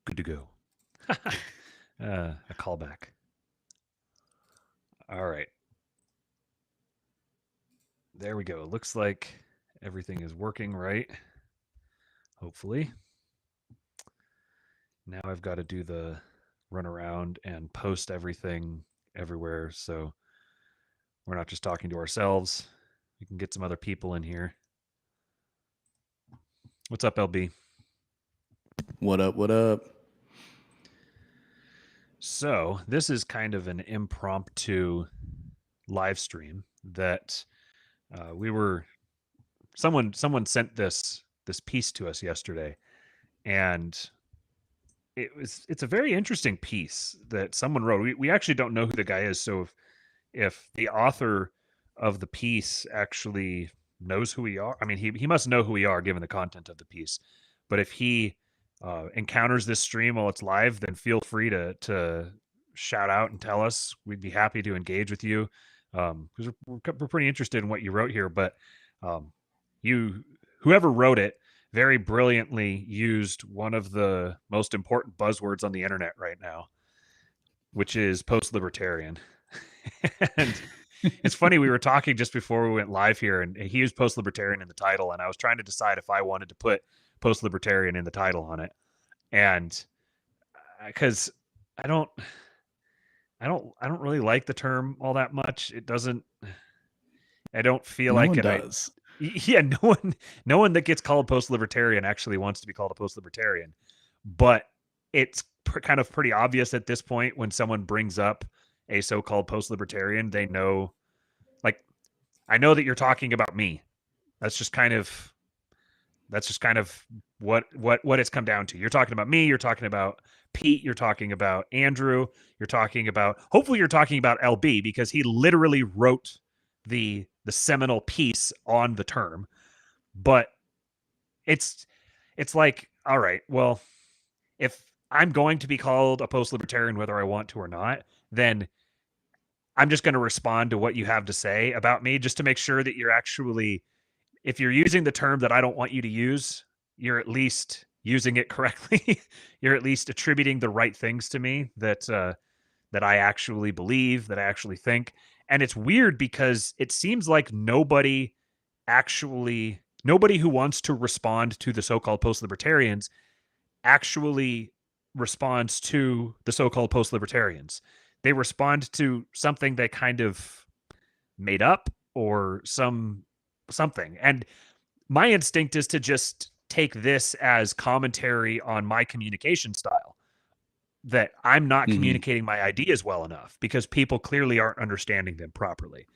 Good to go. A callback. All right. There we go. Looks like everything is working right. Hopefully. Now I've got to do the run around and post everything everywhere so we're not just talking to ourselves. We can get some other people in here. What's up, LB? What up? What up? So, this is kind of an impromptu live stream that we were someone sent this piece to us yesterday, and it's a very interesting piece that someone wrote. We actually don't know who the guy is, so if the author of the piece actually knows who we are, I mean, he must know who we are given the content of the piece. But if he encounters this stream while it's live, then feel free to shout out and tell us. We'd be happy to engage with you because we're pretty interested in what you wrote here. But whoever wrote it very brilliantly used one of the most important buzzwords on the internet right now, which is post-libertarian. And it's funny, we were talking just before we went live here, and he used post-libertarian in the title, and I was trying to decide if I wanted to put post-libertarian in the title on it. And because I don't really like the term all that much. It doesn't. I don't feel No like one it. does. Yeah, no one that gets called post-libertarian actually wants to be called a post-libertarian. But it's kind of pretty obvious at this point when someone brings up a so-called post-libertarian, they know, like, I know that you're talking about me. That's just kind of what it's come down to. You're talking about me, you're talking about Pete, you're talking about Andrew, hopefully you're talking about LB, because he literally wrote the seminal piece on the term. But it's like, all right, well, if I'm going to be called a post-libertarian whether I want to or not, then I'm just going to respond to what you have to say about me, just to make sure that you're actually, if you're using the term that I don't want you to use, you're at least using it correctly. You're at least attributing the right things to me that I actually believe, that I actually think. And it's weird because it seems like nobody who wants to respond to the so-called post-libertarians actually responds to the so-called post-libertarians. They respond to something they kind of made up or something. And my instinct is to just take this as commentary on my communication style, that I'm not communicating my ideas well enough because people clearly aren't understanding them properly.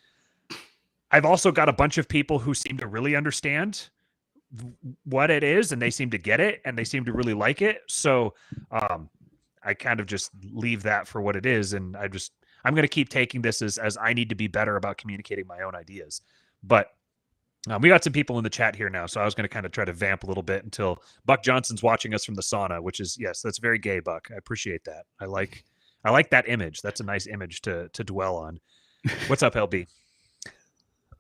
I've also got a bunch of people who seem to really understand what it is, and they seem to get it, and they seem to really like it. So I kind of just leave that for what it is, and I'm going to keep taking this as I need to be better about communicating my own ideas. But we got some people in the chat here now, so I was going to kind of try to vamp a little bit until Buck Johnson's watching us from the sauna, which is, yes, that's very gay, Buck. I appreciate that. I like that image. That's a nice image to dwell on. What's up, LB?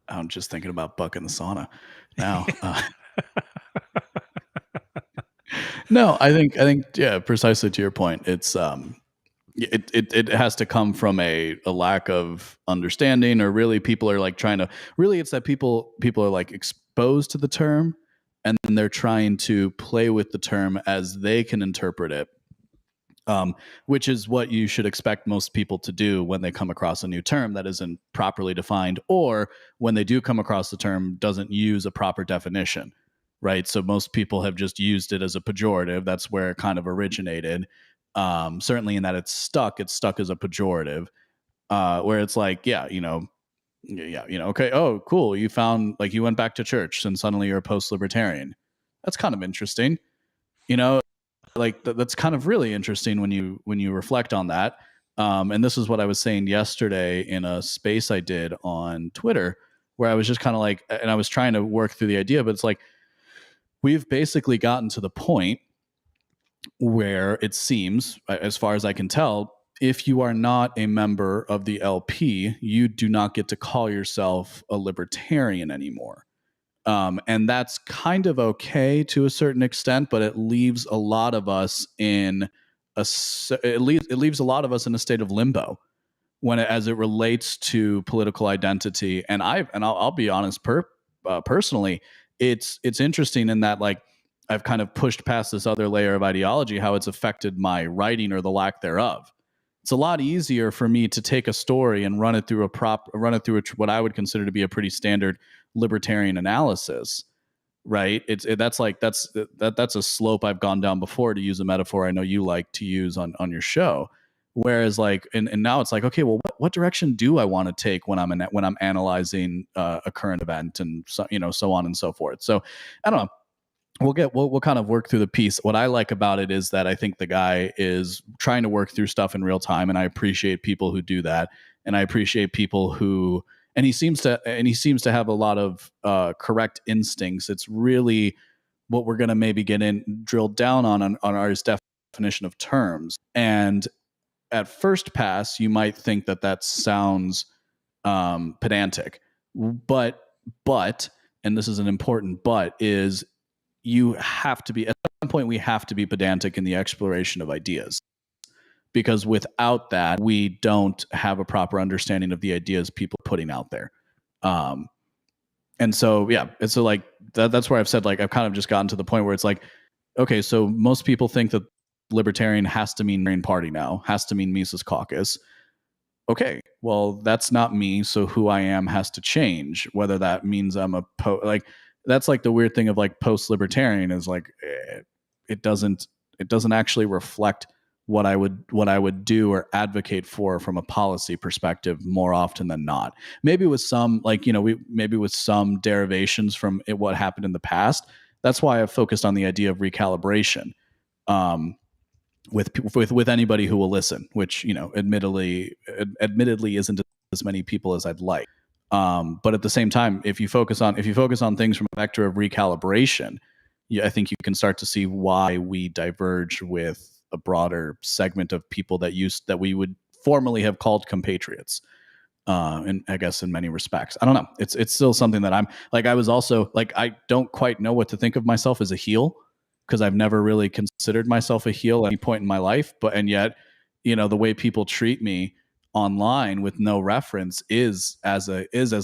I'm just thinking about Buck in the sauna now. No, I think yeah, precisely to your point. It's it has to come from a lack of understanding, or really people are like trying to, really it's that people are like exposed to the term, and then they're trying to play with the term as they can interpret it, which is what you should expect most people to do when they come across a new term that isn't properly defined, or when they do come across the term doesn't use a proper definition, right? So most people have just used it as a pejorative. That's where it kind of originated. Certainly in that it's stuck as a pejorative, where it's like, okay, oh, cool, you found, like, you went back to church and suddenly you're a post-libertarian. That's kind of interesting, like that's kind of really interesting when you reflect on that. And this is what I was saying yesterday in a space I did on Twitter, where I was just kind of like, and I was trying to work through the idea, but it's like, we've basically gotten to the point where it seems, as far as I can tell, if you are not a member of the LP, you do not get to call yourself a libertarian anymore. And that's kind of okay to a certain extent, but it leaves a lot of us in it leaves a lot of us in a state of limbo as it relates to political identity. And I'll be honest, personally, it's interesting in that, like, I've kind of pushed past this other layer of ideology, how it's affected my writing or the lack thereof. It's a lot easier for me to take a story and run it through what I would consider to be a pretty standard libertarian analysis, right? That's a slope I've gone down before, to use a metaphor I know you like to use on your show. Whereas, like, and now it's like, okay, well, what direction do I want to take when I'm analyzing a current event, and so on and so forth. So I don't know. We'll kind of work through the piece. What I like about it is that I think the guy is trying to work through stuff in real time, and I appreciate people who do that, and I appreciate people who, and he seems to have a lot of correct instincts. It's really what we're going to maybe drill down on our definition of terms. And at first pass, you might think that sounds pedantic, but and this is an important but, is you have to be, at some point we have to be pedantic in the exploration of ideas, because without that we don't have a proper understanding of the ideas people are putting out there. And so it's so, like, that's where I've said, like, I've kind of just gotten to the point where it's like, okay, so most people think that libertarian has to mean Green Party now, has to mean Mises Caucus. Okay, well, that's not me, so who I am has to change. Whether that means I'm like, that's like the weird thing of, like, post-libertarian is, like, it doesn't actually reflect what I would do or advocate for from a policy perspective more often than not. Maybe with some, like, maybe with some derivations from what happened in the past. That's why I've focused on the idea of recalibration. With anybody who will listen, which, admittedly isn't as many people as I'd like. But at the same time, if you focus on things from a vector of recalibration, I think you can start to see why we diverge with a broader segment of people that we would formerly have called compatriots. And I guess in many respects, I don't know. It's still something that I'm like. I was also like, I don't quite know what to think of myself as a heel, because I've never really considered myself a heel at any point in my life. And yet, the way people treat me online with no reference is as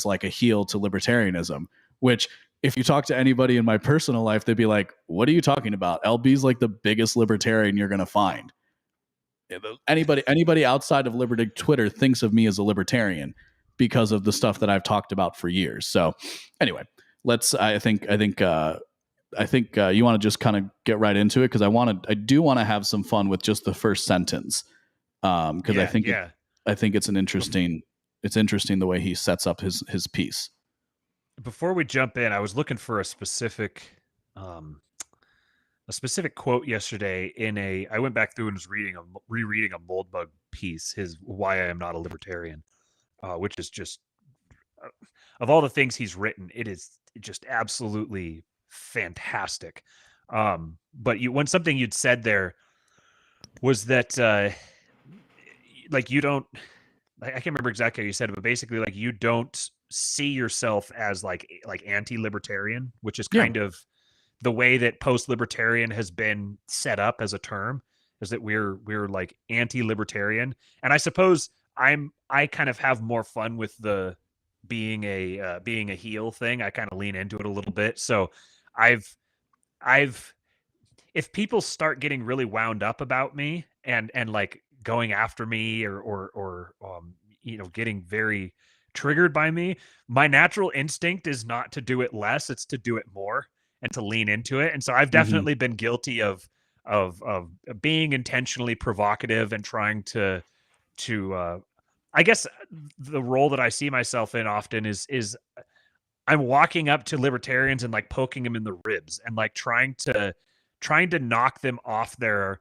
like a heel to libertarianism, which, if you talk to anybody in my personal life, they'd be like, what are you talking about? LB's like the biggest libertarian you're going to find. Anybody outside of Liberty Twitter thinks of me as a libertarian because of the stuff that I've talked about for years. So anyway, I think you want to just kind of get right into it, because I do want to have some fun with just the first sentence, because I think it's interesting the way he sets up his piece. Before we jump in, I was looking for a specific quote yesterday. I went back through and was rereading a Moldbug piece, his "Why I Am Not a Libertarian," which is just, of all the things he's written, it is just absolutely fantastic. But something you'd said there was that, like, you don't, I can't remember exactly how you said it, but basically, like, you don't see yourself as like anti-libertarian, which is kind of the way that post-libertarian has been set up as a term, is that we're like anti-libertarian. And I suppose I kind of have more fun with the being a heel thing. I kind of lean into it a little bit. So I've if people start getting really wound up about me and like going after me or getting very triggered by me, my natural instinct is not to do it less, it's to do it more and to lean into it. And so I've definitely been guilty of being intentionally provocative and trying to I guess the role that I see myself in often is I'm walking up to libertarians and like poking them in the ribs and like trying to knock them off their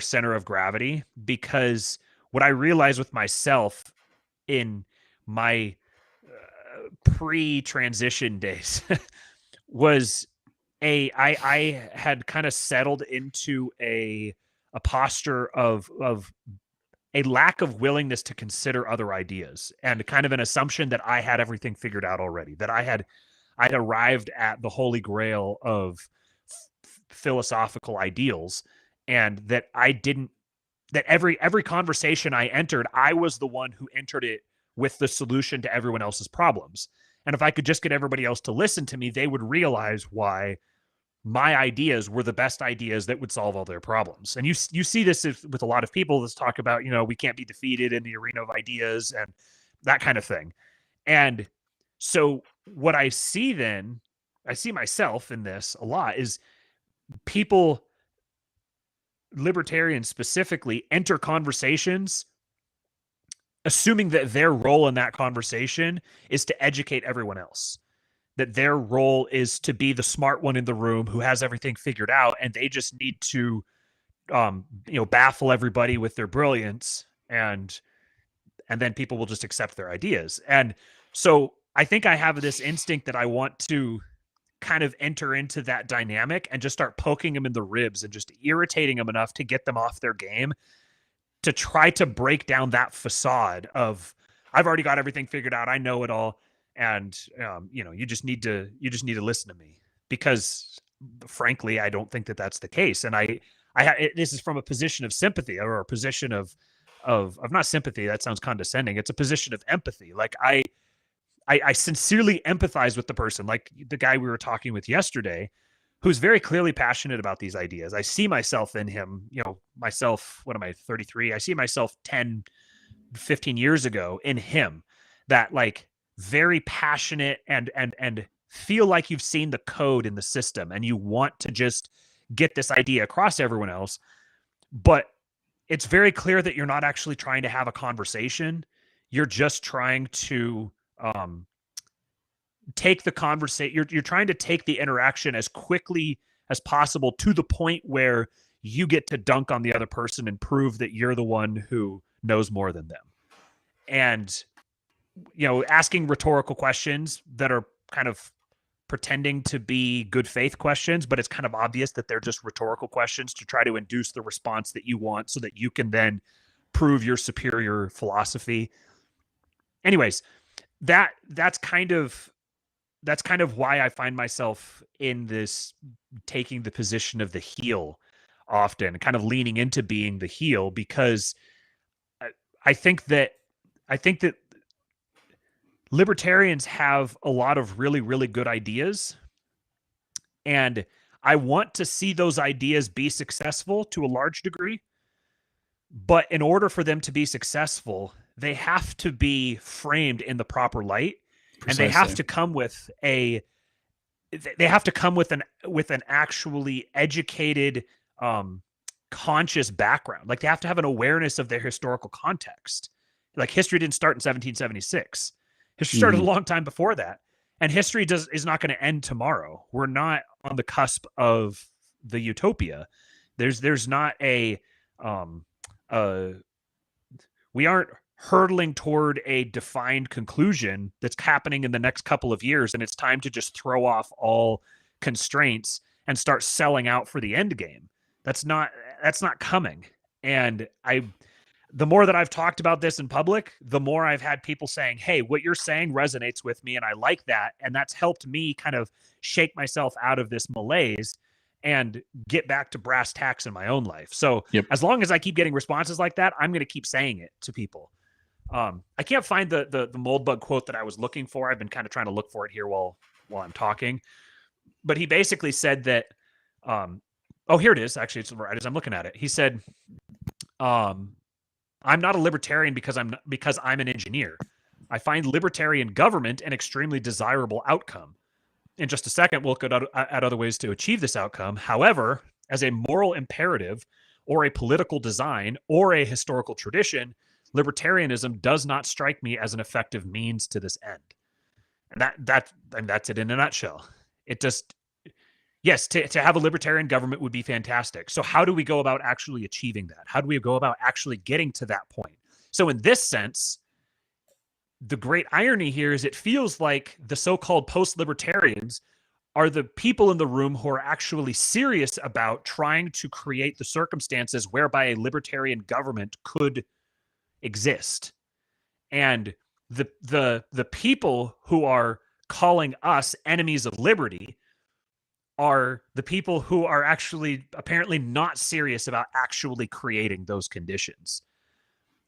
center of gravity, because what I realized with myself in my pre-transition days was I had kind of settled into a posture of a lack of willingness to consider other ideas, and kind of an assumption that I had everything figured out already, that I I'd arrived at the holy grail of philosophical ideals, and that I didn't, that every conversation I entered, I was the one who entered it with the solution to everyone else's problems. And if I could just get everybody else to listen to me, they would realize why my ideas were the best ideas that would solve all their problems. And you see this with a lot of people that talk about, we can't be defeated in the arena of ideas and that kind of thing. And so what I see then, I see myself in this a lot, is people, libertarians specifically, enter conversations assuming that their role in that conversation is to educate everyone else, that their role is to be the smart one in the room who has everything figured out, and they just need to baffle everybody with their brilliance, and then people will just accept their ideas. And so I think I have this instinct that I want to kind of enter into that dynamic and just start poking them in the ribs and just irritating them enough to get them off their game, to try to break down that facade of, I've already got everything figured out, I know it all, and you just need to listen to me. Because frankly, I don't think that that's the case. And this is from a position of sympathy, or a position of not sympathy, that sounds condescending, it's a position of empathy. Like I sincerely empathize with the person, like the guy we were talking with yesterday, who's very clearly passionate about these ideas. I see myself in him, myself, what am I, 33? I see myself 10, 15 years ago in him, that like very passionate and feel like you've seen the code in the system and you want to just get this idea across to everyone else. But it's very clear that you're not actually trying to have a conversation. You're just trying to take the conversation. You're trying to take the interaction as quickly as possible to the point where you get to dunk on the other person and prove that you're the one who knows more than them. And, asking rhetorical questions that are kind of pretending to be good faith questions, but it's kind of obvious that they're just rhetorical questions to try to induce the response that you want so that you can then prove your superior philosophy. Anyways, that's kind of why I find myself in this, taking the position of the heel often, kind of leaning into being the heel, because I think that libertarians have a lot of really, really good ideas, and I want to see those ideas be successful to a large degree. But in order for them to be successful, they have to be framed in the proper light. Precisely. And they have to come with an actually educated, conscious background. Like, they have to have an awareness of their historical context. Like, history didn't start in 1776. History started a long time before that. And history is not going to end tomorrow. We're not on the cusp of the utopia. There's not we aren't hurtling toward a defined conclusion that's happening in the next couple of years, and it's time to just throw off all constraints and start selling out for the end game. That's not coming. And the more that I've talked about this in public, the more I've had people saying, hey, what you're saying resonates with me, and I like that. And that's helped me kind of shake myself out of this malaise and get back to brass tacks in my own life. So As long as I keep getting responses like that, I'm going to keep saying it to people. I can't find the Moldbug quote that I was looking for. I've been kind of trying to look for it here while I'm talking. But he basically said that, here it is. Actually, it's right as I'm looking at it. He said, I'm not a libertarian because I'm an engineer. I find libertarian government an extremely desirable outcome. In just a second, we'll look at other ways to achieve this outcome. However, as a moral imperative or a political design or a historical tradition, libertarianism does not strike me as an effective means to this end. And that's it in a nutshell. It just, yes, to have a libertarian government would be fantastic. So how do we go about actually achieving that? How do we go about actually getting to that point? So in this sense, the great irony here is it feels like the so-called post-libertarians are the people in the room who are actually serious about trying to create the circumstances whereby a libertarian government could exist. And the people who are calling us enemies of liberty are the people who are actually apparently not serious about actually creating those conditions.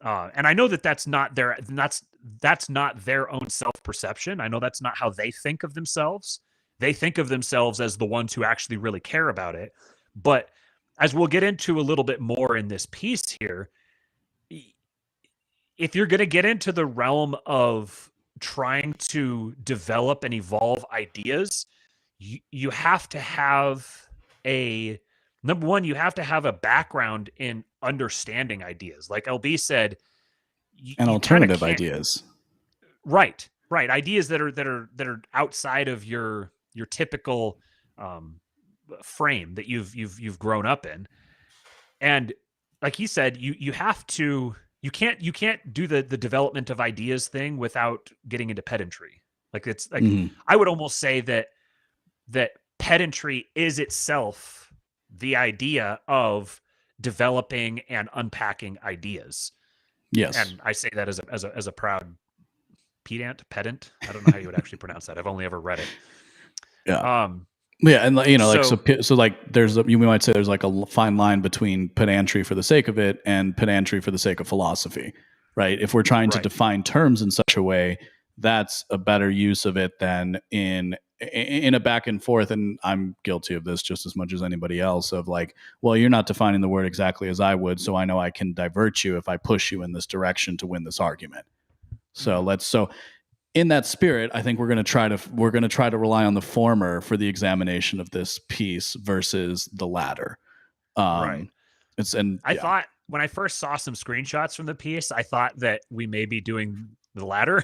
And I know that that's not their own self-perception. I know that's not how they think of themselves. They think of themselves as the ones who actually really care about it. But as we'll get into a little bit more in this piece here, if you're going to get into the realm of trying to develop and evolve ideas, you have to have number one, you have to have a background in understanding ideas. Like LB said, and alternative ideas. Right. Ideas that are outside of your typical frame that you've grown up in. And like he said, you have to, you can't do the development of ideas thing without getting into pedantry. Like it's like, I would almost say that pedantry is itself the idea of developing and unpacking ideas. Yes. And I say that as a proud pedant. I don't know how you would actually pronounce that. I've only ever read it. Yeah. Yeah, and you know, so like you might say there's like a fine line between pedantry for the sake of it and pedantry for the sake of philosophy, right? If we're trying to define terms in such a way, that's a better use of it than in a back and forth. And I'm guilty of this just as much as anybody else. Of like, well, you're not defining the word exactly as I would, so I know I can divert you if I push you in this direction to win this argument. So in that spirit, I think we're going to try to rely on the former for the examination of this piece versus the latter. Right. I thought when I first saw some screenshots from the piece, I thought that we may be doing the latter.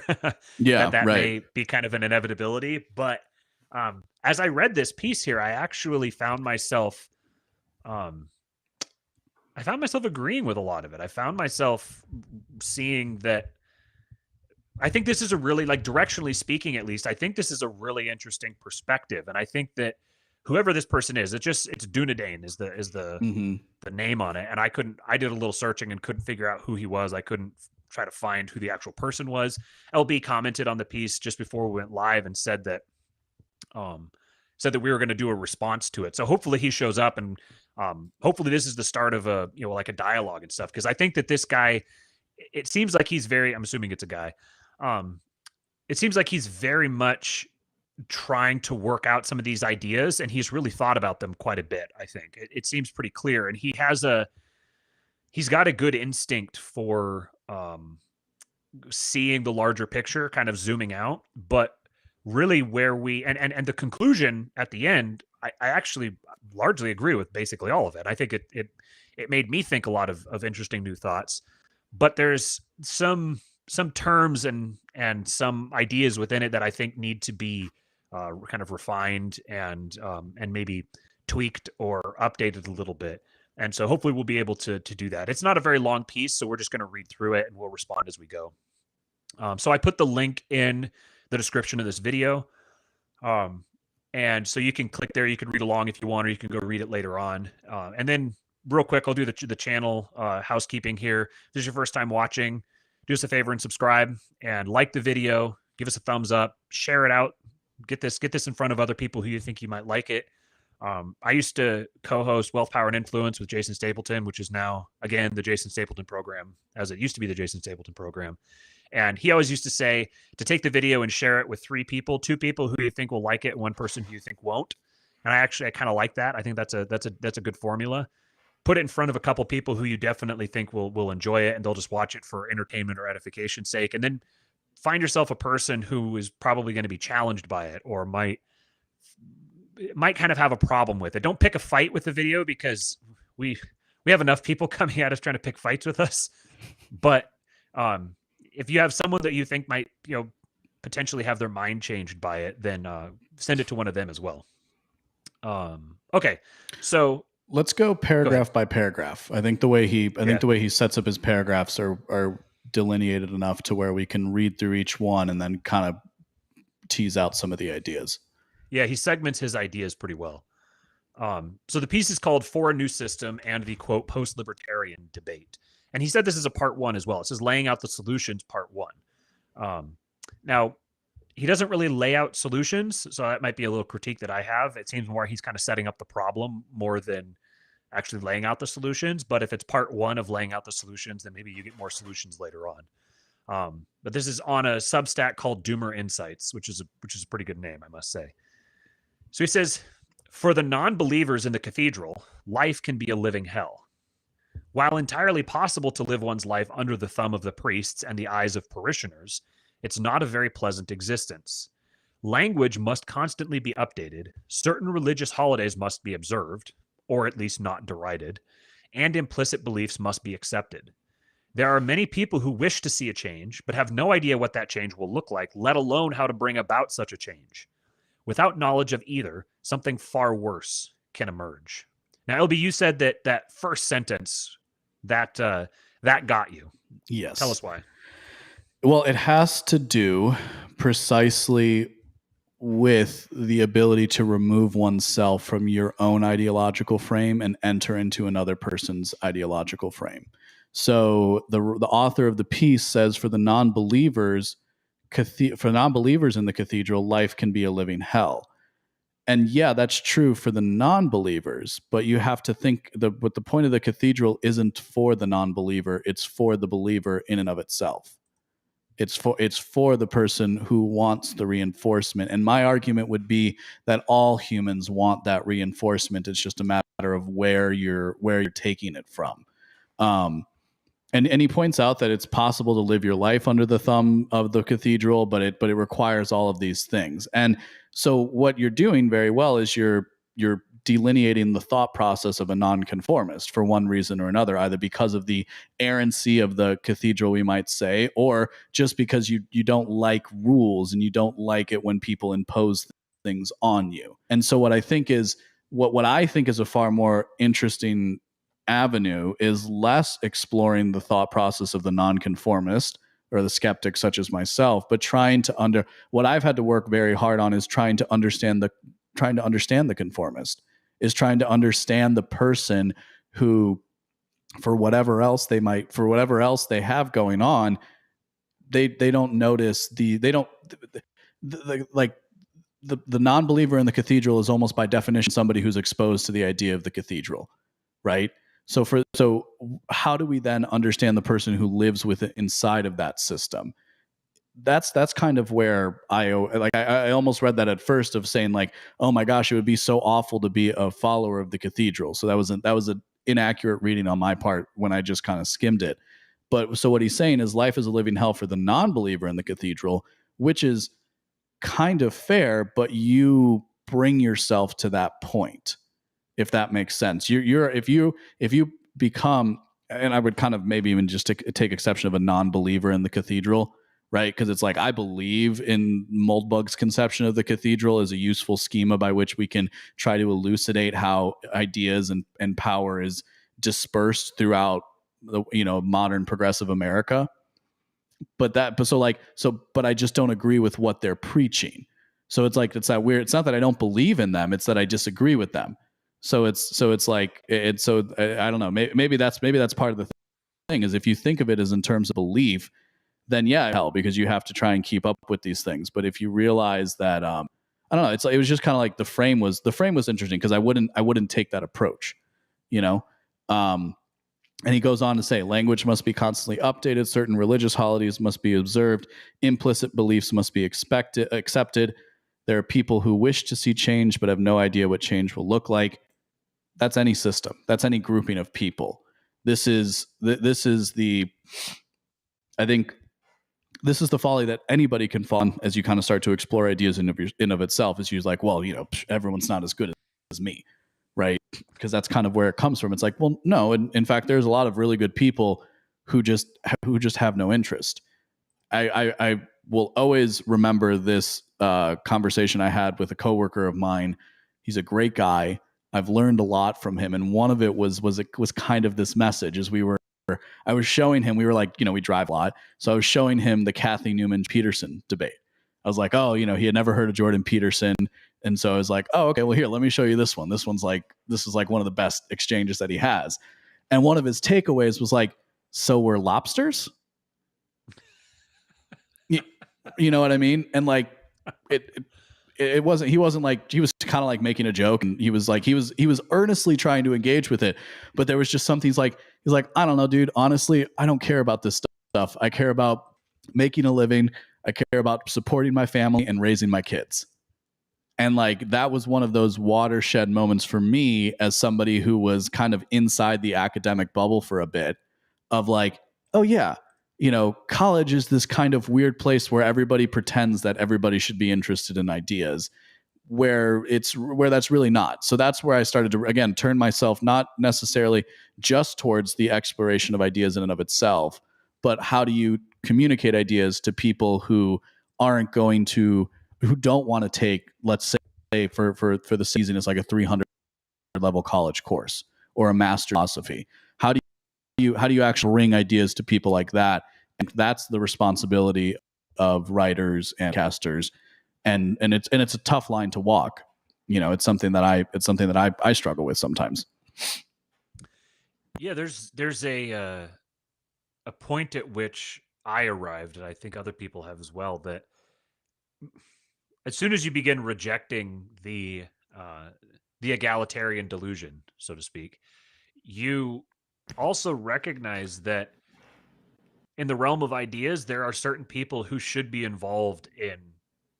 that may be kind of an inevitability. But as I read this piece here, I actually found myself agreeing with a lot of it. I found myself seeing that. I think this is a really, like, directionally speaking, at least, I think this is a really interesting perspective. And I think that whoever this person is, it's Dunedin is the name on it. And I did a little searching and couldn't figure out who he was. I couldn't try to find who the actual person was. LB commented on the piece just before we went live and said that we were going to do a response to it. So hopefully he shows up, and hopefully this is the start of a, like a dialogue and stuff. Cause I think that this guy, it seems like he's I'm assuming it's a guy. It seems like he's very much trying to work out some of these ideas, and he's really thought about them quite a bit. I think it seems pretty clear, and he's got a good instinct for seeing the larger picture, kind of zooming out. But really, where and the conclusion at the end, I actually largely agree with basically all of it. I think it made me think a lot of interesting new thoughts. But there's some terms and some ideas within it that I think need to be kind of refined and maybe tweaked or updated a little bit. And so hopefully we'll be able to do that. It's not a very long piece, so we're just going to read through it and we'll respond as we go. So I put the link in the description of this video. And so you can click there. You can read along if you want, or you can go read it later on. And then real quick, I'll do the channel housekeeping here. If this is your first time watching, do us a favor and subscribe and like the video. Give us a thumbs up. Share it out. Get this in front of other people who you think you might like it. I used to co-host Wealth, Power, and Influence with Jason Stapleton, which is now, again, the Jason Stapleton program, as it used to be the Jason Stapleton program. And he always used to say to take the video and share it with 3 people, 2 people who you think will like it, and 1 person who you think won't. And I kind of like that. I think that's a good formula. Put it in front of a couple people who you definitely think will enjoy it, and they'll just watch it for entertainment or edification's sake. And then find yourself a person who is probably going to be challenged by it or might kind of have a problem with it. Don't pick a fight with the video, because we have enough people coming at us trying to pick fights with us. But if you have someone that you think might, potentially have their mind changed by it, then send it to one of them as well. Okay, so let's go paragraph by paragraph. I think the way he sets up his paragraphs are delineated enough to where we can read through each one and then kind of tease out some of the ideas. Yeah, he segments his ideas pretty well. So the piece is called For a New System and the, quote, post-libertarian debate. And he said this is a part 1 as well. It says laying out the solutions, part 1. Now, he doesn't really lay out solutions, so that might be a little critique that I have. It seems more he's kind of setting up the problem more than actually laying out the solutions. But if it's part one of laying out the solutions, then maybe you get more solutions later on. But this is on a Substack called Doomer Insights, which is a pretty good name, I must say. So he says, for the non-believers in the cathedral, life can be a living hell. While entirely possible to live one's life under the thumb of the priests and the eyes of parishioners, it's not a very pleasant existence. Language must constantly be updated, certain religious holidays must be observed, or at least not derided, and implicit beliefs must be accepted. There are many people who wish to see a change, but have no idea what that change will look like, let alone how to bring about such a change. Without knowledge of either, something far worse can emerge. Now, LB, you said that first sentence that got you. Yes. Tell us why. Well, it has to do precisely with the ability to remove oneself from your own ideological frame and enter into another person's ideological frame. So the author of the piece says for non-believers in the cathedral, life can be a living hell. And yeah, that's true for the non-believers, but you have to think but the point of the cathedral isn't for the non-believer, it's for the believer in and of itself. It's for the person who wants the reinforcement. And my argument would be that all humans want that reinforcement. It's just a matter of where you're taking it from. And he points out that it's possible to live your life under the thumb of the cathedral, but it requires all of these things. And so what you're doing very well is you're delineating the thought process of a nonconformist for one reason or another, either because of the errancy of the cathedral, we might say, or just because you don't like rules and you don't like it when people impose things on you. And so what I think is a far more interesting avenue is less exploring the thought process of the nonconformist or the skeptic such as myself, but what I've had to work very hard on is trying to understand the conformist, is trying to understand the person who, for whatever else they have going on, they don't notice the non-believer in the cathedral is almost by definition somebody who's exposed to the idea of the cathedral, right? So how do we then understand the person who lives with it inside of that system? That's kind of where I almost read that at first of saying like, oh my gosh, it would be so awful to be a follower of the cathedral. So that was an inaccurate reading on my part when I just kind of skimmed it. But so what he's saying is life is a living hell for the non-believer in the cathedral, which is kind of fair, but you bring yourself to that point, if that makes sense. If you become, and I would kind of maybe even just take exception of a non-believer in the cathedral, right? Because it's like, I believe in Moldbug's conception of the cathedral as a useful schema by which we can try to elucidate how ideas and power is dispersed throughout the modern progressive America. But I just don't agree with what they're preaching. So it's that weird. It's not that I don't believe in them; it's that I disagree with them. I don't know. Maybe that's part of the thing is if you think of it as in terms of belief, then yeah, hell, because you have to try and keep up with these things. But if you realize that, I don't know, it was just kind of like the frame was interesting because I wouldn't take that approach, and he goes on to say, language must be constantly updated. Certain religious holidays must be observed. Implicit beliefs must be accepted. There are people who wish to see change but have no idea what change will look like. That's any system. That's any grouping of people. This is the folly that anybody can fall in as you kind of start to explore ideas in of itself. Is you're like, well, everyone's not as good as me, right? Because that's kind of where it comes from. It's like, well, no. In fact, there's a lot of really good people who just have no interest. I will always remember this conversation I had with a coworker of mine. He's a great guy. I've learned a lot from him, and one of it was kind of this message. As I was showing him, we were like, we drive a lot, so I was showing him the Kathy Newman-Peterson debate. I was like, oh, he had never heard of Jordan Peterson, and so I was like, oh, okay, well, here, let me show you this one. This is like one of the best exchanges that he has, and one of his takeaways was like, so we're lobsters. You know what I mean? And like, it wasn't, he wasn't like, he was kind of like making a joke, and he was earnestly trying to engage with it, but there was just something, he's like, I don't know, dude, honestly, I don't care about this stuff. I care about making a living. I care about supporting my family and raising my kids. And like, that was one of those watershed moments for me as somebody who was kind of inside the academic bubble for a bit, of like, oh yeah, college is this kind of weird place where everybody pretends that everybody should be interested in ideas, where that's really not. So that's where I started to, again, turn myself not necessarily just towards the exploration of ideas in and of itself, but how do you communicate ideas to people who don't want to take, let's say for the season, it's like a 300 level college course or a master philosophy. How do you actually bring ideas to people like that? And that's the responsibility of writers and casters. And it's a tough line to walk. It's something that I struggle with sometimes. Yeah, there's a point at which I arrived, and I think other people have as well, that as soon as you begin rejecting the egalitarian delusion, so to speak, you also recognize that in the realm of ideas, there are certain people who should be involved in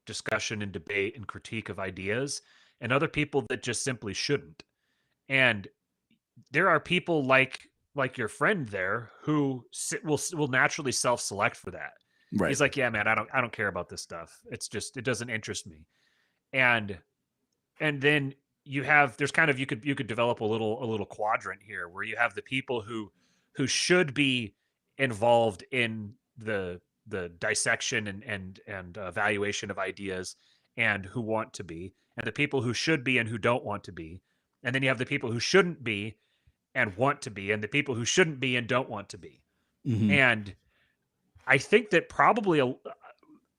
discussion and debate and critique of ideas, and other people that just simply shouldn't. And there are people like your friend there who will naturally self-select for that. Right. He's like, yeah, man, I don't care about this stuff. It's just, it doesn't interest me. And then there's kind of, you could develop a little quadrant here where you have the people who should be involved in the dissection and evaluation of ideas, and who want to be, and the people who should be and who don't want to be. And then you have the people who shouldn't be and want to be, and the people who shouldn't be and don't want to be. Mm-hmm. And I think that probably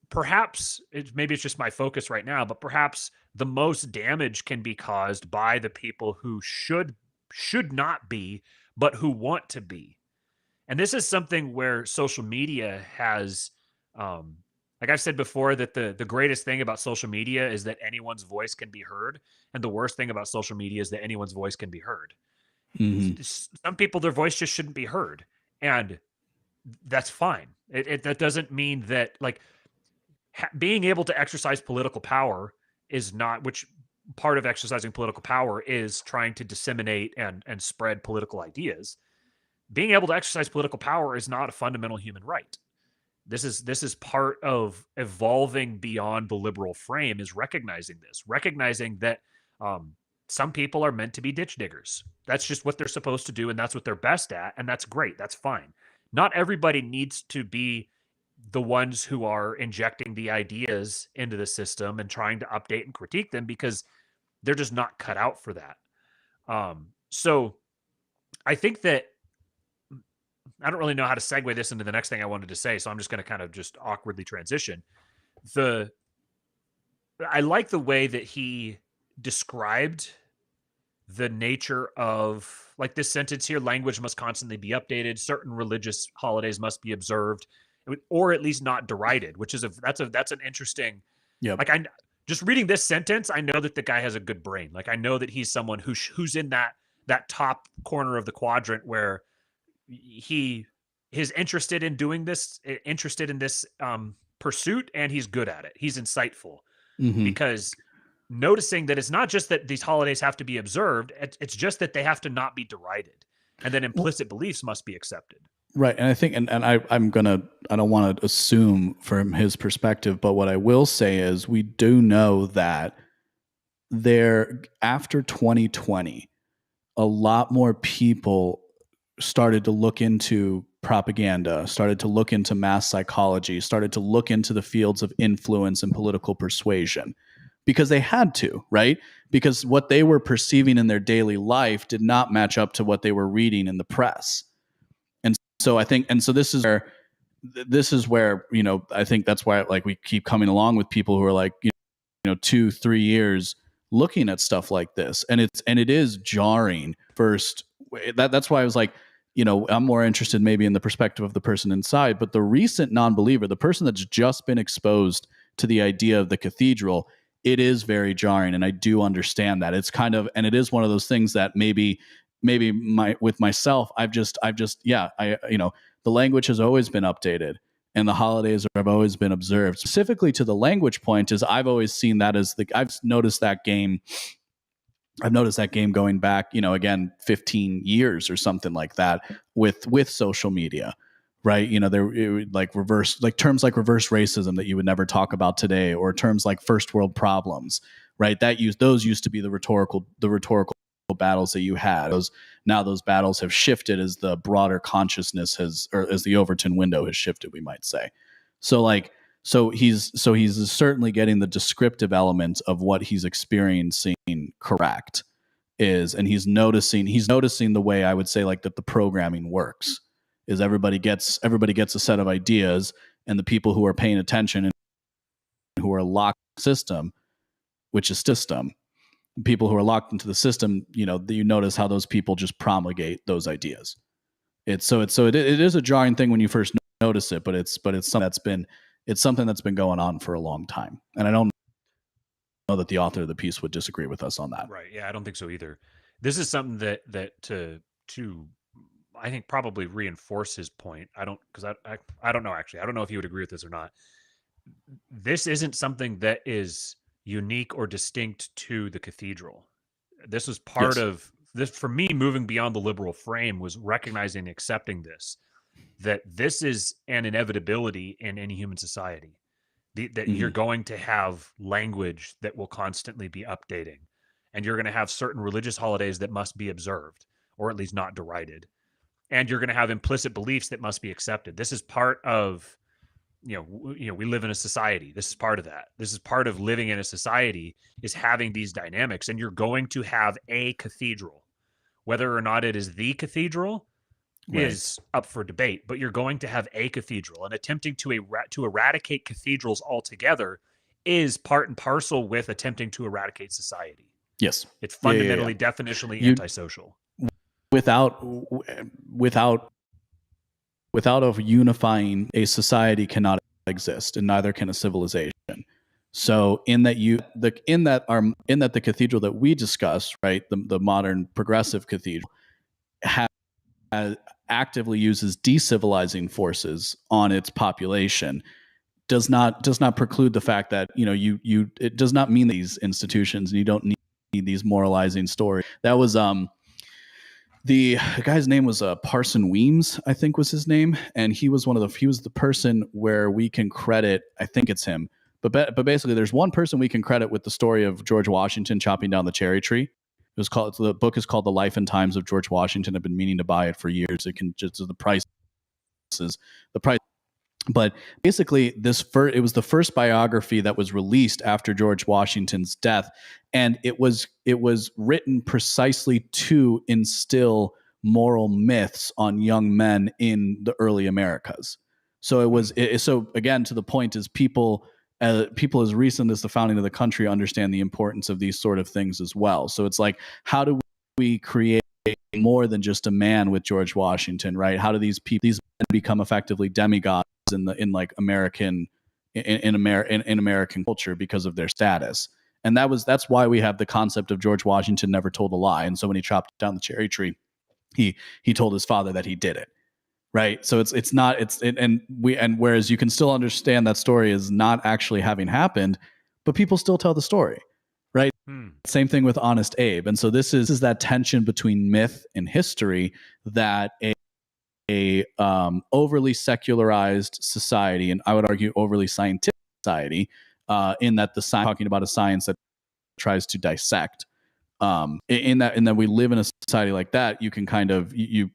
perhaps maybe it's just my focus right now, but perhaps the most damage can be caused by the people who should not be, but who want to be. And this is something where social media has, like I've said before, that the greatest thing about social media is that anyone's voice can be heard. And the worst thing about social media is that anyone's voice can be heard. Mm-hmm. Some people, their voice just shouldn't be heard. And that's fine. That doesn't mean that, like, being able to exercise political power is not, which part of exercising political power is trying to disseminate and spread political ideas. Being able to exercise political power is not a fundamental human right. This is part of evolving beyond the liberal frame, is recognizing that some people are meant to be ditch diggers. That's just what they're supposed to do, and that's what they're best at, and that's great. That's fine. Not everybody needs to be the ones who are injecting the ideas into the system and trying to update and critique them, because they're just not cut out for that. So I think that I don't really know how to segue this into the next thing I wanted to say, so I'm just going to kind of just awkwardly transition. I like the way that he described the nature of, like, this sentence here: language must constantly be updated, certain religious holidays must be observed, or at least not derided, which is that's an interesting. Yep. Like, I just reading this sentence, I know that the guy has a good brain. Like, I know that he's someone who's in that top corner of the quadrant where he is interested in doing this, interested in this pursuit, and he's good at it. He's insightful. Mm-hmm. Because noticing that it's not just that these holidays have to be observed, it's just that they have to not be derided, and then implicit beliefs must be accepted. Right. And I think, and I don't want to assume from his perspective, but what I will say is we do know that after 2020, a lot more people started to look into propaganda, started to look into mass psychology, started to look into the fields of influence and political persuasion, because they had to, right? Because what they were perceiving in their daily life did not match up to what they were reading in the press. And so I think, and so this is where, I think that's why, like, we keep coming along with people who are like, 2-3 years looking at stuff like this. And it is jarring first. That's why I was like, I'm more interested maybe in the perspective of the person inside, but the recent non-believer, the person that's just been exposed to the idea of the cathedral, it is very jarring, and I do understand that. It's kind of, and it is one of those things that maybe with myself, I've just yeah, I the language has always been updated and the holidays have always been observed. Specifically to the language point, is I've always seen that as I've noticed that game going back, again, 15 years or something like that with social media, right? Like terms like reverse racism that you would never talk about today, or terms like first world problems, right? Those used to be the rhetorical battles that you had. Now those battles have shifted as the broader consciousness or as the Overton window has shifted, we might say. So he's certainly getting the descriptive element of what he's experiencing correct, and he's noticing the way, I would say, like, that the programming works is everybody gets a set of ideas, and the people who are paying attention and who are locked in the system, which is system, people who are locked into the system, you notice how those people just promulgate those ideas. It is a jarring thing when you first notice it, but it's something that's been going on for a long time, and I don't know that the author of the piece would disagree with us on that. Right? Yeah, I don't think so either. This is something that to I think probably reinforce his point. I don't know, actually. I don't know if you would agree with this or not. This isn't something that is unique or distinct to the cathedral. This was part of this, for me. Moving beyond the liberal frame was recognizing and accepting that this is an inevitability in any human society. That you're going to have language that will constantly be updating, and you're going to have certain religious holidays that must be observed, or at least not derided, and you're going to have implicit beliefs that must be accepted. This is part of, we live in a society. This is part of that. This is part of living in a society, is having these dynamics, and you're going to have a cathedral. Whether or not it is the cathedral is up for debate, but you're going to have a cathedral, and attempting to eradicate cathedrals altogether is part and parcel with attempting to eradicate society. Yes. It's fundamentally, definitionally antisocial. Without a unifying, a society cannot exist, and neither can a civilization. So in that the cathedral that we discuss, right, the modern progressive cathedral, actively uses decivilizing forces on its population, does not preclude the fact that it does not mean these institutions, and you don't need these moralizing stories. That was the guy's name was Parson Weems, I think was his name, and he was the person where we can credit, I think it's him, but basically there's one person we can credit with the story of George Washington chopping down the cherry tree. The book is called The Life and Times of George Washington. I've been meaning to buy it for years. It can just, the price. But basically, it was the first biography that was released after George Washington's death, and it was written precisely to instill moral myths on young men in the early Americas. So so again, to the point, is people as recent as the founding of the country understand the importance of these sort of things as well. So it's like, how do we create more than just a man with George Washington, right? How do these men become effectively demigods in American culture because of their status? And that's why we have the concept of George Washington never told a lie. And so when he chopped down the cherry tree, he told his father that he did it. Right. So whereas you can still understand that story as not actually having happened, but people still tell the story. Right. Same thing with Honest Abe. And so this is that tension between myth and history that a overly secularized society, and I would argue overly scientific society, in that talking about a science that tries to dissect, in that we live in a society like that, you can kind of you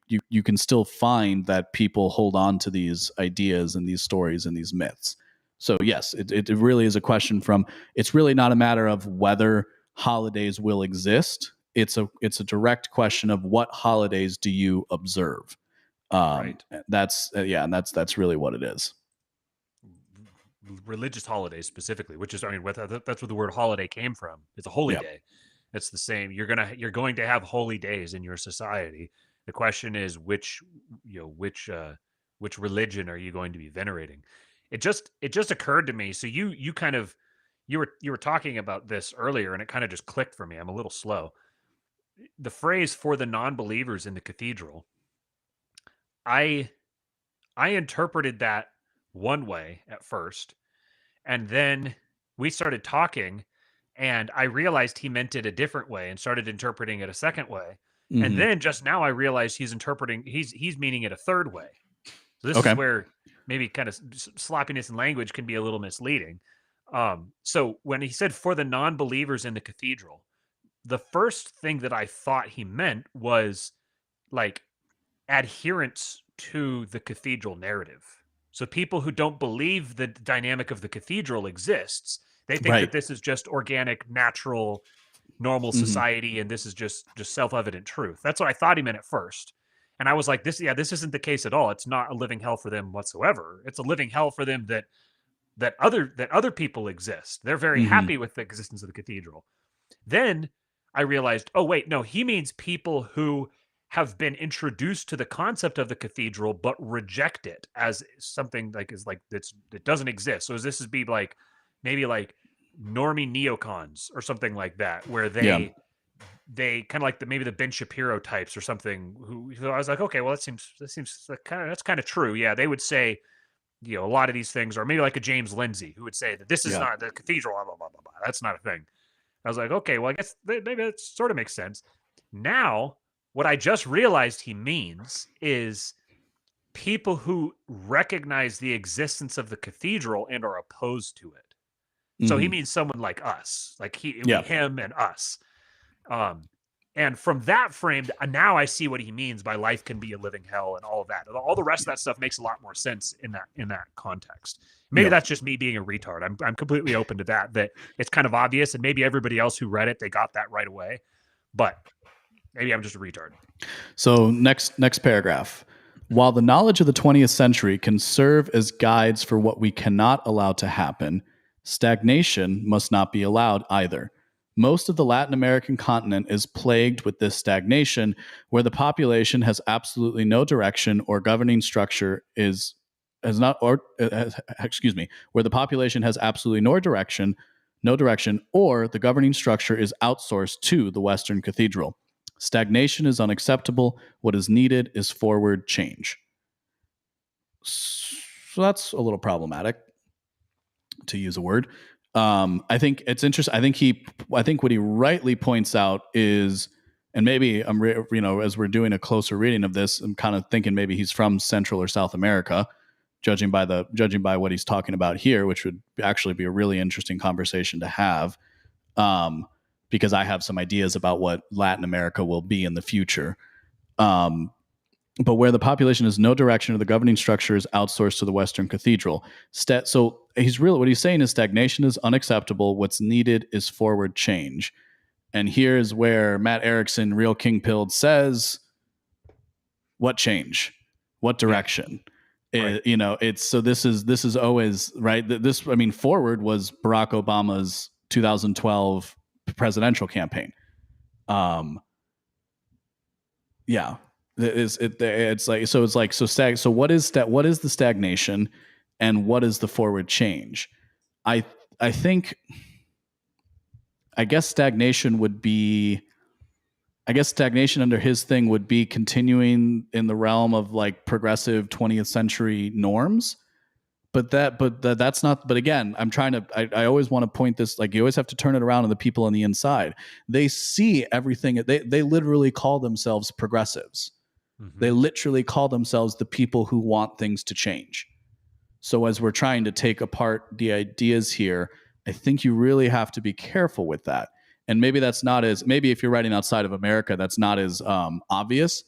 can still find that people hold on to these ideas and these stories and these myths. So yes, it really is a question it's really not a matter of whether holidays will exist. It's a direct question of what holidays do you observe. Right. That's really what it is. Religious holidays specifically, which is, that's where the word holiday came from. It's a holy day. It's the same. You're going to have holy days in your society. The question is which religion are you going to be venerating? it just occurred to me. So you kind of you were talking about this earlier, and it kind of just clicked for me. I'm a little slow. The phrase "for the non-believers in the cathedral," I I interpreted that one way at first, and then we started talking, and I realized he meant it a different way and started interpreting it a second way. And Mm-hmm. then just now I realized he's meaning it a third way. So this is Okay. where maybe kind of sloppiness in language can be a little misleading. So when he said "for the non-believers in the cathedral," the first thing that I thought he meant was like adherence to the cathedral narrative. So people who don't believe the dynamic of the cathedral exists, they think Right. that this is just organic, natural, normal Mm-hmm. society, and this is just self-evident truth. That's what I thought he meant at first. And I was like, this isn't the case at all. It's not a living hell for them whatsoever. It's a living hell for them that other people exist. They're very Mm-hmm. happy with the existence of the cathedral. Then I realized, oh wait, no, he means people who have been introduced to the concept of the cathedral but reject it as something like is like it doesn't exist. So this is be like maybe like normie neocons or something like that, where Yeah. they kind of like maybe the Ben Shapiro types or something. Who so I was like, okay, well that seems like that's kind of true. Yeah, they would say a lot of these things, or maybe like a James Lindsay who would say that this is Yeah. not the cathedral, blah blah blah blah blah. That's not a thing. I was like, okay, well, I guess maybe that sort of makes sense. Now, what I just realized he means is people who recognize the existence of the cathedral and are opposed to it. So he Mm-hmm. means someone like us, like it would be Yeah. him and us. Um, and from that frame, now I see what he means by life can be a living hell and all of that. All the rest of that stuff makes a lot more sense in that context. Maybe Yeah. that's just me being a retard. I'm completely open to that. That it's kind of obvious, and maybe everybody else who read it, they got that right away. But maybe I'm just a retard. So next paragraph. While the knowledge of the 20th century can serve as guides for what we cannot allow to happen, stagnation must not be allowed either. Most of the Latin American continent is plagued with this stagnation, where the population has absolutely no direction or governing structure is has not or excuse me, where the population has absolutely no direction, or the governing structure is outsourced to the Western cathedral. Stagnation is unacceptable. What is needed is forward change. So that's a little problematic, to use a word. I think it's interesting. I think what he rightly points out is, and maybe as we're doing a closer reading of this, I'm kind of thinking maybe he's from Central or South America, judging by what he's talking about here, which would actually be a really interesting conversation to have. Because I have some ideas about what Latin America will be in the future. But where the population has no direction or the governing structure is outsourced to the Western cathedral. So what he's saying is stagnation is unacceptable. What's needed is forward change. And here's where Matt Erickson, Real King Pilled, says, what change? What direction? Right. It's so this is always right. Forward was Barack Obama's 2012 presidential campaign. Yeah, so what is the stagnation, and what is the forward change? I I think I guess stagnation would be. I guess stagnation under his thing would be continuing in the realm of like progressive 20th century norms. That's not. But again, I always want to point this, like, you always have to turn it around on the people on the inside. They see everything. They literally call themselves progressives. Mm-hmm. They literally call themselves the people who want things to change. So as we're trying to take apart the ideas here, I think you really have to be careful with that. And maybe maybe if you're writing outside of America, that's not as obvious,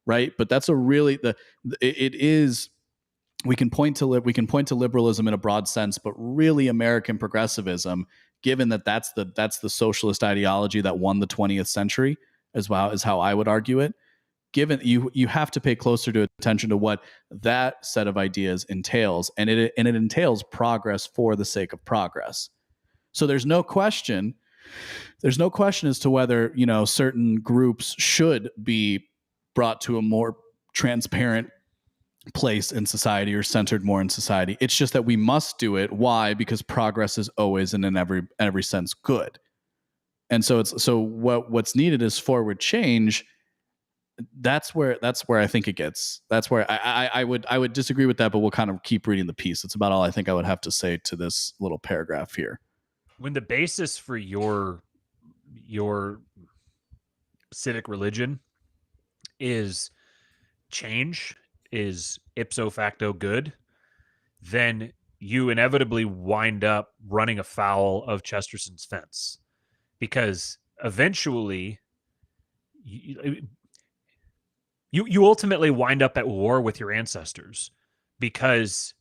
right? But that's it is. We can point to liberalism in a broad sense, but really American progressivism, given that that's the socialist ideology that won the 20th century, as well, is how I would argue it. Given you have to pay closer attention to what that set of ideas entails, and it entails progress for the sake of progress. So there's no question as to whether certain groups should be brought to a more transparent place in society or centered more in society. It's just that we must do it. Why? Because progress is always and in every sense good. And so what's needed is forward change. That's where I think it gets. That's where I would disagree with that, but we'll kind of keep reading the piece. It's about all I think I would have to say to this little paragraph here. When the basis for your civic religion is change, is ipso facto good, then you inevitably wind up running afoul of Chesterson's fence, because eventually you ultimately wind up at war with your ancestors, because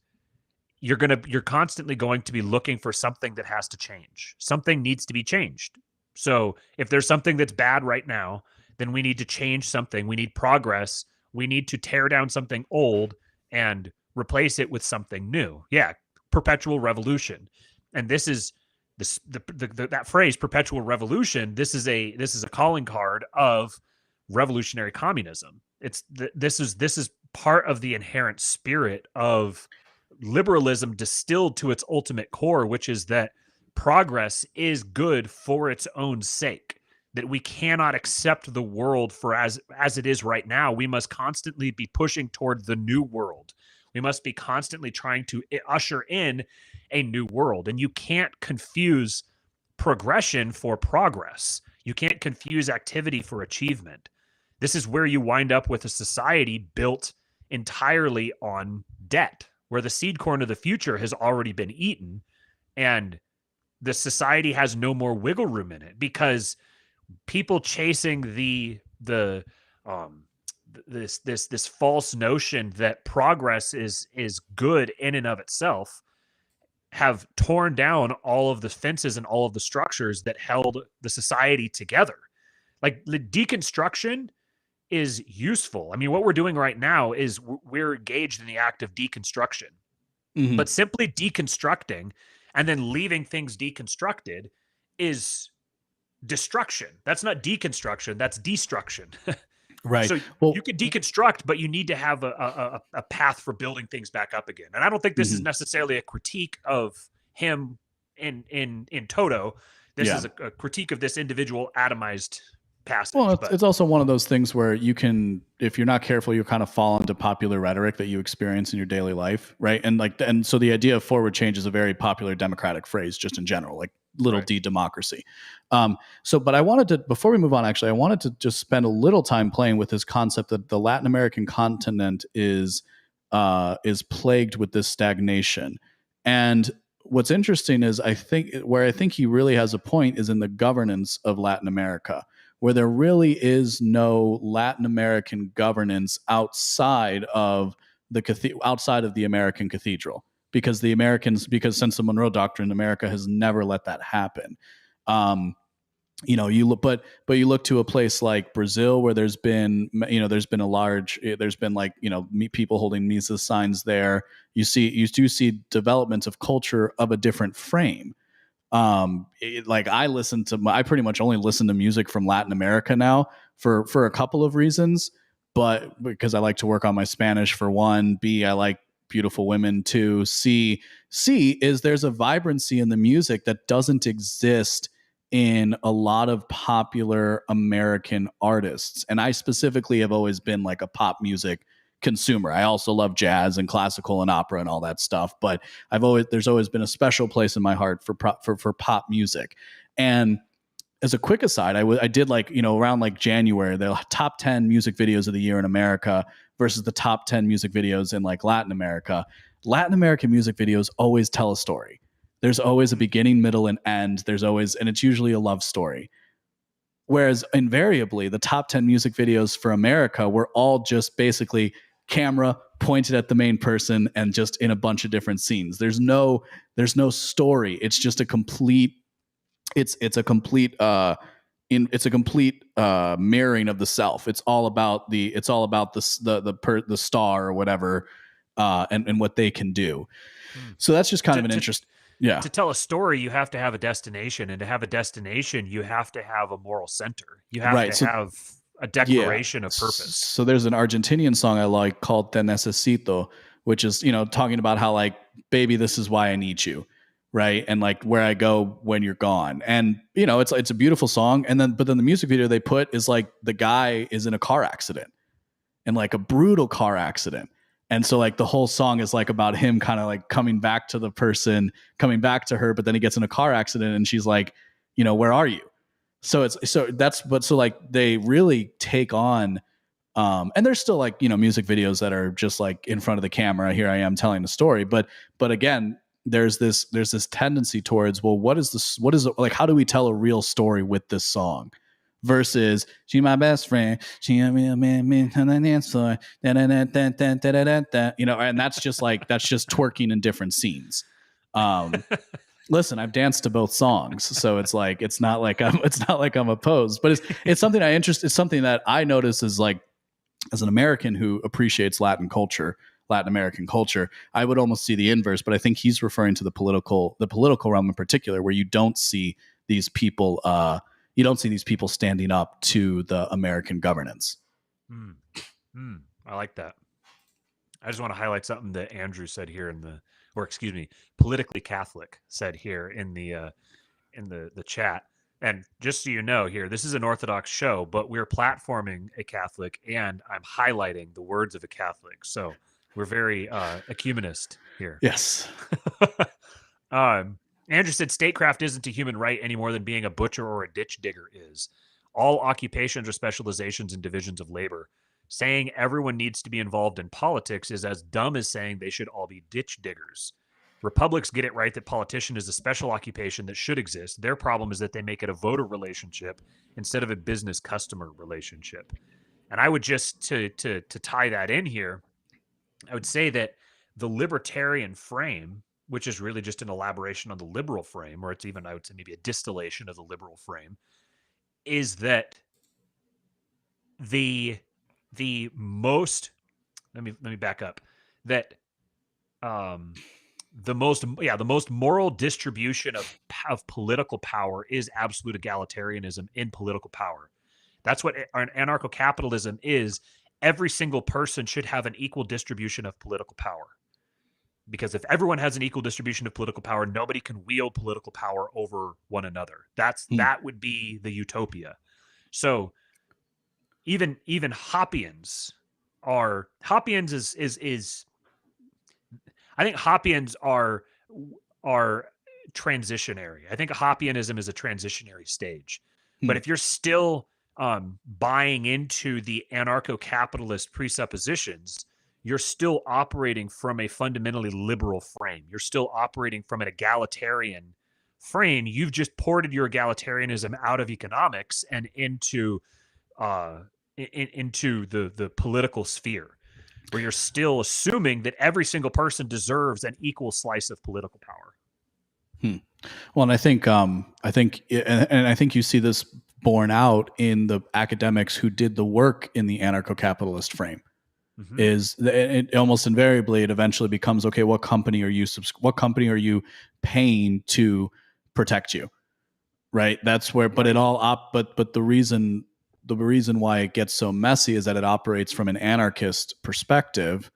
you're constantly going to be looking for something that has to change. Something needs to be changed. So if there's something that's bad right now, then we need to change something. We need progress. We need to tear down something old and replace it with something new. Yeah, perpetual revolution. And this is that phrase, perpetual revolution. This is a calling card of revolutionary communism. This is part of the inherent spirit of liberalism distilled to its ultimate core, which is that progress is good for its own sake, that we cannot accept the world for as it is right now. We must constantly be pushing toward the new world. We must be constantly trying to usher in a new world. And you can't confuse progression for progress. You can't confuse activity for achievement. This is where you wind up with a society built entirely on debt, where the seed corn of the future has already been eaten, and the society has no more wiggle room in it, because people chasing this false notion that progress is good in and of itself have torn down all of the fences and all of the structures that held the society together. Like, the deconstruction is useful. I mean, what we're doing right now is we're engaged in the act of deconstruction. Mm-hmm. But simply deconstructing and then leaving things deconstructed is destruction. That's not deconstruction, that's destruction. Right. So you can deconstruct, but you need to have a path for building things back up again. And I don't think this is necessarily a critique of him in toto. This is a critique of this individual atomized passage. Well, it's also one of those things where you can, if you're not careful, you kind of fall into popular rhetoric that you experience in your daily life, right? And so the idea of forward change is a very popular democratic phrase, just in general, like little d democracy. But I wanted to, before we move on, actually, I wanted to just spend a little time playing with this concept that the Latin American continent is plagued with this stagnation. And what's interesting is I think he really has a point is in the governance of Latin America, where there really is no Latin American governance outside of the American cathedral, because since the Monroe Doctrine, America has never let that happen. You look to a place like Brazil, where there's been people holding Mises signs there. You do see developments of culture of a different frame. I pretty much only listen to music from Latin America now for a couple of reasons, but because I like to work on my Spanish, for one. B, I like beautiful women too. C is there's a vibrancy in the music that doesn't exist in a lot of popular American artists. And I specifically have always been like a pop music consumer. I also love jazz and classical and opera and all that stuff, but there's always been a special place in my heart for pop music. And as a quick aside, I did around like January, the top 10 music videos of the year in America versus the top 10 music videos in like Latin America. Latin American music videos always tell a story. There's always a beginning, middle, and end. And it's usually a love story. Whereas invariably, the top 10 music videos for America were all just basically camera pointed at the main person and just in a bunch of different scenes. There's no story. It's just a complete mirroring of the self. It's all about the star or whatever, and what they can do. So that's just kind of an interest. Yeah. To tell a story, you have to have a destination, and to have a destination, you have to have a moral center. You have to have a Yeah. declaration of purpose. So there's an Argentinian song I like called Te Necesito, which is, talking about how like, baby, this is why I need you. Right. And like where I go when you're gone. And, it's a beautiful song. And but then the music video they put is like the guy is in a car accident, and like a brutal car accident. And so like the whole song is like about him kind of like coming back to the person, coming back to her, but then he gets in a car accident and she's like, where are you? So like they really take on, and there's still like, music videos that are just like in front of the camera. Here I am telling the story. But again, there's this tendency towards, well, what is it like? How do we tell a real story with this song? Versus she my best friend, she a real man, and an answer, and that's just twerking in different scenes. Listen, I've danced to both songs, so it's like it's not like I'm opposed, but it's something it's something that I notice as like, as an American who appreciates Latin American culture, I would almost see the inverse. But I think he's referring to the political realm in particular, where you don't see these people standing up to the American governance. I like that. I just want to highlight something that Andrew said here politically Catholic said here in the chat. And just so you know, here, this is an Orthodox show, but we're platforming a Catholic, and I'm highlighting the words of a Catholic. So we're very ecumenist here. Yes. Andrew said statecraft isn't a human right any more than being a butcher or a ditch digger is. All occupations are specializations and divisions of labor. Saying everyone needs to be involved in politics is as dumb as saying they should all be ditch diggers. Republics get it right that politician is a special occupation that should exist. Their problem is that they make it a voter relationship instead of a business customer relationship. And I would just to tie that in here, I would say that the libertarian frame, which is really just an elaboration on the liberal frame, or it's even, I would say, maybe a distillation of the liberal frame, is that the most, let me back up, that the most moral distribution of political power is absolute egalitarianism in political power. That's what anarcho-capitalism is. Every single person should have an equal distribution of political power. Because if everyone has an equal distribution of political power, nobody can wield political power over one another. That would be the utopia. So even Hoppians is I think Hoppians are transitionary. I think Hoppianism is a transitionary stage. But if you're still buying into the anarcho-capitalist presuppositions, you're still operating from a fundamentally liberal frame. You're still operating from an egalitarian frame. You've just ported your egalitarianism out of economics and into the political sphere, where you're still assuming that every single person deserves an equal slice of political power. Well, and I think you see this borne out in the academics who did the work in the anarcho-capitalist frame. Mm-hmm. Is it almost invariably it eventually becomes, okay, what company are you paying to protect you, right? That's where, but it all but the reason why it gets so messy is that it operates from an anarchist perspective,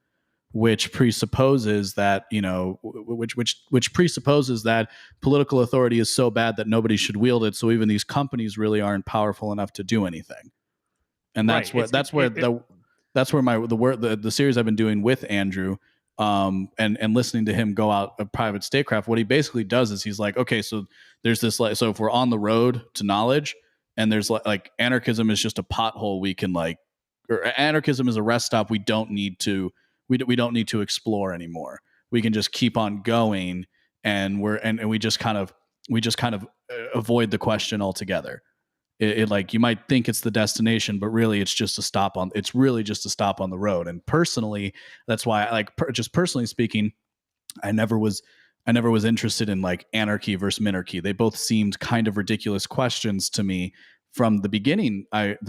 which presupposes that which presupposes that political authority is so bad that nobody should wield it, so even these companies really aren't powerful enough to do anything. And that's where the series I've been doing with Andrew, and listening to him go out of private statecraft, what he basically does is he's like, okay, so there's this, like, so if we're on the road to knowledge, and there's like anarchism is just a pothole we can or anarchism is a rest stop we don't need to explore anymore. We can just keep on going, and we just kind of avoid the question altogether. It like, you might think it's the destination, but really it's just a stop on the road. And personally, that's why just personally speaking, I never was interested in like anarchy versus minarchy. They both seemed kind of ridiculous questions to me from the beginning.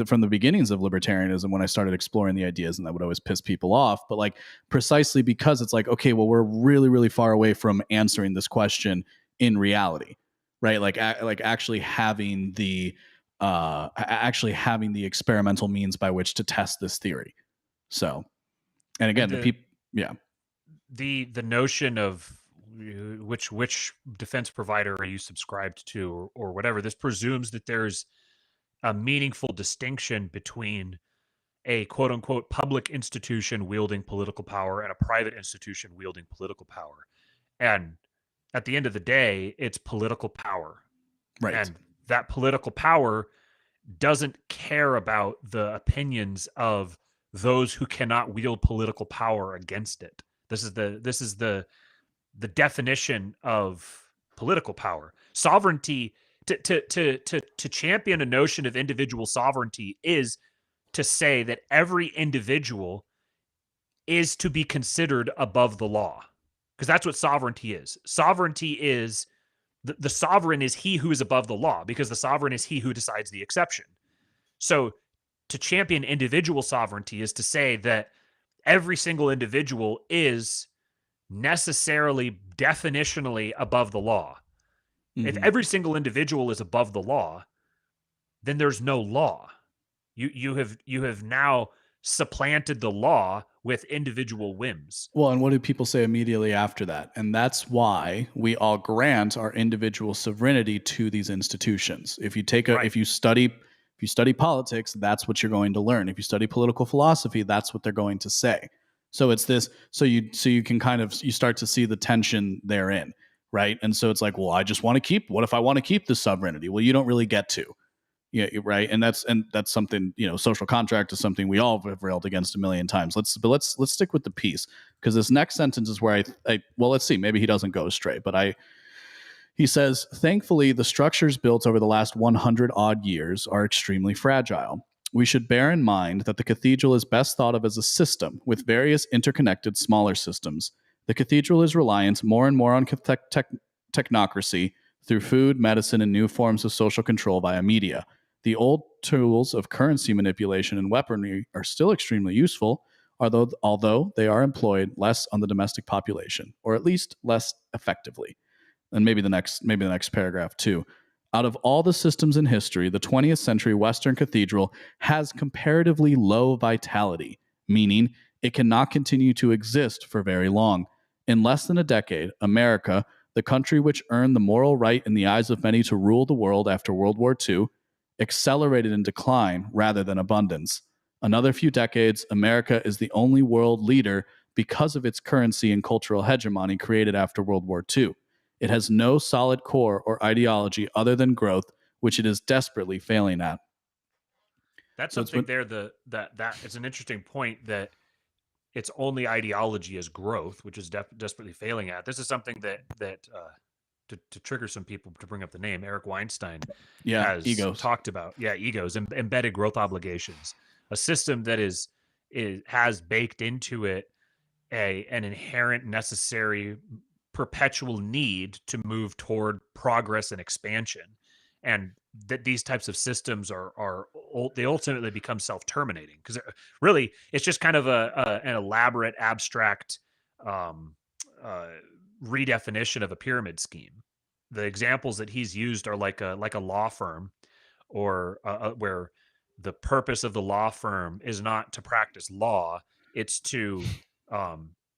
From the beginnings of libertarianism, when I started exploring the ideas, and that would always piss people off. But like, precisely because it's like, okay, well, we're really, really far away from answering this question in reality, right? Like actually having the actually having the experimental means by which to test this theory. So, and again, And the people, yeah, the notion of which defense provider are you subscribed to, or whatever, this presumes that there's a meaningful distinction between a quote unquote public institution wielding political power and a private institution wielding political power. And at the end of the day, it's political power. right. And that political power doesn't care about the opinions of those who cannot wield political power against it. This is the definition of political power. Sovereignty, to champion a notion of individual sovereignty is to say that every individual is to be considered above the law, because that's what sovereignty is. Sovereignty is the sovereign is he who is above the law, because the sovereign is he who decides the exception. So to champion individual sovereignty is to say that every single individual is necessarily definitionally above the law. Mm-hmm. If every single individual is above the law, then there's no law. You have now supplanted the law with individual whims. Well, and what do people say immediately after that? And that's why we all grant our individual sovereignty to these institutions. If you take if you study politics, that's what you're going to learn. If you study political philosophy, that's what they're going to say. So it's this. So you can kind of you start to see the tension therein, right? And so it's like, well, I just want to keep. What if I want to keep the sovereignty? Well, you don't really get to. Yeah, right. And that's something, social contract is something we all have railed against a million times. Let's stick with the piece, because this next sentence is where well, let's see, maybe he doesn't go astray, but he says, thankfully, the structures built over the last 100 odd years are extremely fragile. We should bear in mind that the cathedral is best thought of as a system with various interconnected smaller systems. The cathedral is reliant more and more on technocracy through food, medicine, and new forms of social control via media. The old tools of currency manipulation and weaponry are still extremely useful, although they are employed less on the domestic population, or at least less effectively. And maybe the next paragraph too. Out of all the systems in history, the 20th century Western cathedral has comparatively low vitality, meaning it cannot continue to exist for very long. In less than a decade, America, the country which earned the moral right in the eyes of many to rule the world after World War II, accelerated in decline rather than abundance. Another few decades, America is the only world leader because of its currency and cultural hegemony created after World War II. It has no solid core or ideology other than growth, which it is desperately failing at. That's something there. That it's an interesting point that its only ideology is growth, which is desperately failing at. This is something that to trigger some people to bring up the name, Eric Weinstein has talked about. Yeah, egos, embedded growth obligations, a system that has baked into it an inherent necessary perpetual need to move toward progress and expansion, and that these types of systems they ultimately become self-terminating, because really it's just kind of an elaborate abstract redefinition of a pyramid scheme. The examples that he's used are like a law firm, or where the purpose of the law firm is not to practice law, it's to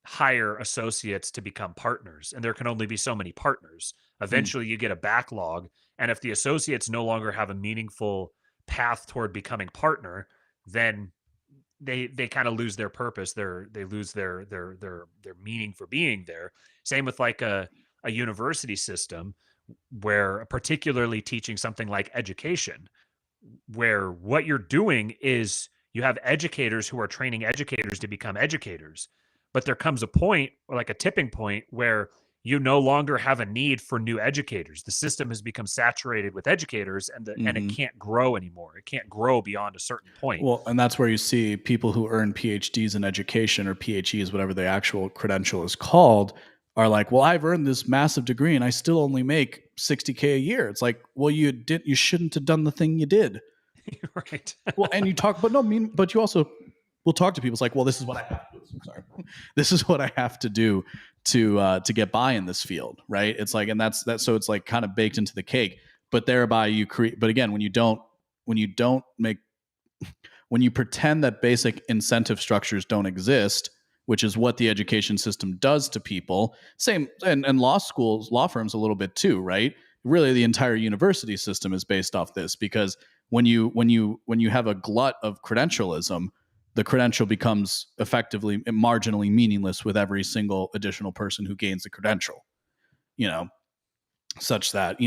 hire associates to become partners, and there can only be so many partners. Eventually you get a backlog, and if the associates no longer have a meaningful path toward becoming partner, then they kind of lose their purpose. They lose their meaning for being there. Same with like a university system, where particularly teaching something like education, where what you're doing is you have educators who are training educators to become educators. But there comes a point, or like a tipping point, where you no longer have a need for new educators. The system has become saturated with educators, and it can't grow anymore. It can't grow beyond a certain point. Well, and that's where you see people who earn PhDs in education, or PhEs, whatever the actual credential is called, are like, well, I've earned this massive degree and I still only make $60K a year. It's like, well, you shouldn't have done the thing you did. Right. Well, and you talk, but you also will talk to people. It's like, well, this is what I have to do. Sorry. This is what I have to do to get by in this field. Right. It's like, and that's, so it's like kind of baked into the cake, but thereby you create, but again, when you don't when you don't make when you pretend that basic incentive structures don't exist, which is what the education system does to people, same and law schools, law firms a little bit too, right? Really the entire university system is based off this, because when you have a glut of credentialism, the credential becomes effectively marginally meaningless with every single additional person who gains the credential, you know, such that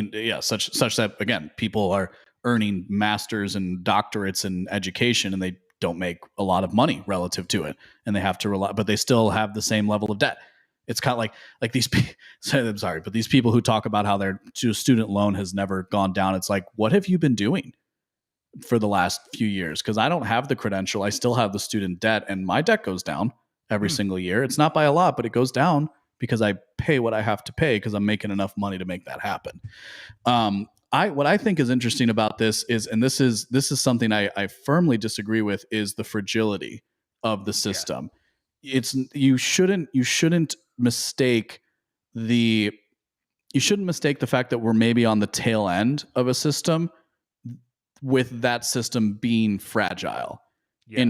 such that again, people are earning masters and doctorates in education and they don't make a lot of money relative to it, and they have to rely, but they still have the same level of debt. It's kind of like these I'm sorry, but these people who talk about how their student loan has never gone down, it's like, what have you been doing for the last few years? Because I don't have the credential, I still have the student debt, and my debt goes down every single year. It's not by a lot, but it goes down because I pay what I have to pay because I'm making enough money to make that happen. What I think is interesting about this is, and this is something I firmly disagree with, is the fragility of the system. Yeah. You shouldn't mistake the fact that we're maybe on the tail end of a system with that system being fragile. Yes.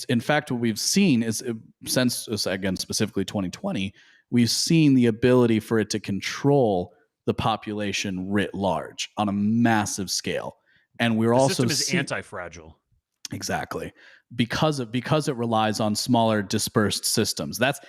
In fact what we've seen is, since again specifically 2020, we've seen the ability for it to control the population writ large on a massive scale. And we're also the system is anti-fragile. Exactly. Because it relies on smaller dispersed systems. That's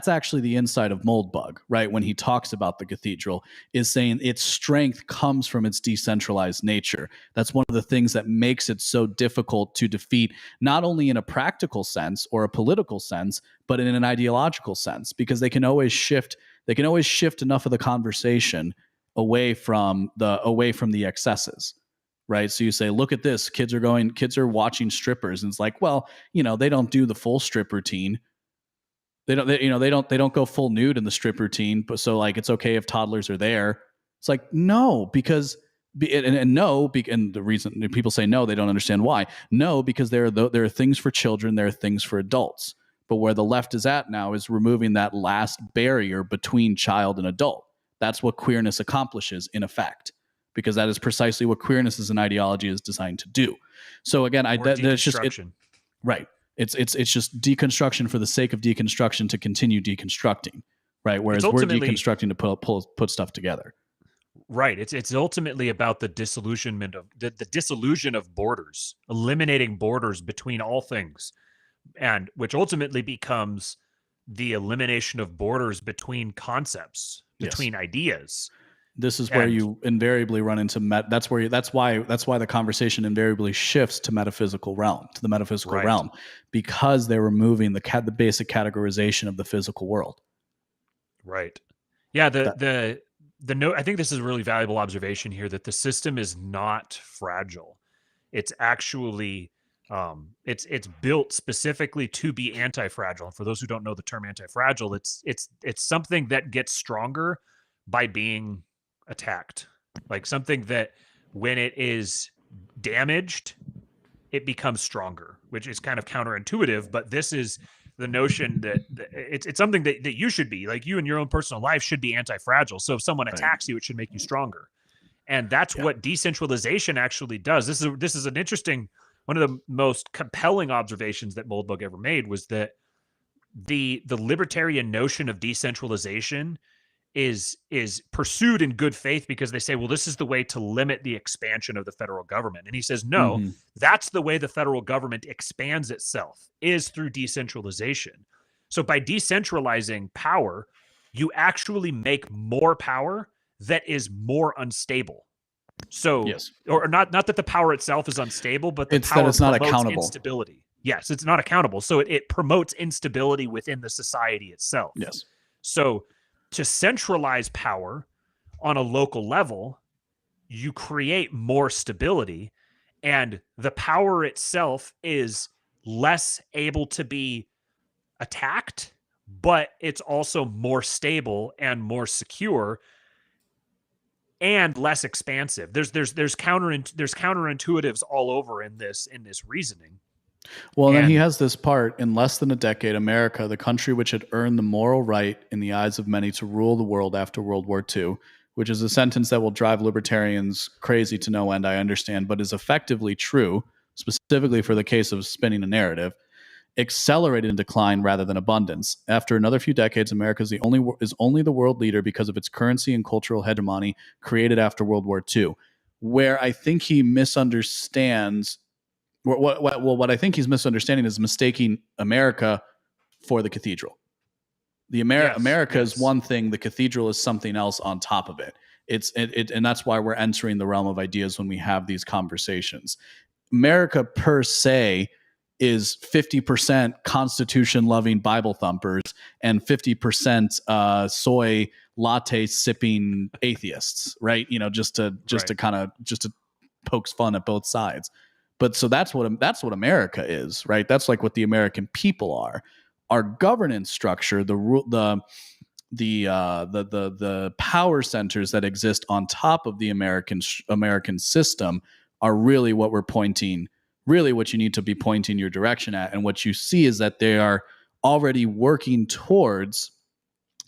actually the insight of Moldbug, right? When he talks about the cathedral, is saying its strength comes from its decentralized nature. That's one of the things that makes it so difficult to defeat, not only in a practical sense or a political sense, but in an ideological sense, because they can always shift enough of the conversation away from the excesses. Right. So you say, look at this, kids are watching strippers. And it's like, well, they don't do the full strip routine. They don't go full nude in the strip routine. But so like, it's okay if toddlers are there. It's like, no, because, and the reason people say no, they don't understand why. No, because there are things for children. There are things for adults. But where the left is at now is removing that last barrier between child and adult. That's what queerness accomplishes in effect, because that is precisely what queerness as an ideology is designed to do. So again, it's just right. It's just deconstruction for the sake of deconstruction to continue deconstructing, right? Whereas we're deconstructing to put stuff together. Right. It's ultimately about the disillusionment of the disillusion of borders, eliminating borders between all things, and which ultimately becomes the elimination of borders between concepts, between ideas. This is where you invariably run into that's why the conversation invariably shifts to the metaphysical realm, because they're removing the basic categorization of the physical world. Right. Yeah. The note, I think this is a really valuable observation here, that the system is not fragile. It's actually it's built specifically to be anti-fragile. And for those who don't know the term anti-fragile, it's something that gets stronger by being attacked, like something that when it is damaged, it becomes stronger, which is kind of counterintuitive. But this is the notion that it's something that you should be, like, you in your own personal life should be anti-fragile. So if someone attacks you, it should make you stronger. And that's what decentralization actually does. This is an interesting, one of the most compelling observations that Moldbug ever made was that the libertarian notion of decentralization is pursued in good faith, because they say, well, this is the way to limit the expansion of the federal government. And he says, no, that's the way the federal government expands itself, is through decentralization. So by decentralizing power, you actually make more power that is more unstable. So, or not that the power itself is unstable, but the power it's not promotes accountable. Instability. Yes, it's not accountable. So it promotes instability within the society itself. Yes. So to centralize power on a local level, you create more stability, and the power itself is less able to be attacked, but it's also more stable and more secure and less expansive. There's counterintuitives all over in this reasoning. Well, then he has this part: in less than a decade, America, the country which had earned the moral right in the eyes of many to rule the world after World War II, which is a sentence that will drive libertarians crazy to no end, I understand, but is effectively true, specifically for the case of spinning a narrative, accelerated in decline rather than abundance. After another few decades, America is only the world leader because of its currency and cultural hegemony created after World War II. Where I think he misunderstands, what I think he's misunderstanding is mistaking America for the cathedral. America is one thing, the cathedral is something else on top of it. And that's why we're entering the realm of ideas when we have these conversations. America per se is 50% Constitution loving Bible thumpers and 50% soy latte sipping atheists, right? You know, just to poke fun at both sides. But so that's what America is, right? That's like what the American people are. Our governance structure, the power centers that exist on top of the American system are really what you need to be pointing your direction at. And what you see is that they are already working towards,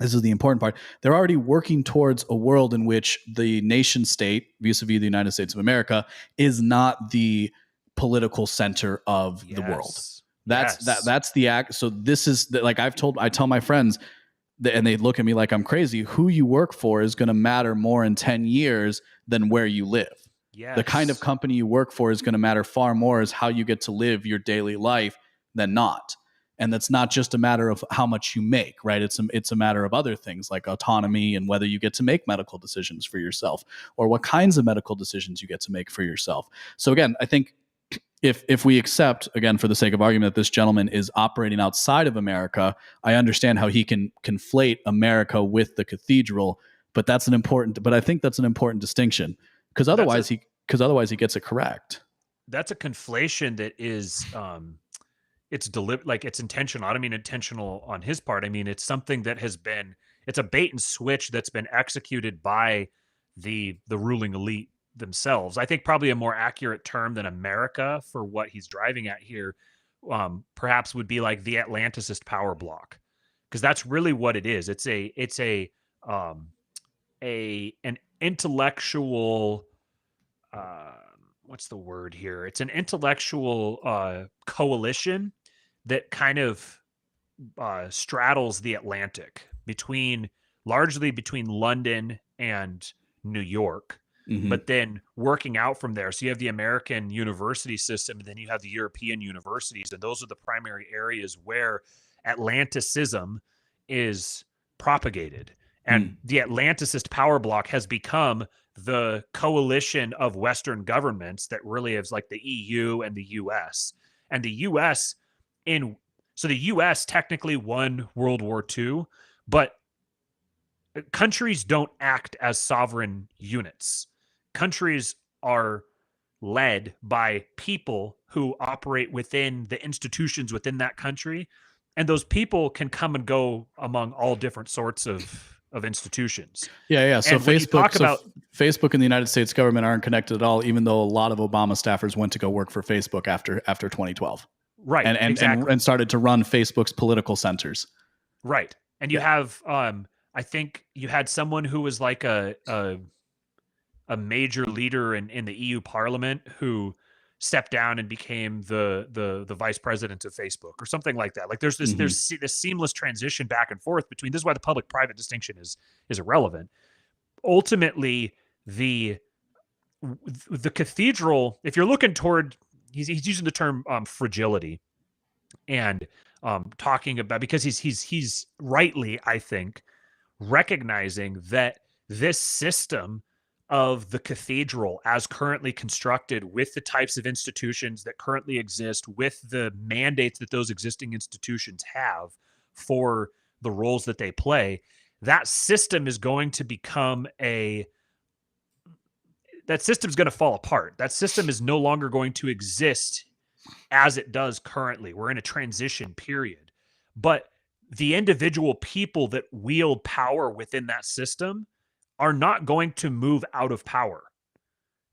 this is the important part, they're already working towards a world in which the nation state, vis-a-vis the United States of America, is not the political center of the world. That's the act. So this is like I tell my friends, and they look at me like I'm crazy, who you work for is going to matter more in 10 years than where you live. Yes. The kind of company you work for is going to matter far more as how you get to live your daily life than not. And that's not just a matter of how much you make, right? It's a matter of other things like autonomy and whether you get to make medical decisions for yourself or what kinds of medical decisions you get to make for yourself. So again, I think if we accept, again, for the sake of argument, that this gentleman is operating outside of America, I understand how he can conflate America with the cathedral, but I think that's an important distinction because otherwise he gets it correct. That's a conflation that is, it's intentional. I don't mean intentional on his part. I mean, it's something that it's a bait and switch that's been executed by the ruling elite themselves. I think probably a more accurate term than America for what he's driving at here, perhaps would be like the Atlanticist power block, because that's really what it is. It's an intellectual, what's the word here? It's an intellectual coalition that kind of straddles the Atlantic largely between London and New York. Mm-hmm. But then working out from there. So you have the American university system, and then you have the European universities. And those are the primary areas where Atlanticism is propagated. And the Atlanticist power block has become the coalition of Western governments that really is like the EU and the US. And the US so the US technically won World War II, but countries don't act as sovereign units. Countries are led by people who operate within the institutions within that country, and those people can come and go among all different sorts of institutions. Yeah. So Facebook and the United States government aren't connected at all, even though a lot of Obama staffers went to go work for Facebook after 2012. Right. And started to run Facebook's political centers. Right. And you have I think you had someone who was like a major leader in the EU Parliament who stepped down and became the vice president of Facebook or something like that. Like there's this seamless transition back and forth between. This is why the public-private distinction is irrelevant. Ultimately, the cathedral, if you're looking toward, he's using the term fragility, and talking about, because he's rightly, I think, recognizing that this system of the cathedral as currently constructed, with the types of institutions that currently exist, with the mandates that those existing institutions have for the roles that they play, that system is going to fall apart. That system is no longer going to exist as it does currently. We're in a transition period. But the individual people that wield power within that system are not going to move out of power.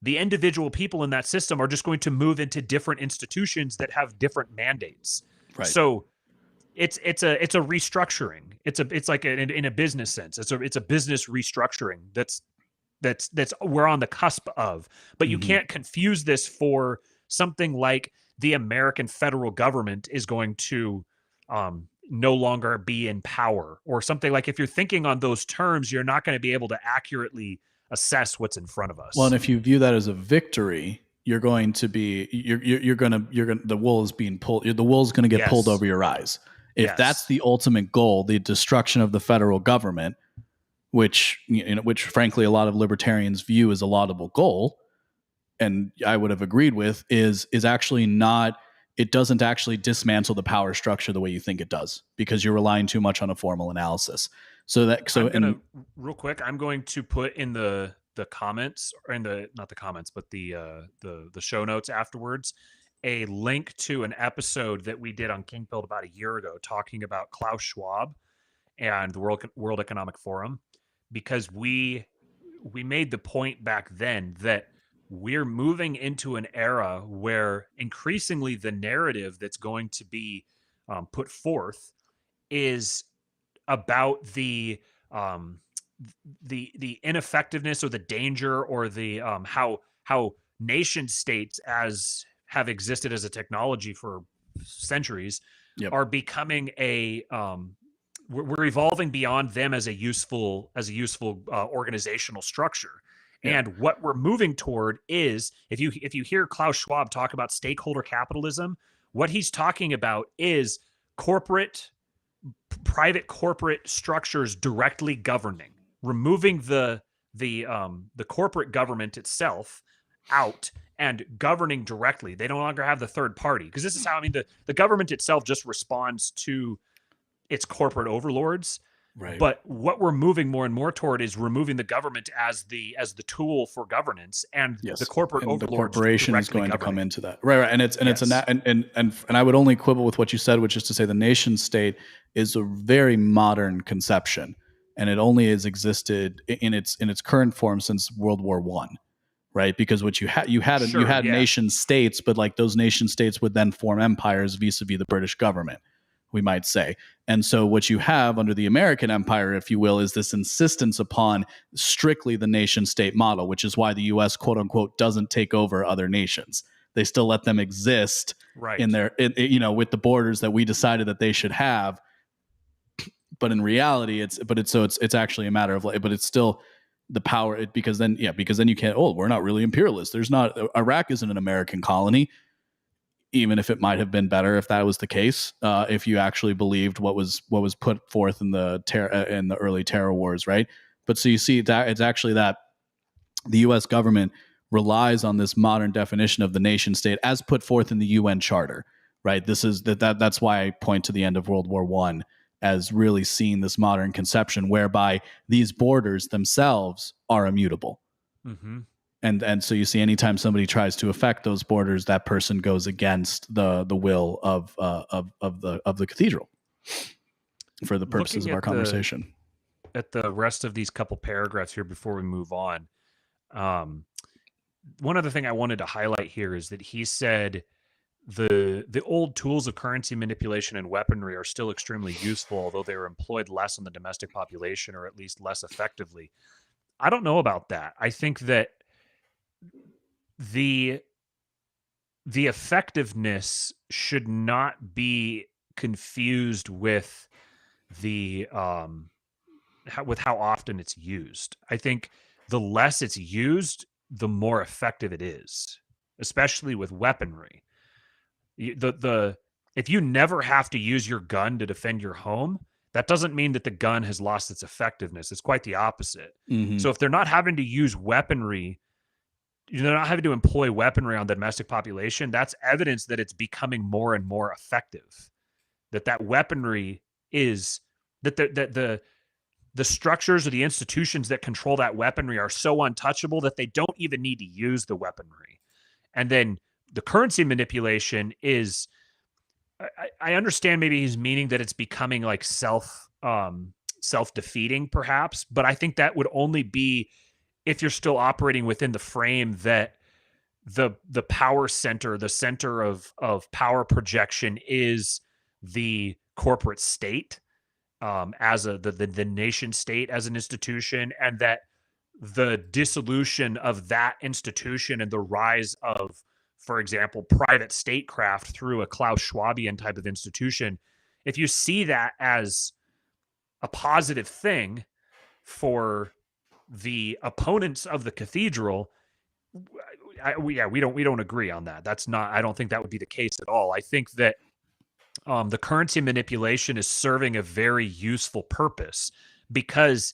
The individual people in that system are just going to move into different institutions that have different mandates. Right. So it's a restructuring. It's like in a business sense. It's a business restructuring that's that's we're on the cusp of. But you can't confuse this for something like the American federal government is going to no longer be in power, or something like, if you're thinking on those terms, you're not going to be able to accurately assess what's in front of us. Well, and if you view that as a victory, you're going to be you're gonna the wool is being pulled. The wool's going to get pulled over your eyes. If that's the ultimate goal, the destruction of the federal government, which frankly a lot of libertarians view as a laudable goal, and I would have agreed with, is actually not. It doesn't actually dismantle the power structure the way you think it does, because you're relying too much on a formal analysis. Real quick, I'm going to put in the comments, or in the, not the comments, but the show notes afterwards, a link to an episode that we did on Kingfield about a year ago, talking about Klaus Schwab and the World Economic Forum, because we made the point back then that we're moving into an era where increasingly the narrative that's going to be put forth is about the ineffectiveness, or the danger, or the how nation states as have existed as a technology for centuries are becoming a we're evolving beyond them as a useful organizational structure. And what we're moving toward is, if you hear Klaus Schwab talk about stakeholder capitalism, what he's talking about is private corporate structures directly governing, removing the corporate government itself out and governing directly. They no longer have the third party, because this is how, the government itself just responds to its corporate overlords. Right. But what we're moving more and more toward is removing the government as the tool for governance, and the corporate overlords. The corporation is going to come into that. Right. And I would only quibble with what you said, which is to say the nation state is a very modern conception, and it only has existed in its current form since World War I. Right, because what you had nation states, but like those nation states would then form empires vis-a-vis the British government, we might say. And so what you have under the American empire, if you will, is this insistence upon strictly the nation state model, which is why the US, quote unquote, doesn't take over other nations. They still let them exist in their, with the borders that we decided that they should have. But in reality, it's actually a matter of, but it's still the power, because then you can't, we're not really imperialist. Iraq isn't an American colony, even if it might have been better if that was the case, if you actually believed what was put forth in the early terror wars, right? But so you see that it's actually that the U.S. government relies on this modern definition of the nation state as put forth in the UN Charter, right? That's why I point to the end of World War I as really seeing this modern conception whereby these borders themselves are immutable. Mm-hmm. And so you see, anytime somebody tries to affect those borders, that person goes against the will of the cathedral. For the purposes of our conversation, at the rest of these couple paragraphs here before we move on, one other thing I wanted to highlight here is that he said the old tools of currency manipulation and weaponry are still extremely useful, although they are employed less on the domestic population, or at least less effectively. I don't know about that. I think that the effectiveness should not be confused with how often it's used. I think the less it's used, the more effective it is, especially with weaponry. If you never have to use your gun to defend your home, that doesn't mean that the gun has lost its effectiveness. It's quite the opposite. Mm-hmm. So if they're not having to use weaponry, they're not having to employ weaponry on the domestic population, that's evidence that it's becoming more and more effective. That weaponry is, that the structures or the institutions that control that weaponry are so untouchable that they don't even need to use the weaponry. And then the currency manipulation is, I understand maybe he's meaning that it's becoming like self-defeating perhaps, but I think that would only be if you're still operating within the frame that the power center, the center of power projection is the corporate state, as the nation state as an institution, and that the dissolution of that institution and the rise of, for example, private statecraft through a Klaus Schwabian type of institution, if you see that as a positive thing for the opponents of the cathedral, we don't agree on that. That's not. I don't think that would be the case at all. I think that the currency manipulation is serving a very useful purpose because,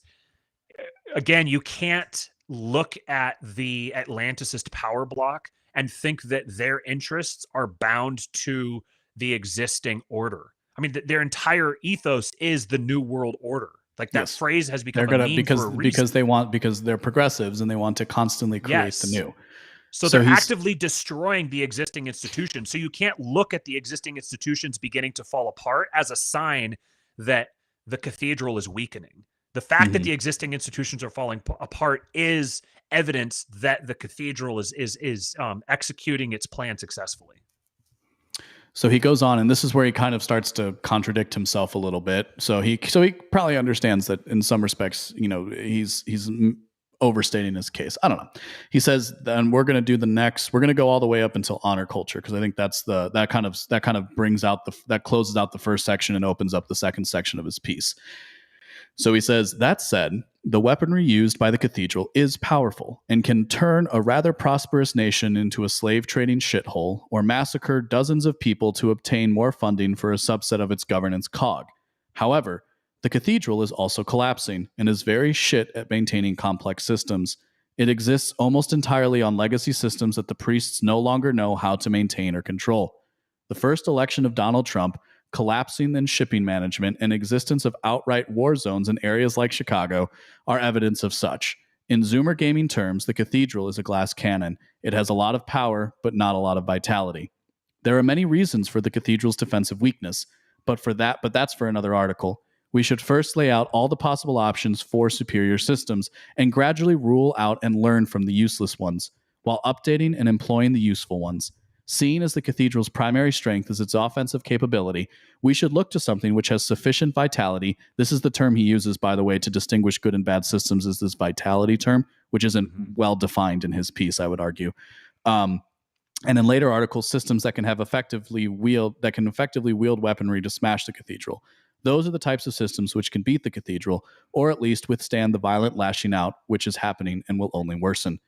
again, you can't look at the Atlanticist power bloc and think that their interests are bound to the existing order. I mean, their entire ethos is the New World Order. Like that phrase has become a meme for a reason. Because they're progressives and they want to constantly create the new. So they're actively destroying the existing institutions. So you can't look at the existing institutions beginning to fall apart as a sign that the cathedral is weakening. The fact that the existing institutions are falling apart is evidence that the cathedral is executing its plan successfully. So he goes on, and this is where he kind of starts to contradict himself a little bit. So he probably understands that in some respects, he's overstating his case. I don't know. He says, then we're going to go all the way up until honor culture, because I think that's that kind of brings out that closes out the first section and opens up the second section of his piece. So he says, that said, the weaponry used by the cathedral is powerful and can turn a rather prosperous nation into a slave trading shithole or massacre dozens of people to obtain more funding for a subset of its governance cog. However, the cathedral is also collapsing and is very shit at maintaining complex systems. It exists almost entirely on legacy systems that the priests no longer know how to maintain or control. The first election of Donald Trump, collapsing in shipping management, and existence of outright war zones in areas like Chicago are evidence of such. In Zoomer gaming terms, the cathedral is a glass cannon. It has a lot of power, but not a lot of vitality. There are many reasons for the cathedral's defensive weakness, but that's for another article. We should first lay out all the possible options for superior systems and gradually rule out and learn from the useless ones, while updating and employing the useful ones. Seen as the cathedral's primary strength is its offensive capability, we should look to something which has sufficient vitality. This is the term he uses, by the way, to distinguish good and bad systems, is this vitality term, which isn't well defined in his piece, I would argue. And in later articles, systems that can effectively wield weaponry to smash the cathedral. Those are the types of systems which can beat the cathedral, or at least withstand the violent lashing out which is happening and will only worsen.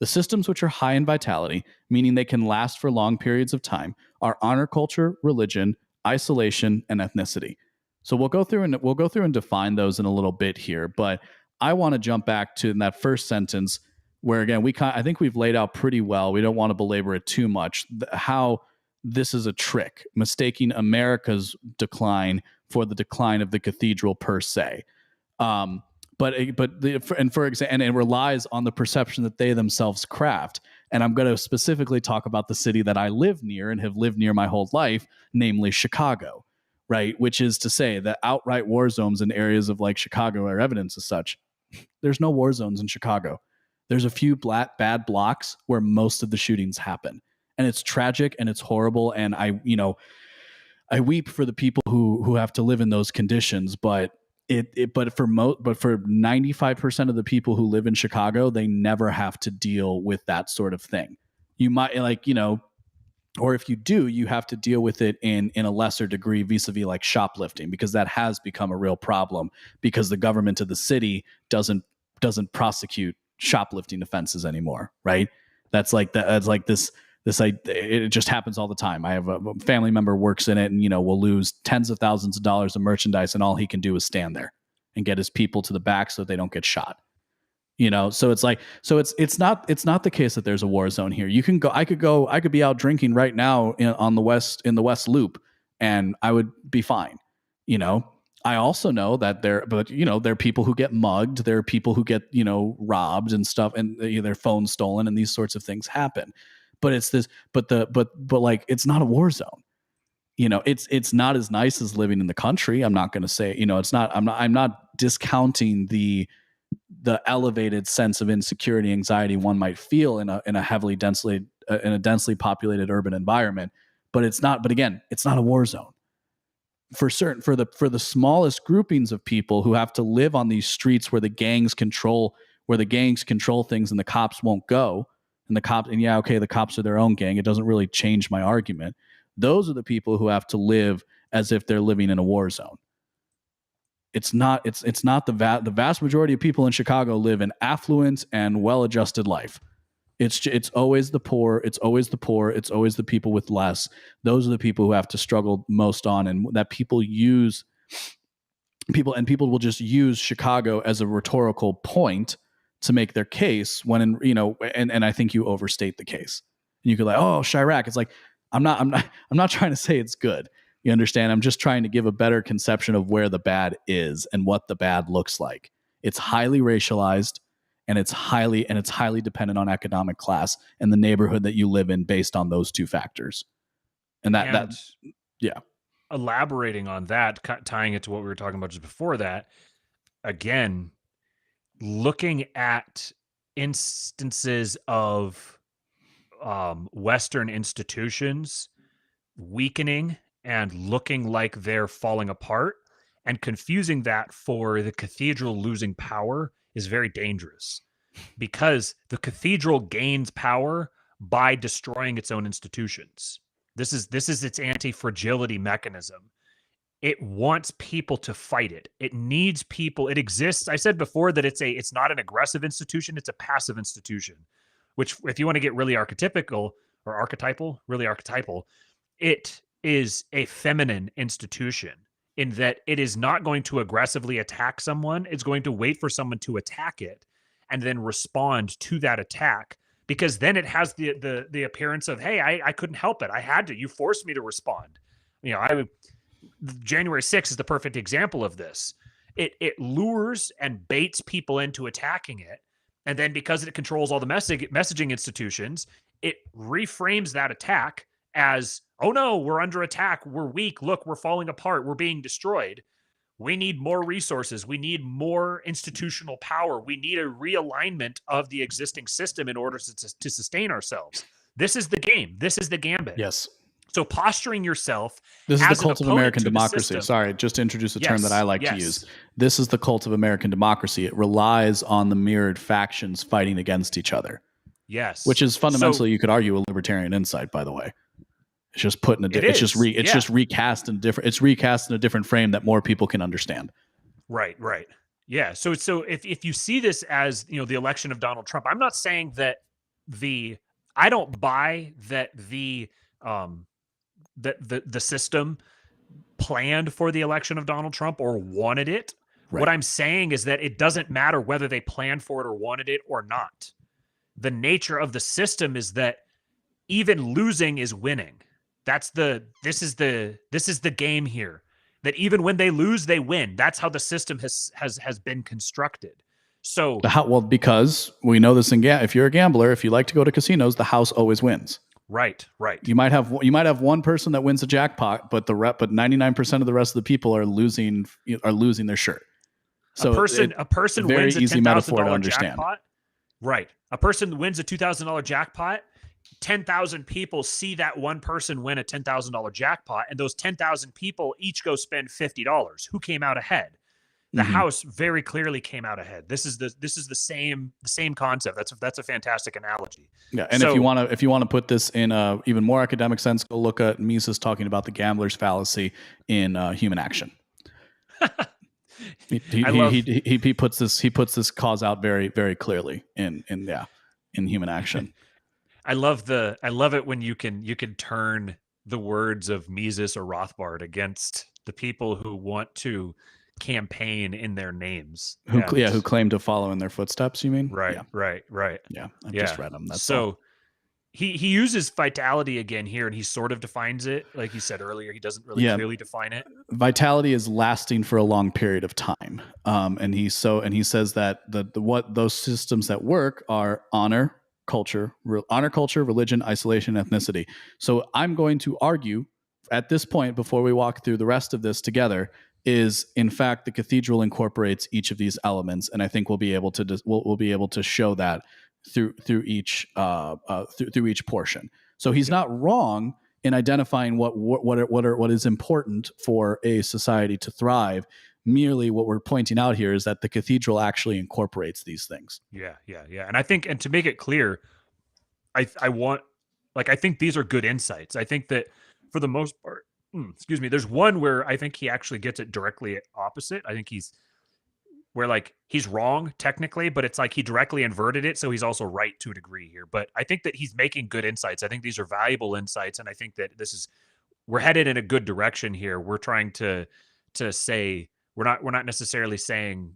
The systems which are high in vitality, meaning they can last for long periods of time, are honor culture, religion, isolation, and ethnicity. So we'll go through and define those in a little bit here, but I want to jump back to that first sentence where, again, I think we've laid out pretty well. We don't want to belabor it too much, how this is a trick, mistaking America's decline for the decline of the cathedral per se. But it relies on the perception that they themselves craft. And I'm going to specifically talk about the city that I live near and have lived near my whole life, namely Chicago, right? Which is to say that outright war zones in areas of like Chicago are evidence as such. There's no war zones in Chicago. There's a few bad blocks where most of the shootings happen. And it's tragic and it's horrible. And I weep for the people who have to live in those conditions, but for 95% of the people who live in Chicago, they never have to deal with that sort of thing. You might or if you do, you have to deal with it in a lesser degree vis-a-vis like shoplifting, because that has become a real problem because the government of the city doesn't prosecute shoplifting offenses anymore, right? That's like this it just happens all the time. I have a family member works in it and, will lose tens of thousands of dollars of merchandise and all he can do is stand there and get his people to the back so that they don't get shot. So it's not the case that there's a war zone here. I could be out drinking right now in the West Loop and I would be fine. I also know that there are people who get mugged. There are people who get, robbed and stuff and their phones stolen and these sorts of things happen. But it's this, but it's not a war zone. It's not as nice as living in the country. I'm not going to say, it's not. I'm not discounting the elevated sense of insecurity, anxiety one might feel in a densely populated urban environment. But it's not. But again, it's not a war zone. For the smallest groupings of people who have to live on these streets where the gangs control where the gangs control things and the cops won't go, and the cops are their own gang. It doesn't really change my argument. Those are the people who have to live as if they're living in a war zone. It's not the vast majority of people in Chicago live in affluence and well-adjusted life. It's always the poor. It's always the poor. It's always the people with less. Those are the people who have to struggle most on, and that people will just use Chicago as a rhetorical point to make their case when, and I think you overstate the case. And you could like, oh, Chirac. It's like, I'm not trying to say it's good. You understand? I'm just trying to give a better conception of where the bad is and what the bad looks like. It's highly racialized, and it's highly dependent on economic class and the neighborhood that you live in based on those two factors. And elaborating on that, tying it to what we were talking about just before that, again, looking at instances of Western institutions weakening and looking like they're falling apart, and confusing that for the cathedral losing power is very dangerous, because the cathedral gains power by destroying its own institutions. This is its anti-fragility mechanism. It wants people to fight it. It needs people. It exists. I said before that it's not an aggressive institution, it's a passive institution, which, if you want to get really archetypical, it is a feminine institution, in that it is not going to aggressively attack someone. It's going to wait for someone to attack it and then respond to that attack, because then it has the appearance of, hey, I couldn't help it. I had to. You forced me to respond. January 6th is the perfect example of this. It lures and baits people into attacking it. And then, because it controls all the messaging institutions, it reframes that attack as, oh no, we're under attack. We're weak. Look, we're falling apart. We're being destroyed. We need more resources. We need more institutional power. We need a realignment of the existing system in order to sustain ourselves. This is the game. This is the gambit. Yes. So posturing yourself. This is the cult of American democracy. Sorry, just to introduce a term that I like to use. This is the cult of American democracy. It relies on the mirrored factions fighting against each other. Yes. Which is fundamentally, you could argue, a libertarian insight, by the way. It's just put in a just recast in a different frame that more people can understand. Right. Yeah. So if you see this as, the election of Donald Trump, I'm not saying that I don't buy that the system planned for the election of Donald Trump or wanted it. Right. What I'm saying is that it doesn't matter whether they planned for it or wanted it or not. The nature of the system is that even losing is winning. This is the game here. That even when they lose, they win. That's how the system has been constructed. So because we know this if you're a gambler, if you like to go to casinos, the house always wins. Right. You might have one person that wins a jackpot, but 99% of the rest of the people are losing their shirt. So a person very wins a easy metaphor to $10,000 understand. Jackpot. Right. A person wins a $2,000 jackpot. 10,000 people see that one person win a $10,000 jackpot, and those 10,000 people each go spend $50. Who came out ahead? The house very clearly came out ahead. This is the same concept. That's a fantastic analogy. Yeah, and if you want to put this in a even more academic sense, go look at Mises talking about the gambler's fallacy in Human Action. He puts this cause out very, very clearly in Human Action. I love it when you can turn the words of Mises or Rothbard against the people who want to campaign in their names. Who claim to follow in their footsteps, you mean? Right. Yeah, I've just read them. That's so all. He uses vitality again here, and he sort of defines it. Like you said earlier, he doesn't really clearly define it. Vitality is lasting for a long period of time. And he says that what those systems that work are honor, culture, religion, isolation, ethnicity. So I'm going to argue at this point, before we walk through the rest of this together, is in fact the cathedral incorporates each of these elements, and I think we'll be able to show that through each portion. So he's not wrong in identifying what is important for a society to thrive, Merely what we're pointing out here is that the cathedral actually incorporates these things. Yeah. And I think, and to make it clear, I want, like, I think these are good insights. I think that for the most part, excuse me, there's one where I think he actually gets it directly opposite. I think he's where, like, he's wrong technically, but it's like he directly inverted it, so he's also right to a degree here. But I think that he's making good insights. I think these are valuable insights, and I think that we're headed in a good direction here. We're trying to say we're not necessarily saying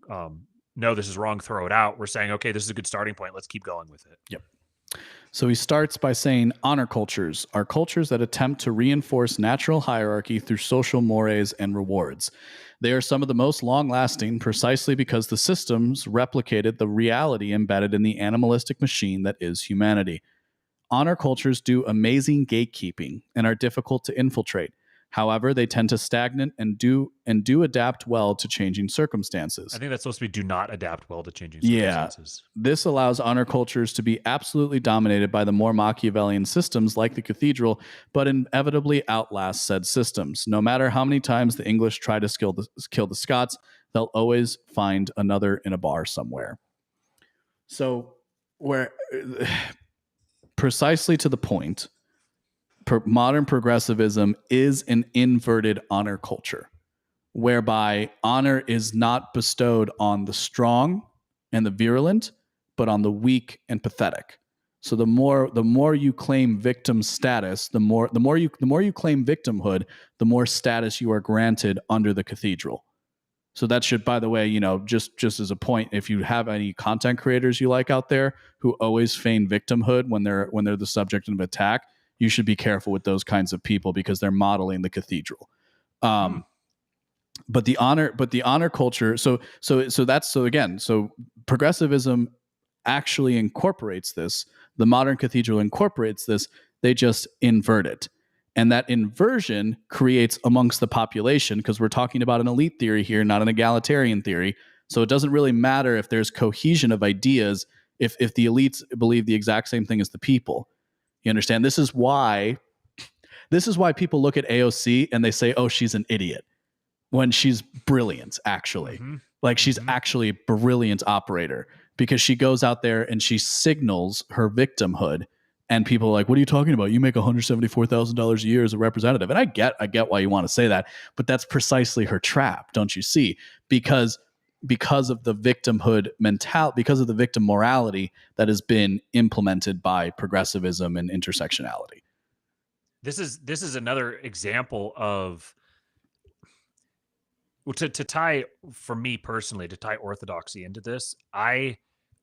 no, this is wrong, throw it out. We're saying, okay, this is a good starting point. Let's keep going with it. Yep. So he starts by saying honor cultures are cultures that attempt to reinforce natural hierarchy through social mores and rewards. They are some of the most long-lasting precisely because the systems replicated the reality embedded in the animalistic machine that is humanity. Honor cultures do amazing gatekeeping and are difficult to infiltrate. However, they tend to stagnate and do adapt well to changing circumstances. I think that's supposed to be do not adapt well to changing circumstances. Yeah. This allows honor cultures to be absolutely dominated by the more Machiavellian systems like the cathedral, but inevitably outlast said systems. No matter how many times the English try to kill the Scots, they'll always find another in a bar somewhere. So, where precisely to the point, modern progressivism is an inverted honor culture, whereby honor is not bestowed on the strong and the virulent, but on the weak and pathetic. So the more you claim victim status, the more you claim victimhood, the more status you are granted under the cathedral. So that should, by the way, just as a point, if you have any content creators you like out there who always feign victimhood when they're the subject of attack, you should be careful with those kinds of people because they're modeling the cathedral. But the honor culture. So progressivism actually incorporates this. The modern cathedral incorporates this. They just invert it. And that inversion creates amongst the population, because we're talking about an elite theory here, not an egalitarian theory. So it doesn't really matter if there's cohesion of ideas if the elites believe the exact same thing as the people. You understand? This is why people look at AOC and they say, "Oh, she's an idiot," when she's brilliant, actually. Like, she's actually a brilliant operator, because she goes out there and she signals her victimhood. And people are like, "What are you talking about? You make $174,000 a year as a representative." And I get why you want to say that, but that's precisely her trap, don't you see? Because of the victimhood mentality, because of the victim morality that has been implemented by progressivism and intersectionality. This is another example of, to tie, for me personally, to tie orthodoxy into this.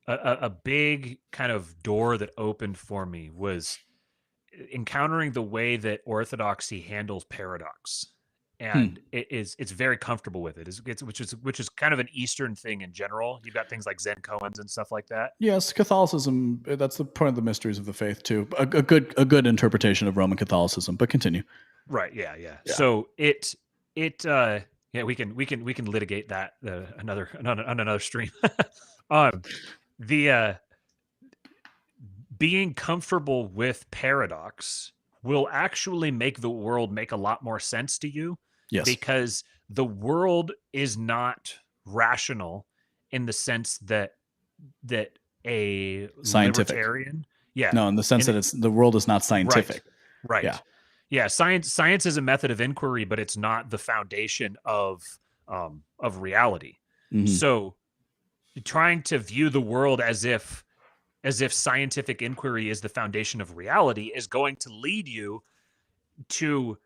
A big kind of door that opened for me was encountering the way that orthodoxy handles paradox. And it's very comfortable with it. Which is kind of an Eastern thing in general. You've got things like Zen koans and stuff like that. Yes, Catholicism. That's the point of the mysteries of the faith too. A good interpretation of Roman Catholicism. But continue. Right. Yeah. So we can litigate that another stream. Being comfortable with paradox will actually make the world make a lot more sense to you. Yes. Because the world is not rational in the sense that a scientific libertarian, no, in the sense that the world is not scientific. Right. Yeah. Science is a method of inquiry, but it's not the foundation of reality. So trying to view the world as if scientific inquiry is the foundation of reality is going to lead you to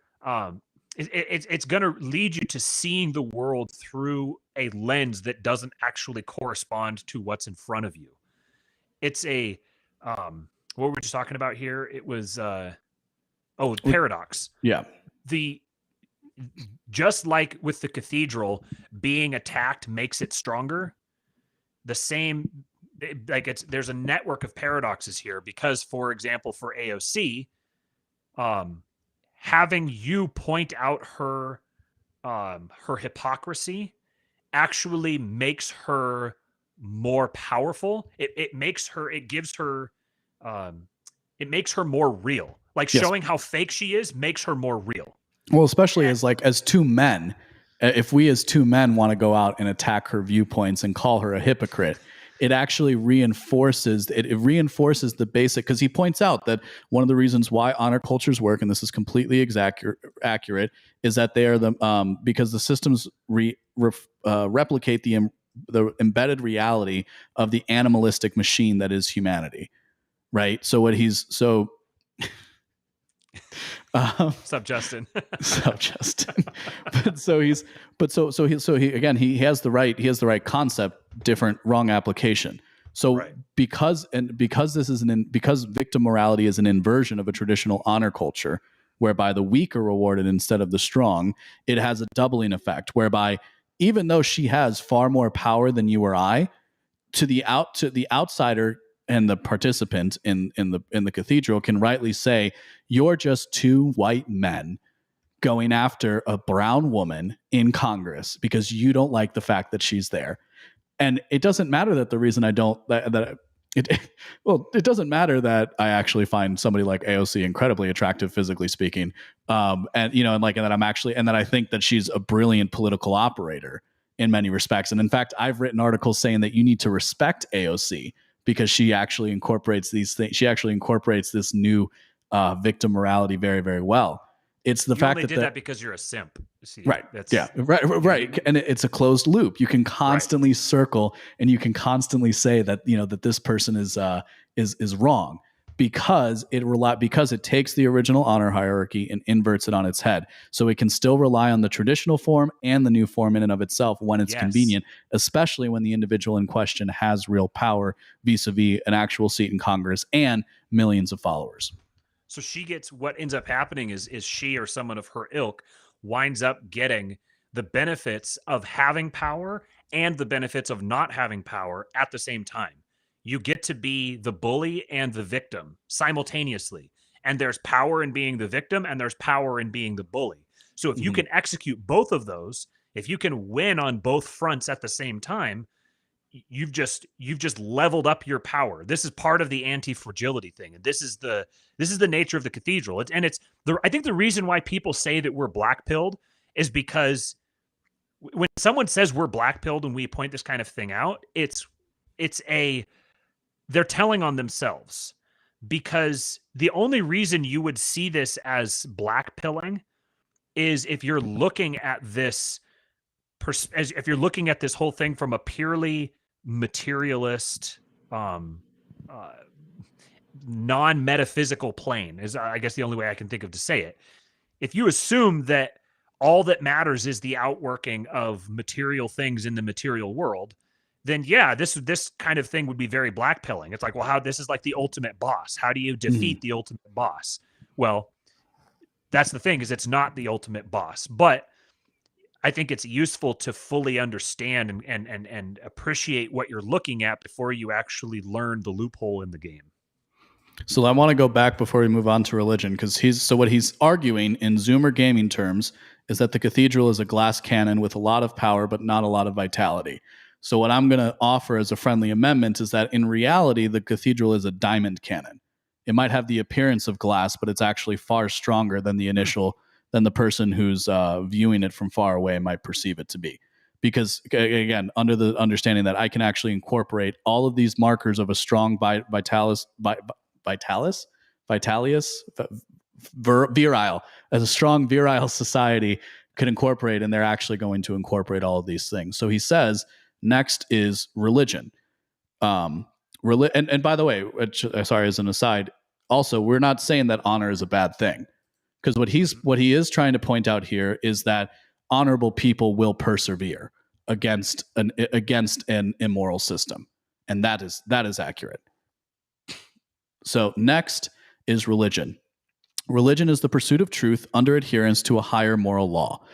it's going to lead you to seeing the world through a lens that doesn't actually correspond to what's in front of you. It's a what were we just talking about here? It was paradox. Yeah. Just like with the cathedral, being attacked makes it stronger. The same, like, there's a network of paradoxes here, because, for example, for AOC, having you point out her hypocrisy actually makes her more powerful. It makes her more real. Like, showing how fake she is makes her more real. Well, especially as two men, if we as two men want to go out and attack her viewpoints and call her a hypocrite, it actually reinforces the basic, because he points out that one of the reasons why honor cultures work, and this is completely accurate, is that they are because the systems replicate the embedded reality of the animalistic machine that is humanity, right? So what he's Sup, Justin? Sup, Justin? He has the right concept, different wrong application. So Right. because victim morality is an inversion of a traditional honor culture, whereby the weak are rewarded instead of the strong, it has a doubling effect, whereby even though she has far more power than you or I, to the outsider and the participant in the cathedral can rightly say, you're just two white men going after a brown woman in Congress because you don't like the fact that she's there. And it doesn't matter that the reason I don't it doesn't matter that I actually find somebody like AOC incredibly attractive, physically speaking, and that I think that she's a brilliant political operator in many respects. And in fact, I've written articles saying that you need to respect AOC because she actually incorporates these things. She actually incorporates this new victim morality very, very well. It's the fact only that did that because you're a simp. See, right. Right. And it's a closed loop. You can constantly circle, and you can constantly say that, that this person is wrong because it takes the original honor hierarchy and inverts it on its head. So it can still rely on the traditional form and the new form in and of itself when it's convenient, especially when the individual in question has real power vis-a-vis an actual seat in Congress and millions of followers. So she gets, what ends up happening is she or someone of her ilk winds up getting the benefits of having power and the benefits of not having power at the same time. You get to be the bully and the victim simultaneously. And there's power in being the victim and there's power in being the bully. So if you can execute both of those, if you can win on both fronts at the same time, you've just leveled up your power. This is part of the anti-fragility thing, and this is the nature of the cathedral. I think the reason why people say that we're black-pilled is because when someone says we're black-pilled and we point this kind of thing out, they're telling on themselves, because the only reason you would see this as black-pilling is if you're looking at this if you're looking at this whole thing from a purely materialist, non-metaphysical plane, is I guess the only way I can think of to say it. If you assume that all that matters is the outworking of material things in the material world, then yeah, this kind of thing would be very blackpilling. It's like, well, this is like the ultimate boss. How do you defeat the ultimate boss? Well, that's the thing, is it's not the ultimate boss, but I think it's useful to fully understand and appreciate what you're looking at before you actually learn the loophole in the game. So I want to go back before we move on to religion, because what he's arguing in Zoomer gaming terms is that the cathedral is a glass cannon with a lot of power but not a lot of vitality. So what I'm going to offer as a friendly amendment is that in reality, the cathedral is a diamond cannon. It might have the appearance of glass, but it's actually far stronger than than the person who's viewing it from far away might perceive it to be. Because, again, under the understanding that I can actually incorporate all of these markers of a strong virile, as a strong virile society could incorporate, and they're actually going to incorporate all of these things. So he says, next is religion. And by the way, sorry, as an aside, also, we're not saying that honor is a bad thing. Because what he is trying to point out here is that honorable people will persevere against an immoral system, and that is accurate. So next is religion. Religion is the pursuit of truth under adherence to a higher moral law.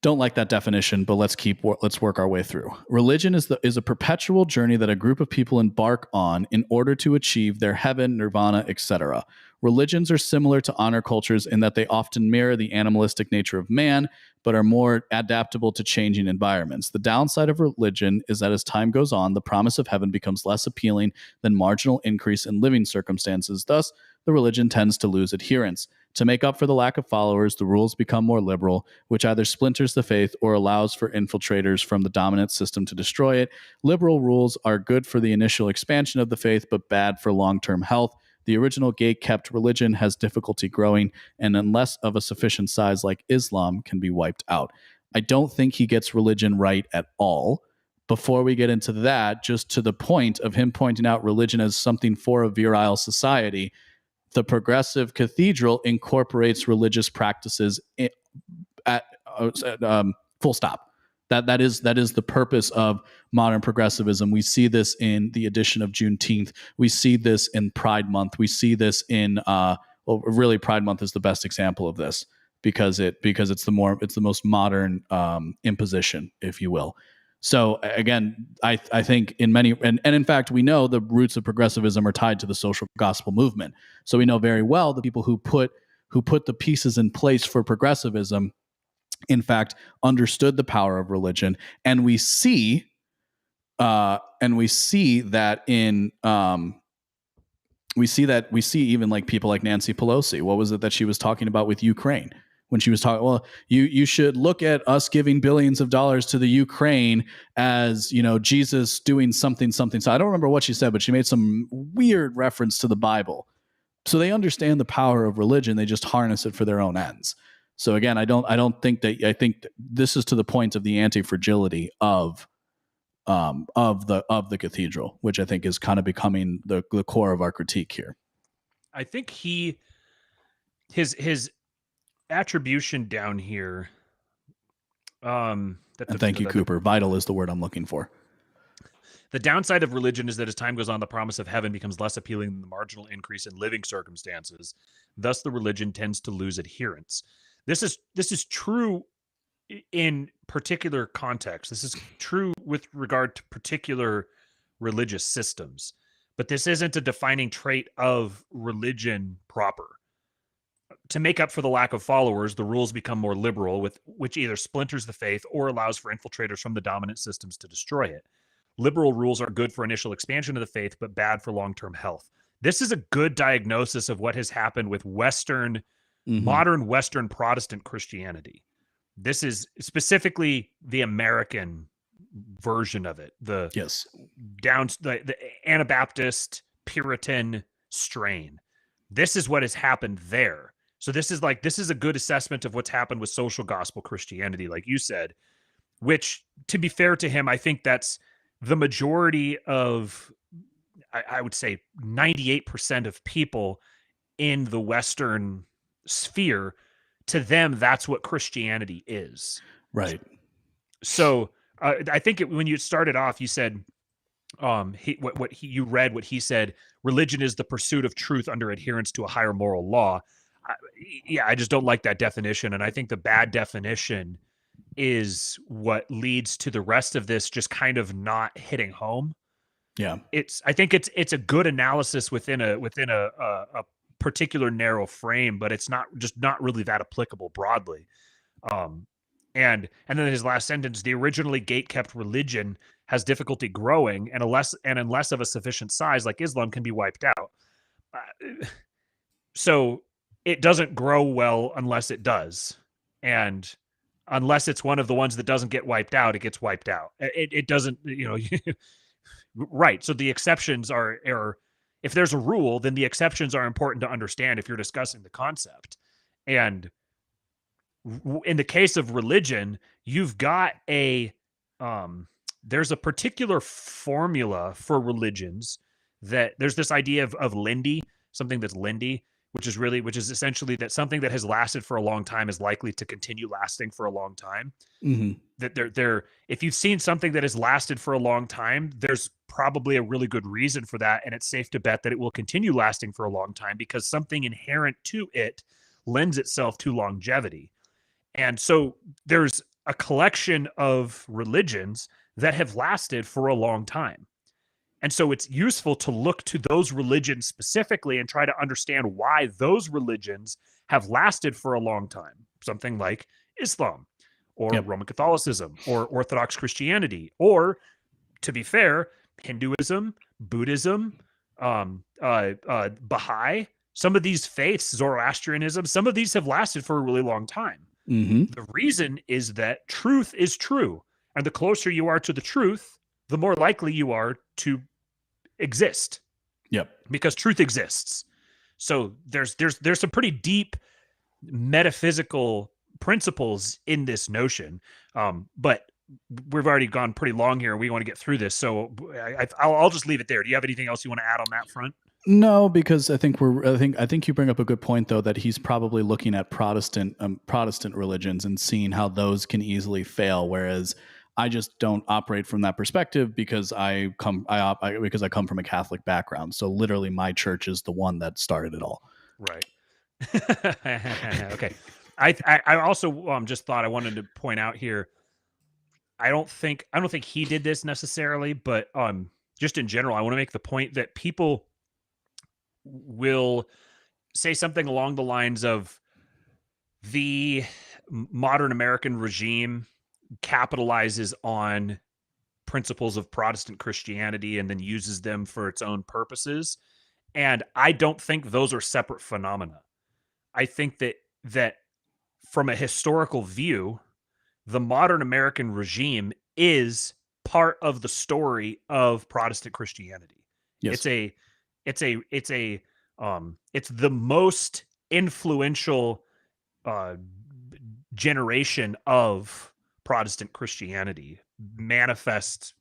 Don't like that definition, but let's work our way through. Religion is a perpetual journey that a group of people embark on in order to achieve their heaven, nirvana, etc. Religions are similar to honor cultures in that they often mirror the animalistic nature of man, but are more adaptable to changing environments. The downside of religion is that as time goes on, the promise of heaven becomes less appealing than marginal increase in living circumstances. Thus, the religion tends to lose adherents. To make up for the lack of followers, the rules become more liberal, which either splinters the faith or allows for infiltrators from the dominant system to destroy it. Liberal rules are good for the initial expansion of the faith, but bad for long-term health. The original gate-kept religion has difficulty growing, and unless of a sufficient size like Islam, can be wiped out. I don't think he gets religion right at all. Before we get into that, just to the point of him pointing out religion as something for a virile society, the progressive cathedral incorporates religious practices at full stop. That is the purpose of modern progressivism. We see this in the edition of Juneteenth. We see this in Pride Month. We see this in really Pride Month is the best example of this because it's the most modern imposition, if you will. So again, I think in many and in fact we know the roots of progressivism are tied to the social gospel movement. So we know very well the people who put the pieces in place for progressivism, in fact, understood the power of religion, and we see that in we see even like people like Nancy Pelosi. What was it that she was talking about with Ukraine? When she was talking, well, you should look at us giving billions of dollars to the Ukraine as, Jesus doing something. So I don't remember what she said, but she made some weird reference to the Bible. So they understand the power of religion. They just harness it for their own ends. So again, I think this is to the point of the anti-fragility of the cathedral, which I think is kind of becoming the core of our critique here. I think his attribution down here. And thank you, Cooper. Vital is the word I'm looking for. The downside of religion is that as time goes on, the promise of heaven becomes less appealing than the marginal increase in living circumstances. Thus, the religion tends to lose adherents. This is true in particular contexts. This is true with regard to particular religious systems. But this isn't a defining trait of religion proper. To make up for the lack of followers, the rules become more liberal, which either splinters the faith or allows for infiltrators from the dominant systems to destroy it. Liberal rules are good for initial expansion of the faith, but bad for long-term health. This is a good diagnosis of what has happened with modern Western Protestant Christianity. This is specifically the American version of it. The Anabaptist Puritan strain. This is what has happened there. So this is a good assessment of what's happened with social gospel Christianity, like you said, which, to be fair to him, I think that's the majority of, I would say 98% of people in the Western sphere. To them, that's what Christianity is. Right. So I think when you started off, you said, you read what he said, religion is the pursuit of truth under adherence to a higher moral law. I just don't like that definition. And I think the bad definition is what leads to the rest of this just kind of not hitting home. Yeah. I think it's a good analysis within a particular narrow frame, but it's not really that applicable broadly. And then his last sentence, the originally gate-kept religion has difficulty growing, and unless of a sufficient size like Islam can be wiped out. So it doesn't grow well unless it does. And unless it's one of the ones that doesn't get wiped out, it gets wiped out. It doesn't, right. So the exceptions are if there's a rule, then the exceptions are important to understand if you're discussing the concept. And in the case of religion, you've got there's a particular formula for religions that there's this idea of Lindy, something that's Lindy, which is essentially that something that has lasted for a long time is likely to continue lasting for a long time. Mm-hmm. That if you've seen something that has lasted for a long time, there's probably a really good reason for that. And it's safe to bet that it will continue lasting for a long time because something inherent to it lends itself to longevity. And so there's a collection of religions that have lasted for a long time. And so it's useful to look to those religions specifically and try to understand why those religions have lasted for a long time. Something like Islam or Roman Catholicism or Orthodox Christianity, or, to be fair, Hinduism, Buddhism, Baha'i, Some of these faiths, Zoroastrianism, some of these have lasted for a really long time. Mm-hmm. The reason is that truth is true. And the closer you are to the truth, the more likely you are to exist. Yep. Because truth exists. So there's some pretty deep metaphysical principles in this notion. But we've already gone pretty long here. We want to get through this. So I'll just leave it there. Do you have anything else you want to add on that front? No, because I think you bring up a good point though, that he's probably looking at Protestant religions and seeing how those can easily fail, whereas I just don't operate from that perspective because I come from a Catholic background. So literally, my church is the one that started it all. Right. Okay. I also just thought I wanted to point out here. I don't think he did this necessarily, but just in general, I want to make the point that people will say something along the lines of the modern American regime capitalizes on principles of Protestant Christianity and then uses them for its own purposes. And I don't think those are separate phenomena. I think that from a historical view, the modern American regime is part of the story of Protestant Christianity. Yes. It's the most influential generation of Protestant Christianity, manifest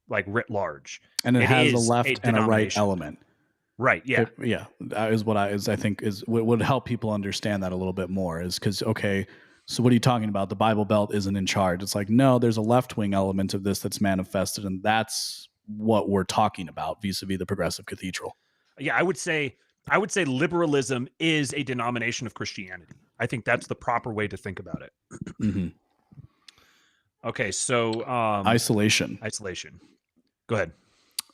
like writ large, and it has a left and a right element. Right. Yeah. That is what I think would help people understand that a little bit more, is because, okay, so what are you talking about? The Bible Belt isn't in charge. It's like, no, there's a left-wing element of this that's manifested, and that's what we're talking about vis-a-vis the progressive cathedral. Yeah, I would say liberalism is a denomination of Christianity. I think that's the proper way to think about it. Mm-hmm. Okay, so isolation. Go ahead.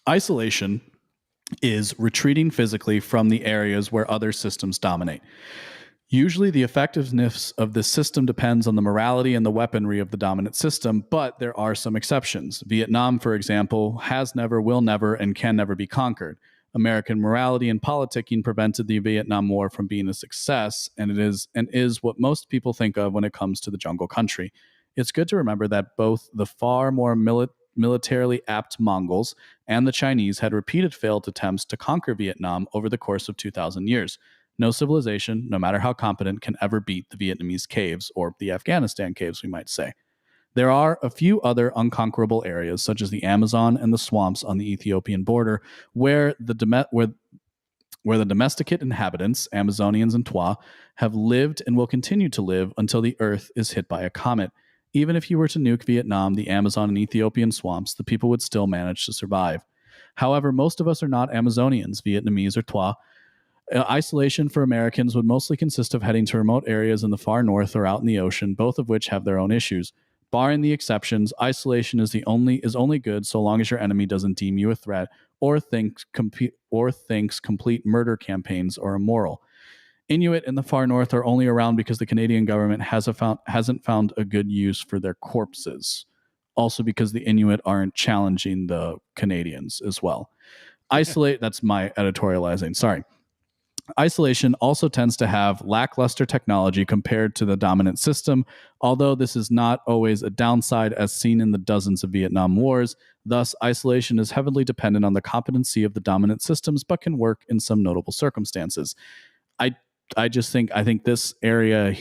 Isolation is retreating physically from the areas where other systems dominate. Usually the effectiveness of this system depends on the morality and the weaponry of the dominant system, but there are some exceptions. Vietnam, for example, has never, will never, and can never be conquered. American morality and politicking prevented the Vietnam War from being a success, and it is what most people think of when it comes to the jungle country. It's good to remember that both the far more militarily apt Mongols and the Chinese had repeated failed attempts to conquer Vietnam over the course of 2,000 years. No civilization, no matter how competent, can ever beat the Vietnamese caves, or the Afghanistan caves, we might say. There are a few other unconquerable areas, such as the Amazon and the swamps on the Ethiopian border, where the domesticate inhabitants, Amazonians and Twa, have lived and will continue to live until the Earth is hit by a comet. Even if you were to nuke Vietnam, the Amazon and Ethiopian swamps, the people would still manage to survive. However, most of us are not Amazonians, Vietnamese, or Twa. Isolation for Americans would mostly consist of heading to remote areas in the far north or out in the ocean, both of which have their own issues. Barring the exceptions, isolation is only good so long as your enemy doesn't deem you a threat or thinks complete murder campaigns are immoral. Inuit in the far north are only around because the Canadian government hasn't found a good use for their corpses. Also because the Inuit aren't challenging the Canadians as well. That's my editorializing. Sorry. Isolation also tends to have lackluster technology compared to the dominant system, although this is not always a downside as seen in the dozens of Vietnam Wars. Thus, isolation is heavily dependent on the competency of the dominant systems, but can work in some notable circumstances. I think this area,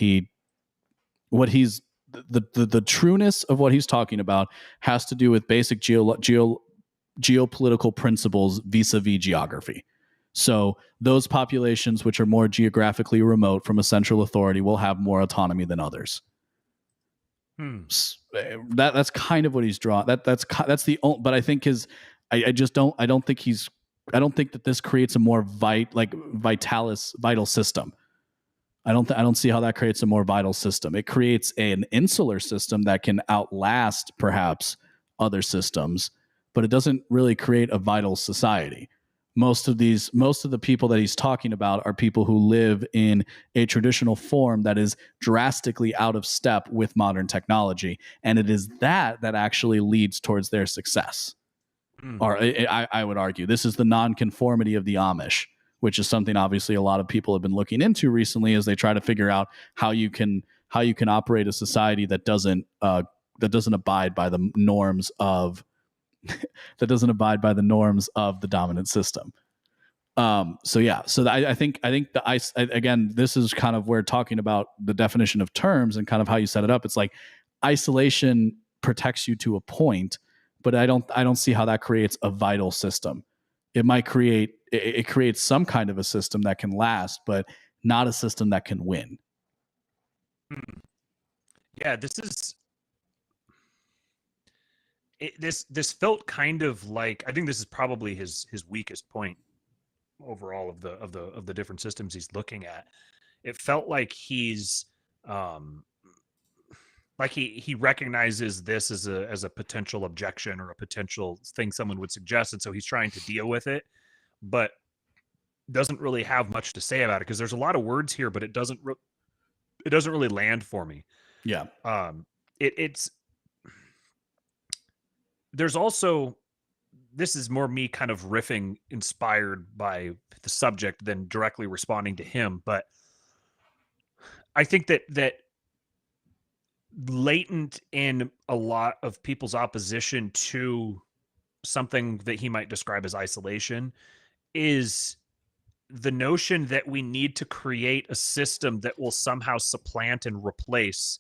the trueness of what he's talking about has to do with basic geopolitical principles vis-a-vis geography. So those populations which are more geographically remote from a central authority will have more autonomy than others. That's kind of what he's drawn. That's the only, but I think I don't think that this creates a more vital system. I don't see how that creates a more vital system. It creates an insular system that can outlast perhaps other systems, but it doesn't really create a vital society. Most of the people that he's talking about are people who live in a traditional form that is drastically out of step with modern technology. And it is that actually leads towards their success. Or I would argue this is the non-conformity of the Amish, which is something obviously a lot of people have been looking into recently as they try to figure out how you can operate a society that doesn't abide by the norms of the dominant system. So I think again, this is kind of where talking about the definition of terms and kind of how you set it up. It's like isolation protects you to a point, but I don't see how that creates a vital system. It creates some kind of a system that can last, but not a system that can win. Yeah, this felt kind of like, I think this is probably his weakest point overall of the different systems he's looking at. It felt like he's like he recognizes this as a potential objection or a potential thing someone would suggest, and so he's trying to deal with it, but doesn't really have much to say about it because there's a lot of words here, but it doesn't really land for me. Yeah. It's there's also, this is more me kind of riffing inspired by the subject than directly responding to him, but I think that latent in a lot of people's opposition to something that he might describe as isolation is the notion that we need to create a system that will somehow supplant and replace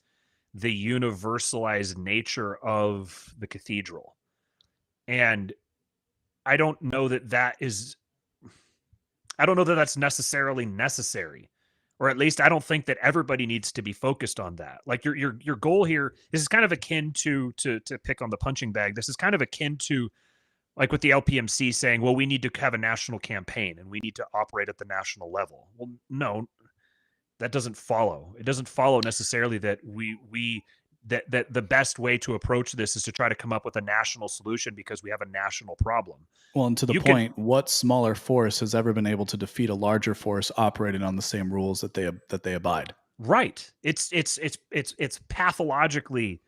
the universalized nature of the cathedral. And I don't know that that's necessarily necessary, or at least I don't think that everybody needs to be focused on that. Like your goal here, this is kind of akin to pick on the punching bag. This is kind of akin to like with the LPMC saying, well, we need to have a national campaign and we need to operate at the national level. Well, no, that doesn't follow. It doesn't follow necessarily that that the best way to approach this is to try to come up with a national solution because we have a national problem. Well, and to the point, what smaller force has ever been able to defeat a larger force operating on the same rules that they abide? Right. It's pathologically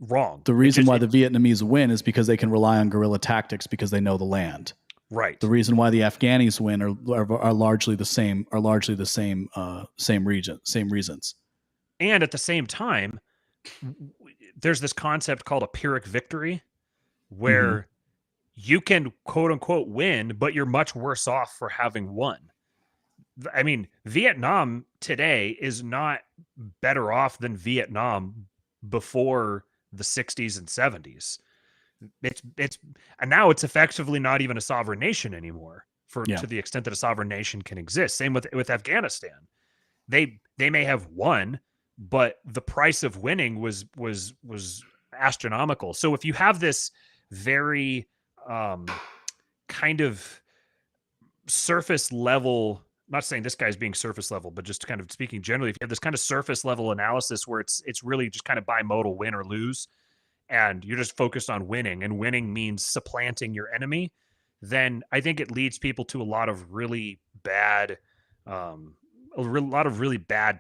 wrong. The reason why the Vietnamese win is because they can rely on guerrilla tactics because they know the land. Right. The reason why the Afghanis win are largely the same. Same reasons. And at the same time, there's this concept called a Pyrrhic victory, where you can quote unquote win, but you're much worse off for having won. I mean, Vietnam today is not better off than Vietnam before the 60s and 70s. And now it's effectively not even a sovereign nation anymore to the extent that a sovereign nation can exist. Same with Afghanistan. They may have won, but the price of winning was astronomical. So if you have this very kind of surface level, I'm not saying this guy's being surface level, but just kind of speaking generally, if you have this kind of surface level analysis where it's really just kind of bimodal, win or lose, and you're just focused on winning, and winning means supplanting your enemy, then I think it leads people to a lot of really bad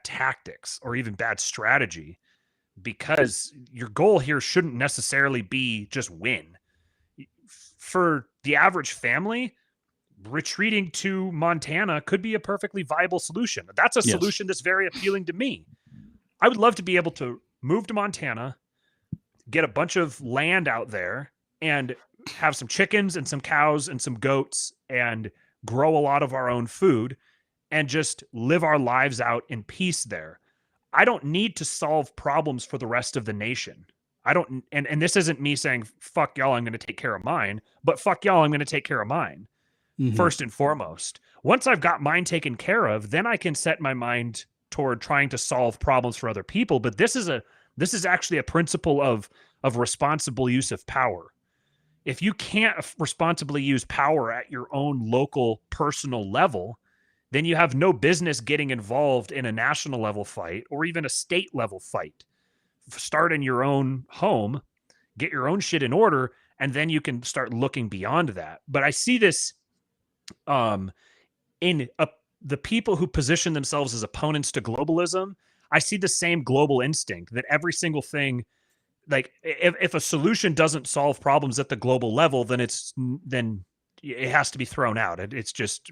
tactics or even bad strategy, because your goal here shouldn't necessarily be just win. For the average family, retreating to Montana could be a perfectly viable solution. That's a solution that's very appealing to me. I would love to be able to move to Montana, get a bunch of land out there, and have some chickens and some cows and some goats and grow a lot of our own food and just live our lives out in peace there. I don't need to solve problems for the rest of the nation. I don't, and this isn't me saying, fuck y'all, I'm going to take care of mine, but fuck y'all, I'm going to take care of mine. First and foremost. Once I've got mine taken care of, then I can set my mind toward trying to solve problems for other people. But this is actually a principle of responsible use of power. If you can't responsibly use power at your own local personal level, then you have no business getting involved in a national level fight or even a state level fight. Start in your own home, get your own shit in order, and then you can start looking beyond that. But I see this in the people who position themselves as opponents to globalism. I see the same global instinct that every single thing, like if a solution doesn't solve problems at the global level, then it has to be thrown out. It's just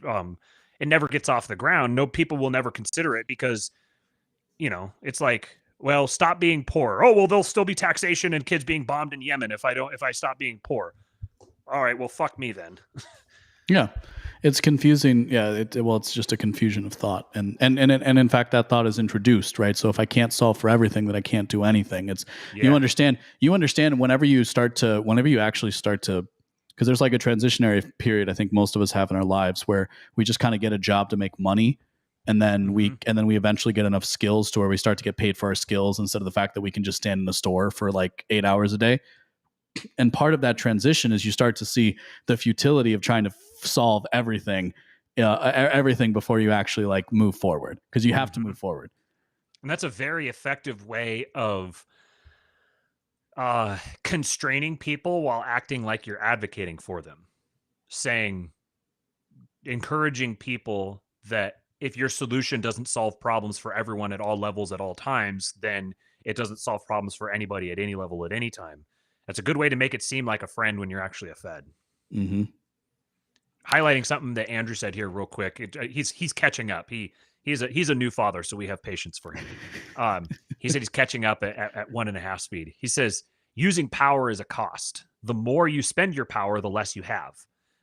it never gets off the ground. No, people will never consider it because, it's like, well, stop being poor. Oh, well, there'll still be taxation and kids being bombed in Yemen if I stop being poor. All right, well, fuck me then. Yeah, it's confusing. Yeah, it's just a confusion of thought, and in fact, that thought is introduced, right? So if I can't solve for everything, then I can't do anything. It's you understand whenever you actually start to, because there's like a transitionary period I think most of us have in our lives where we just kind of get a job to make money. And then we eventually get enough skills to where we start to get paid for our skills instead of the fact that we can just stand in a store for like 8 hours a day. And part of that transition is you start to see the futility of trying to solve everything before you actually like move forward, because you have to move forward. And that's a very effective way of constraining people while acting like you're advocating for them, encouraging people that if your solution doesn't solve problems for everyone at all levels at all times, then it doesn't solve problems for anybody at any level at any time. That's a good way to make it seem like a friend when you're actually a Fed. Mm-hmm. Highlighting something that Andrew said here real quick. He's catching up. He's a new father, so we have patience for him. He said he's catching up at 1.5 speed. He says using power is a cost. The more you spend your power, the less you have.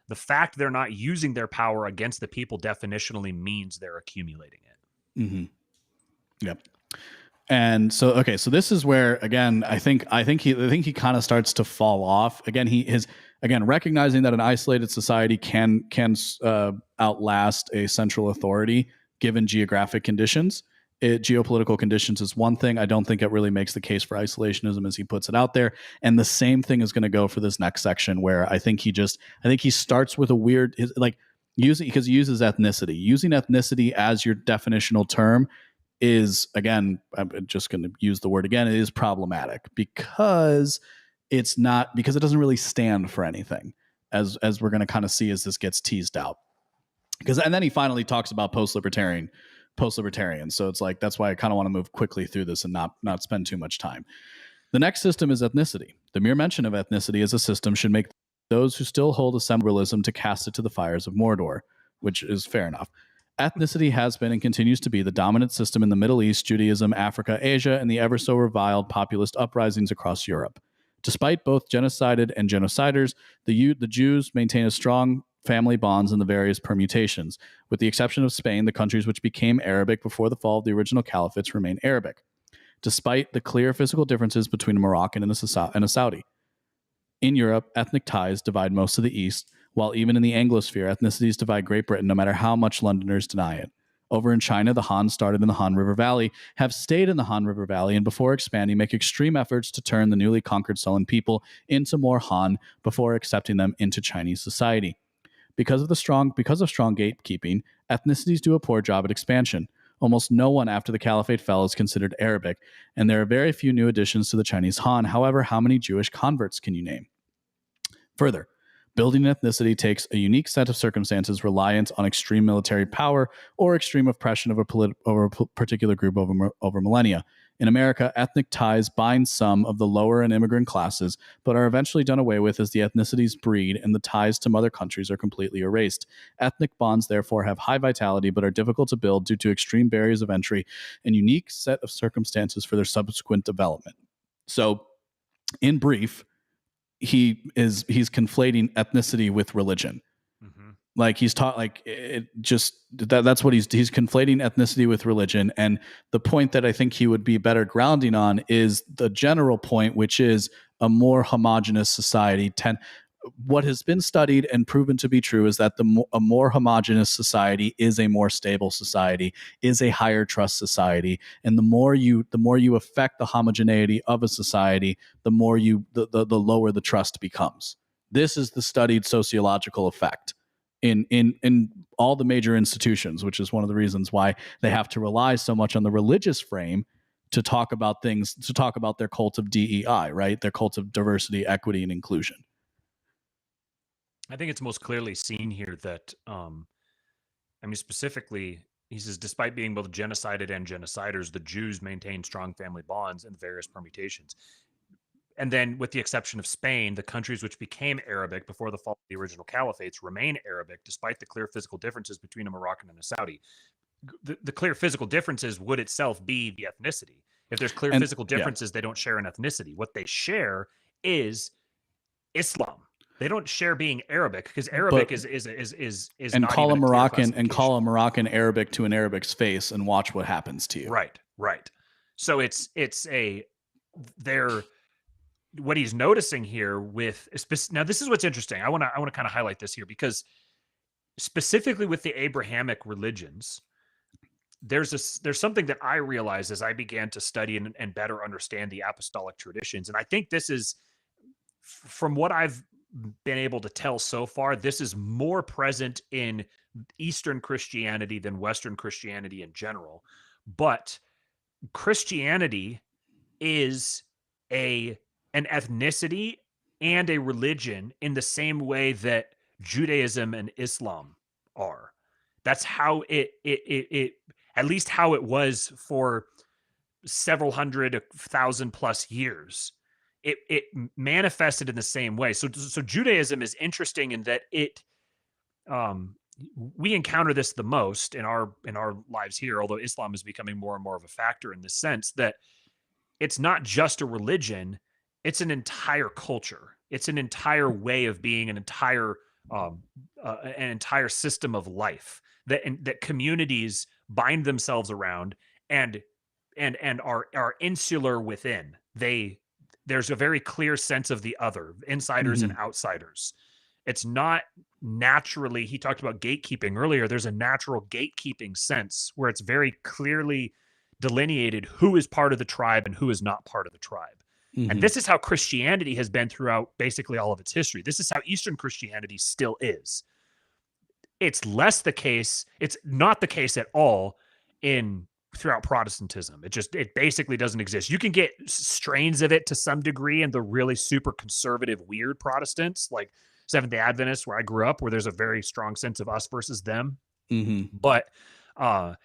The fact they're not using their power against the people definitionally means they're accumulating it. Mm-hmm. Yep. And so so this is where again I think he kind of starts to fall off. Again, recognizing that an isolated society can outlast a central authority given geographic conditions. Geopolitical conditions is one thing. I don't think it really makes the case for isolationism as he puts it out there. And the same thing is going to go for this next section, where I think he starts with a weird because he uses ethnicity. Using ethnicity as your definitional term is, again, I'm just going to use the word again, it is problematic because it doesn't really stand for anything, as we're going to kind of see as this gets teased out. And then he finally talks about post-libertarian. So it's like, that's why I kind of want to move quickly through this and not spend too much time. The next system is ethnicity. The mere mention of ethnicity as a system should make those who still hold assemblism to cast it to the fires of Mordor, which is fair enough. Ethnicity has been and continues to be the dominant system in the Middle East, Judaism, Africa, Asia, and the ever so reviled populist uprisings across Europe. Despite both genocided and genociders, the Jews maintain a strong family bonds in the various permutations. With the exception of Spain, the countries which became Arabic before the fall of the original caliphates remain Arabic, despite the clear physical differences between a Moroccan and a Saudi. In Europe, ethnic ties divide most of the East, while even in the Anglosphere, ethnicities divide Great Britain no matter how much Londoners deny it. Over in China, the Han started in the Han River Valley, have stayed in the Han River Valley, and before expanding, make extreme efforts to turn the newly conquered Sullan people into more Han before accepting them into Chinese society. Because of strong gatekeeping, ethnicities do a poor job at expansion. Almost no one after the caliphate fell is considered Arabic, and there are very few new additions to the Chinese Han. However, how many Jewish converts can you name? Further, building an ethnicity takes a unique set of circumstances reliant on extreme military power or extreme oppression of a particular group over millennia. In America, ethnic ties bind some of the lower and immigrant classes, but are eventually done away with as the ethnicities breed and the ties to mother countries are completely erased. Ethnic bonds, therefore, have high vitality but are difficult to build due to extreme barriers of entry and unique set of circumstances for their subsequent development. So, in brief, he's conflating ethnicity with religion. Mm-hmm. Like he's taught, like it just that's what he's conflating ethnicity with religion. And the point that I think he would be better grounding on is the general point, which is a more homogenous society. What has been studied and proven to be true is that a more homogenous society is a more stable society, is a higher trust society, and the more you affect the homogeneity of a society, the lower the trust becomes. This is the studied sociological effect in all the major institutions, which is one of the reasons why they have to rely so much on the religious frame to talk about their cult of DEI, right? Their cult of diversity, equity, and inclusion. I think it's most clearly seen here that, specifically, he says, despite being both genocided and genociders, the Jews maintain strong family bonds and various permutations. and then with the exception of Spain, the countries which became Arabic before the fall of the original caliphates remain Arabic despite the clear physical differences between a Moroccan and a Saudi. The clear physical differences would itself be the ethnicity. If there's clear physical differences, they don't share an ethnicity. What they share is Islam. They don't share being Arabic, because Arabic is and not call even a clear Moroccan and call classification. a Moroccan Arabic to an Arabic's face and watch what happens to you. Right. So it's what he's noticing here with now, this is what's interesting. I want to kind of highlight this here, because specifically with the Abrahamic religions, there's something that I realized as I began to study and better understand the apostolic traditions. And I think this is, from what I've been able to tell so far, this is more present in Eastern Christianity than Western Christianity in general. But Christianity is an ethnicity and a religion in the same way that Judaism and Islam are. That's how it at least how it was for several hundred, 1,000 plus years. It manifested in the same way. So Judaism is interesting in that we encounter this the most in our lives here, although Islam is becoming more and more of a factor in the sense that it's not just a religion, it's an entire culture. It's an entire way of being, an entire system of life that communities bind themselves around and are insular within. There's a very clear sense of the other, insiders and outsiders. It's not naturally, he talked about gatekeeping earlier, there's a natural gatekeeping sense where it's very clearly delineated who is part of the tribe and who is not part of the tribe. And this is how Christianity has been throughout basically all of its history. This is how Eastern Christianity still is. It's less the case, it's not the case at all throughout Protestantism. It basically doesn't exist. You can get strains of it to some degree in the really super conservative, weird Protestants, like Seventh-day Adventists, where I grew up, where there's a very strong sense of us versus them. But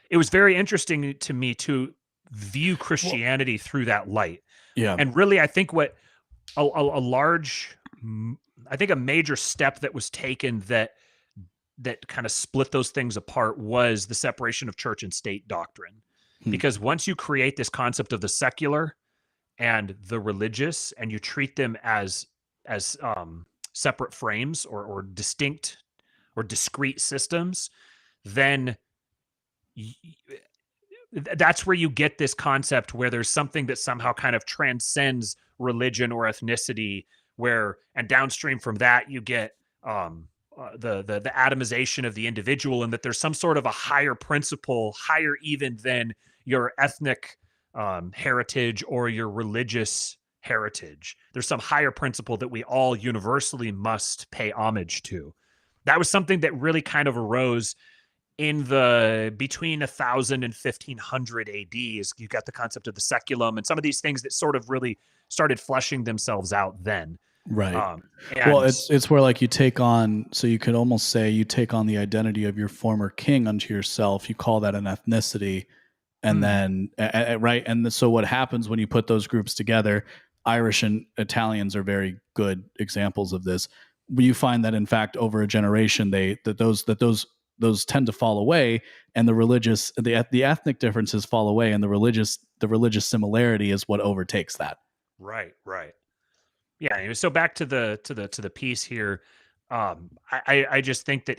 it was very interesting to me to view Christianity through that light. Yeah. And really, I think what a major step that was taken that kind of split those things apart was the separation of church and state doctrine. Because once you create this concept of the secular and the religious, and you treat them as separate frames or distinct or discrete systems, then that's where you get this concept where there's something that somehow kind of transcends religion or ethnicity, and downstream from that you get the atomization of the individual, and that there's some sort of a higher principle, higher even than your ethnic heritage or your religious heritage. There's some higher principle that we all universally must pay homage to. That was something that really kind of arose in between 1000 and 1500 AD. Is you got the concept of the seculum and some of these things that sort of really started fleshing themselves out then. Right. Well, it's where like you take on, so you could almost say you take on the identity of your former king unto yourself. You call that an ethnicity. And then, right. And so what happens when you put those groups together, Irish and Italians are very good examples of this. You find that in fact, over a generation, those tend to fall away, and the ethnic differences fall away, and the religious similarity is what overtakes that. Right. Yeah. So back to the piece here. I just think that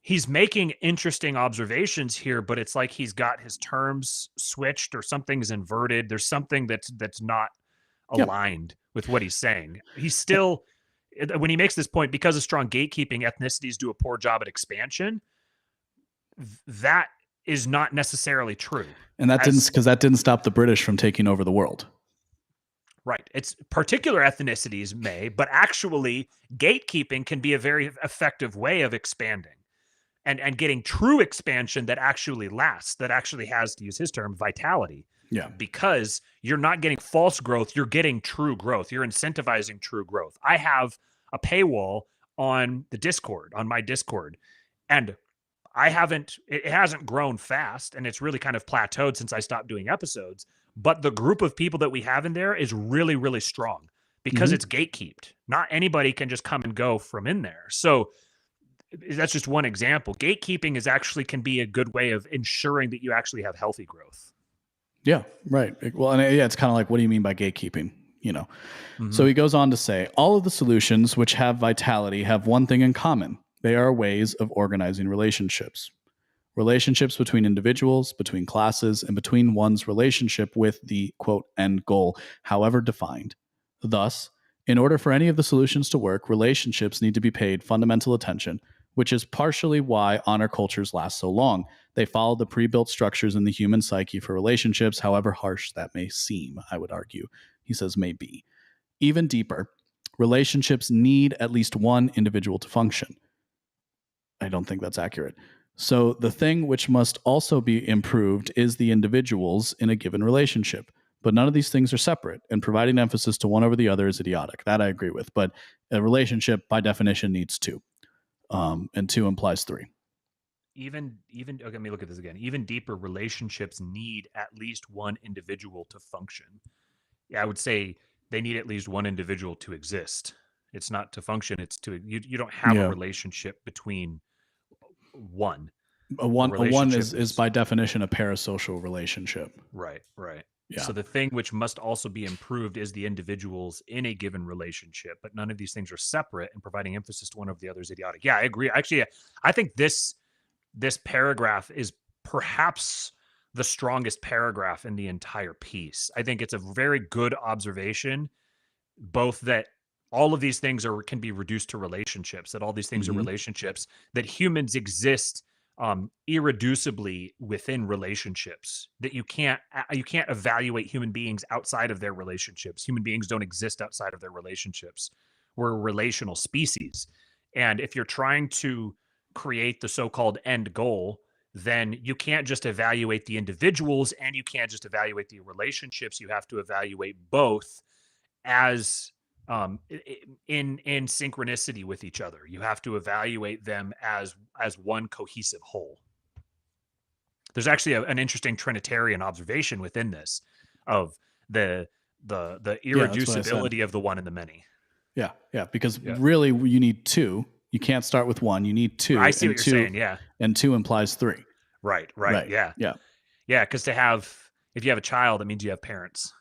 he's making interesting observations here, but it's like he's got his terms switched or something's inverted. There's something that's not aligned with what he's saying. He's still, when he makes this point, because of strong gatekeeping, ethnicities do a poor job at expansion. That is not necessarily true. And that didn't stop the British from taking over the world. Right. It's particular ethnicities may, but actually gatekeeping can be a very effective way of expanding and getting true expansion that actually lasts, that actually has, to use his term, vitality. Yeah. Because you're not getting false growth, you're getting true growth. You're incentivizing true growth. I have a paywall on my Discord, and it hasn't grown fast, and it's really kind of plateaued since I stopped doing episodes, but the group of people that we have in there is really, really strong because it's gatekeeped. Not anybody can just come and go from in there. So that's just one example. Gatekeeping can be a good way of ensuring that you actually have healthy growth. Yeah, right. Well, and it's kind of like, what do you mean by gatekeeping? So he goes on to say, all of the solutions which have vitality have one thing in common. They are ways of organizing relationships. Relationships between individuals, between classes, and between one's relationship with the, quote, end goal, however defined. Thus, in order for any of the solutions to work, relationships need to be paid fundamental attention, which is partially why honor cultures last so long. They follow the pre-built structures in the human psyche for relationships, however harsh that may seem, I would argue. He says may be. Even deeper, relationships need at least one individual to function. I don't think that's accurate. So the thing which must also be improved is the individuals in a given relationship. But none of these things are separate, and providing emphasis to one over the other is idiotic. That I agree with. But a relationship, by definition, needs two. And two implies three. Even okay, let me look at this again. Even deeper, relationships need at least one individual to function. Yeah, I would say they need at least one individual to exist. It's not to function. It's to you don't have a relationship between one. A one is by definition a parasocial relationship. Right. Yeah. So the thing which must also be improved is the individuals in a given relationship, but none of these things are separate, and providing emphasis to one over the other is idiotic. Yeah, I agree. Actually, I think this paragraph is perhaps the strongest paragraph in the entire piece. I think it's a very good observation, both that all of these things can be reduced to relationships, that all these things are relationships, that humans exist irreducibly within relationships, that you can't evaluate human beings outside of their relationships. Human beings don't exist outside of their relationships. We're a relational species. And if you're trying to create the so-called end goal, then you can't just evaluate the individuals and you can't just evaluate the relationships. You have to evaluate both as in synchronicity with each other. You have to evaluate them as one cohesive whole. There's actually an interesting Trinitarian observation within this of the irreducibility of the one and the many. Yeah, because really you need two. You can't start with one. You need two. I see what you're saying. Yeah, and two implies three. Right. Yeah. Because if you have a child, that means you have parents.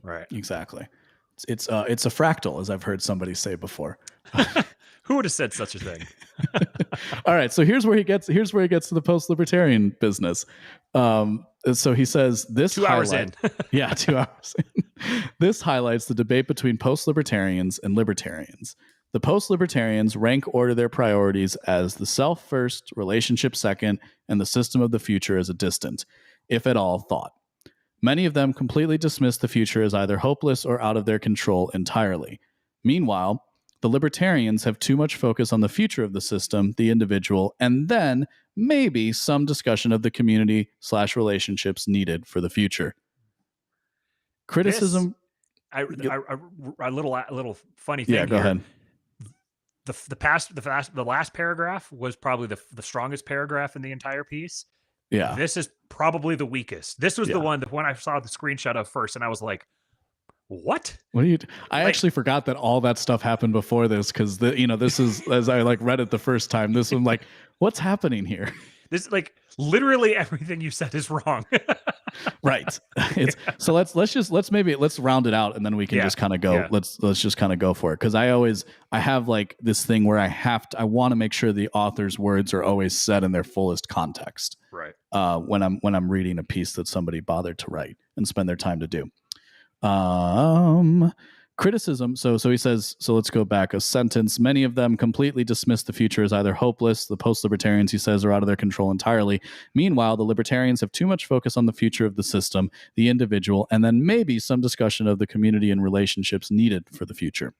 Right. Exactly. It's a fractal, as I've heard somebody say before. Who would have said such a thing? All right, so here's where he gets to the post-libertarian business. So he says this 2 hours in. 2 hours in. This highlights the debate between post-libertarians and libertarians. The post-libertarians rank order their priorities as the self first, relationship second, and the system of the future as a distant, if at all, thought. Many of them completely dismiss the future as either hopeless or out of their control entirely. Meanwhile, the libertarians have too much focus on the future of the system, the individual, and then maybe some discussion of the community/relationships needed for the future. Criticism. A little funny thing. Yeah, go ahead. The last paragraph was probably the strongest paragraph in the entire piece. Yeah. This is probably the weakest. This was the one I saw the screenshot of first, and I was like, what? What are you? I actually forgot that all that stuff happened before this, because this is, as I read it the first time, this was like, what's happening here? This literally everything you said is wrong. Right. So let's round it out, and then we can just kind of go. Yeah. Let's just kind of go for it, because I have this thing where I want to make sure the author's words are always said in their fullest context. Right. When I'm reading a piece that somebody bothered to write and spend their time to do. Criticism. So he says, so let's go back a sentence. Many of them completely dismiss the future as either hopeless. The post-libertarians, he says, are out of their control entirely. Meanwhile, the libertarians have too much focus on the future of the system, the individual, and then maybe some discussion of the community and relationships needed for the future.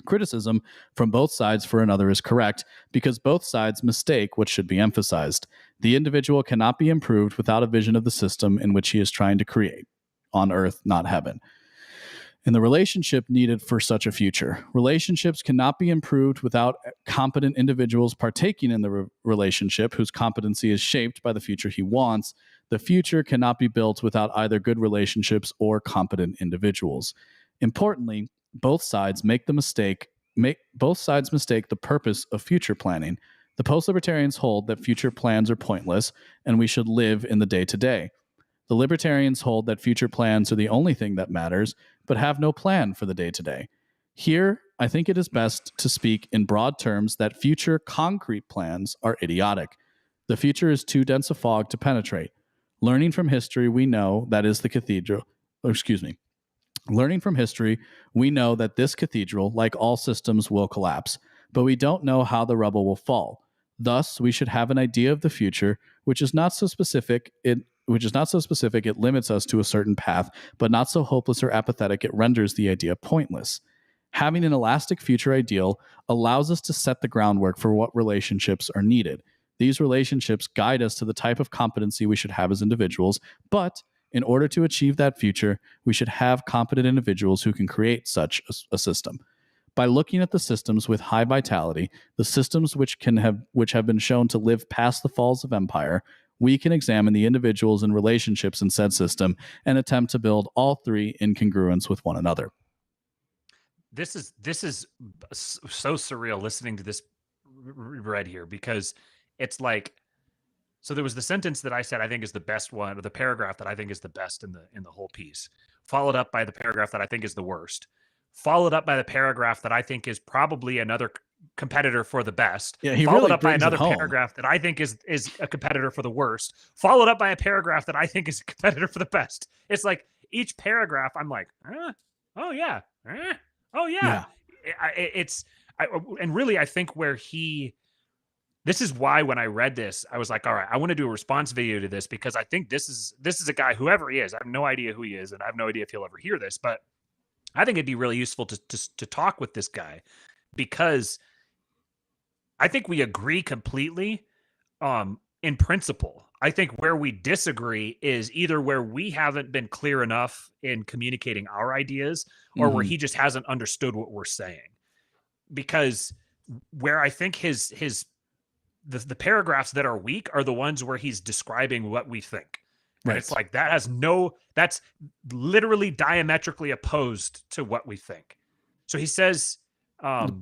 Criticism from both sides for another is correct, because both sides mistake what should be emphasized. The individual cannot be improved without a vision of the system in which he is trying to create. On earth, not heaven. And the relationship needed for such a future. Relationships cannot be improved without competent individuals partaking in the relationship whose competency is shaped by the future he wants. The future cannot be built without either good relationships or competent individuals. Importantly, both sides mistake the purpose of future planning. The post-libertarians hold that future plans are pointless and we should live in the day-to-day. The libertarians hold that future plans are the only thing that matters, but have no plan for the day-to-day. Here, I think it is best to speak in broad terms that future concrete plans are idiotic. The future is too dense a fog to penetrate. Learning from history, we know that is the cathedral. Learning from history, we know that this cathedral, like all systems, will collapse, but we don't know how the rubble will fall. Thus, we should have an idea of the future, which is not so specific. It limits us to a certain path, but not so hopeless or apathetic it renders the idea pointless. Having an elastic future ideal allows us to set the groundwork for what relationships are needed. These relationships guide us to the type of competency we should have as individuals, but in order to achieve that future, we should have competent individuals who can create such a system. By looking at the systems with high vitality, the systems which have been shown to live past the falls of empire, we can examine the individuals and relationships in said system and attempt to build all three in congruence with one another. This is so surreal listening to this read here, because it's like, so there was the sentence that I said I think is the best one, or the paragraph that I think is the best in the whole piece, followed up by the paragraph that I think is the worst, followed up by the paragraph that I think is probably another competitor for the best, followed up by another paragraph that I think is a competitor for the worst, followed up by a paragraph that I think is a competitor for the best. It's like each paragraph I'm like, oh yeah, oh yeah. And really I think this is why when I read this, I was like, all right, I want to do a response video to this, because I think this is a guy, whoever he is, I have no idea who he is, and I have no idea if he'll ever hear this, but I think it'd be really useful to talk with this guy, because I think we agree completely in principle. I think where we disagree is either where we haven't been clear enough in communicating our ideas, or where he just hasn't understood what we're saying. Because where I think the paragraphs that are weak are the ones where he's describing what we think. Right. And it's like, that's literally diametrically opposed to what we think. So he says,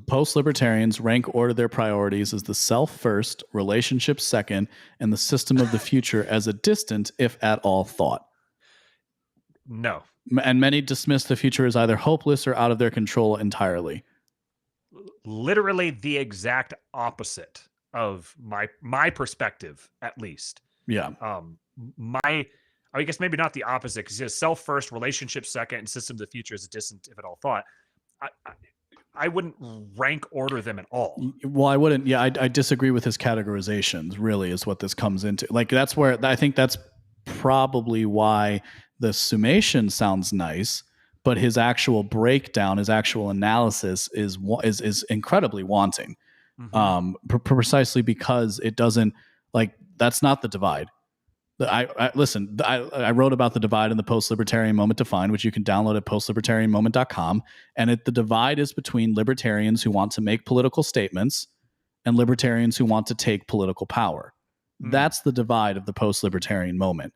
post-libertarians rank order their priorities as the self first, relationship second, and the system of the future as a distant, if at all, thought. No. And many dismiss the future as either hopeless or out of their control entirely. Literally the exact opposite of my perspective, at least. Yeah. I guess maybe not the opposite, because he says self first, relationship second, and system of the future is a distant, if at all, thought. I wouldn't rank order them at all. Well, I wouldn't. Yeah, I disagree with his categorizations, really, is what this comes into. Like, that's where I think that's probably why the summation sounds nice, but his actual breakdown, his actual analysis is incredibly wanting. Precisely because it doesn't, like, that's not the divide. I wrote about the divide in the Post-Libertarian Moment Defined, which you can download at postlibertarianmoment.com. And the divide is between libertarians who want to make political statements and libertarians who want to take political power. That's the divide of the post-libertarian moment.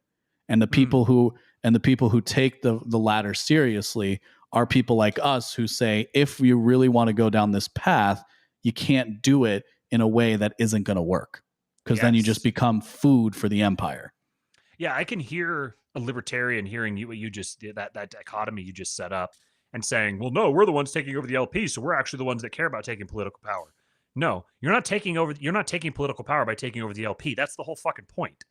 And the people who take the latter seriously are people like us who say, if you really want to go down this path, you can't do it in a way that isn't going to work, because then you just become food for the empire. Yeah, I can hear a libertarian hearing what you just did, that dichotomy you just set up, and saying, well, no, we're the ones taking over the LP, so we're actually the ones that care about taking political power. No, you're not taking political power by taking over the LP. That's the whole fucking point.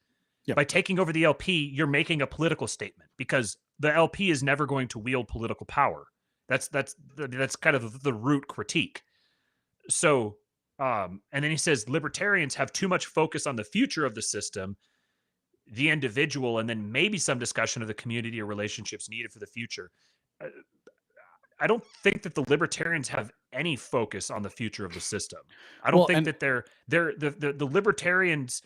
Yep. By taking over the LP, you're making a political statement, because the LP is never going to wield political power. That's kind of the root critique. So, and then he says libertarians have too much focus on the future of the system, the individual, and then maybe some discussion of the community or relationships needed for the future. I don't think that the libertarians have any focus on the future of the system. I don't think that the libertarians'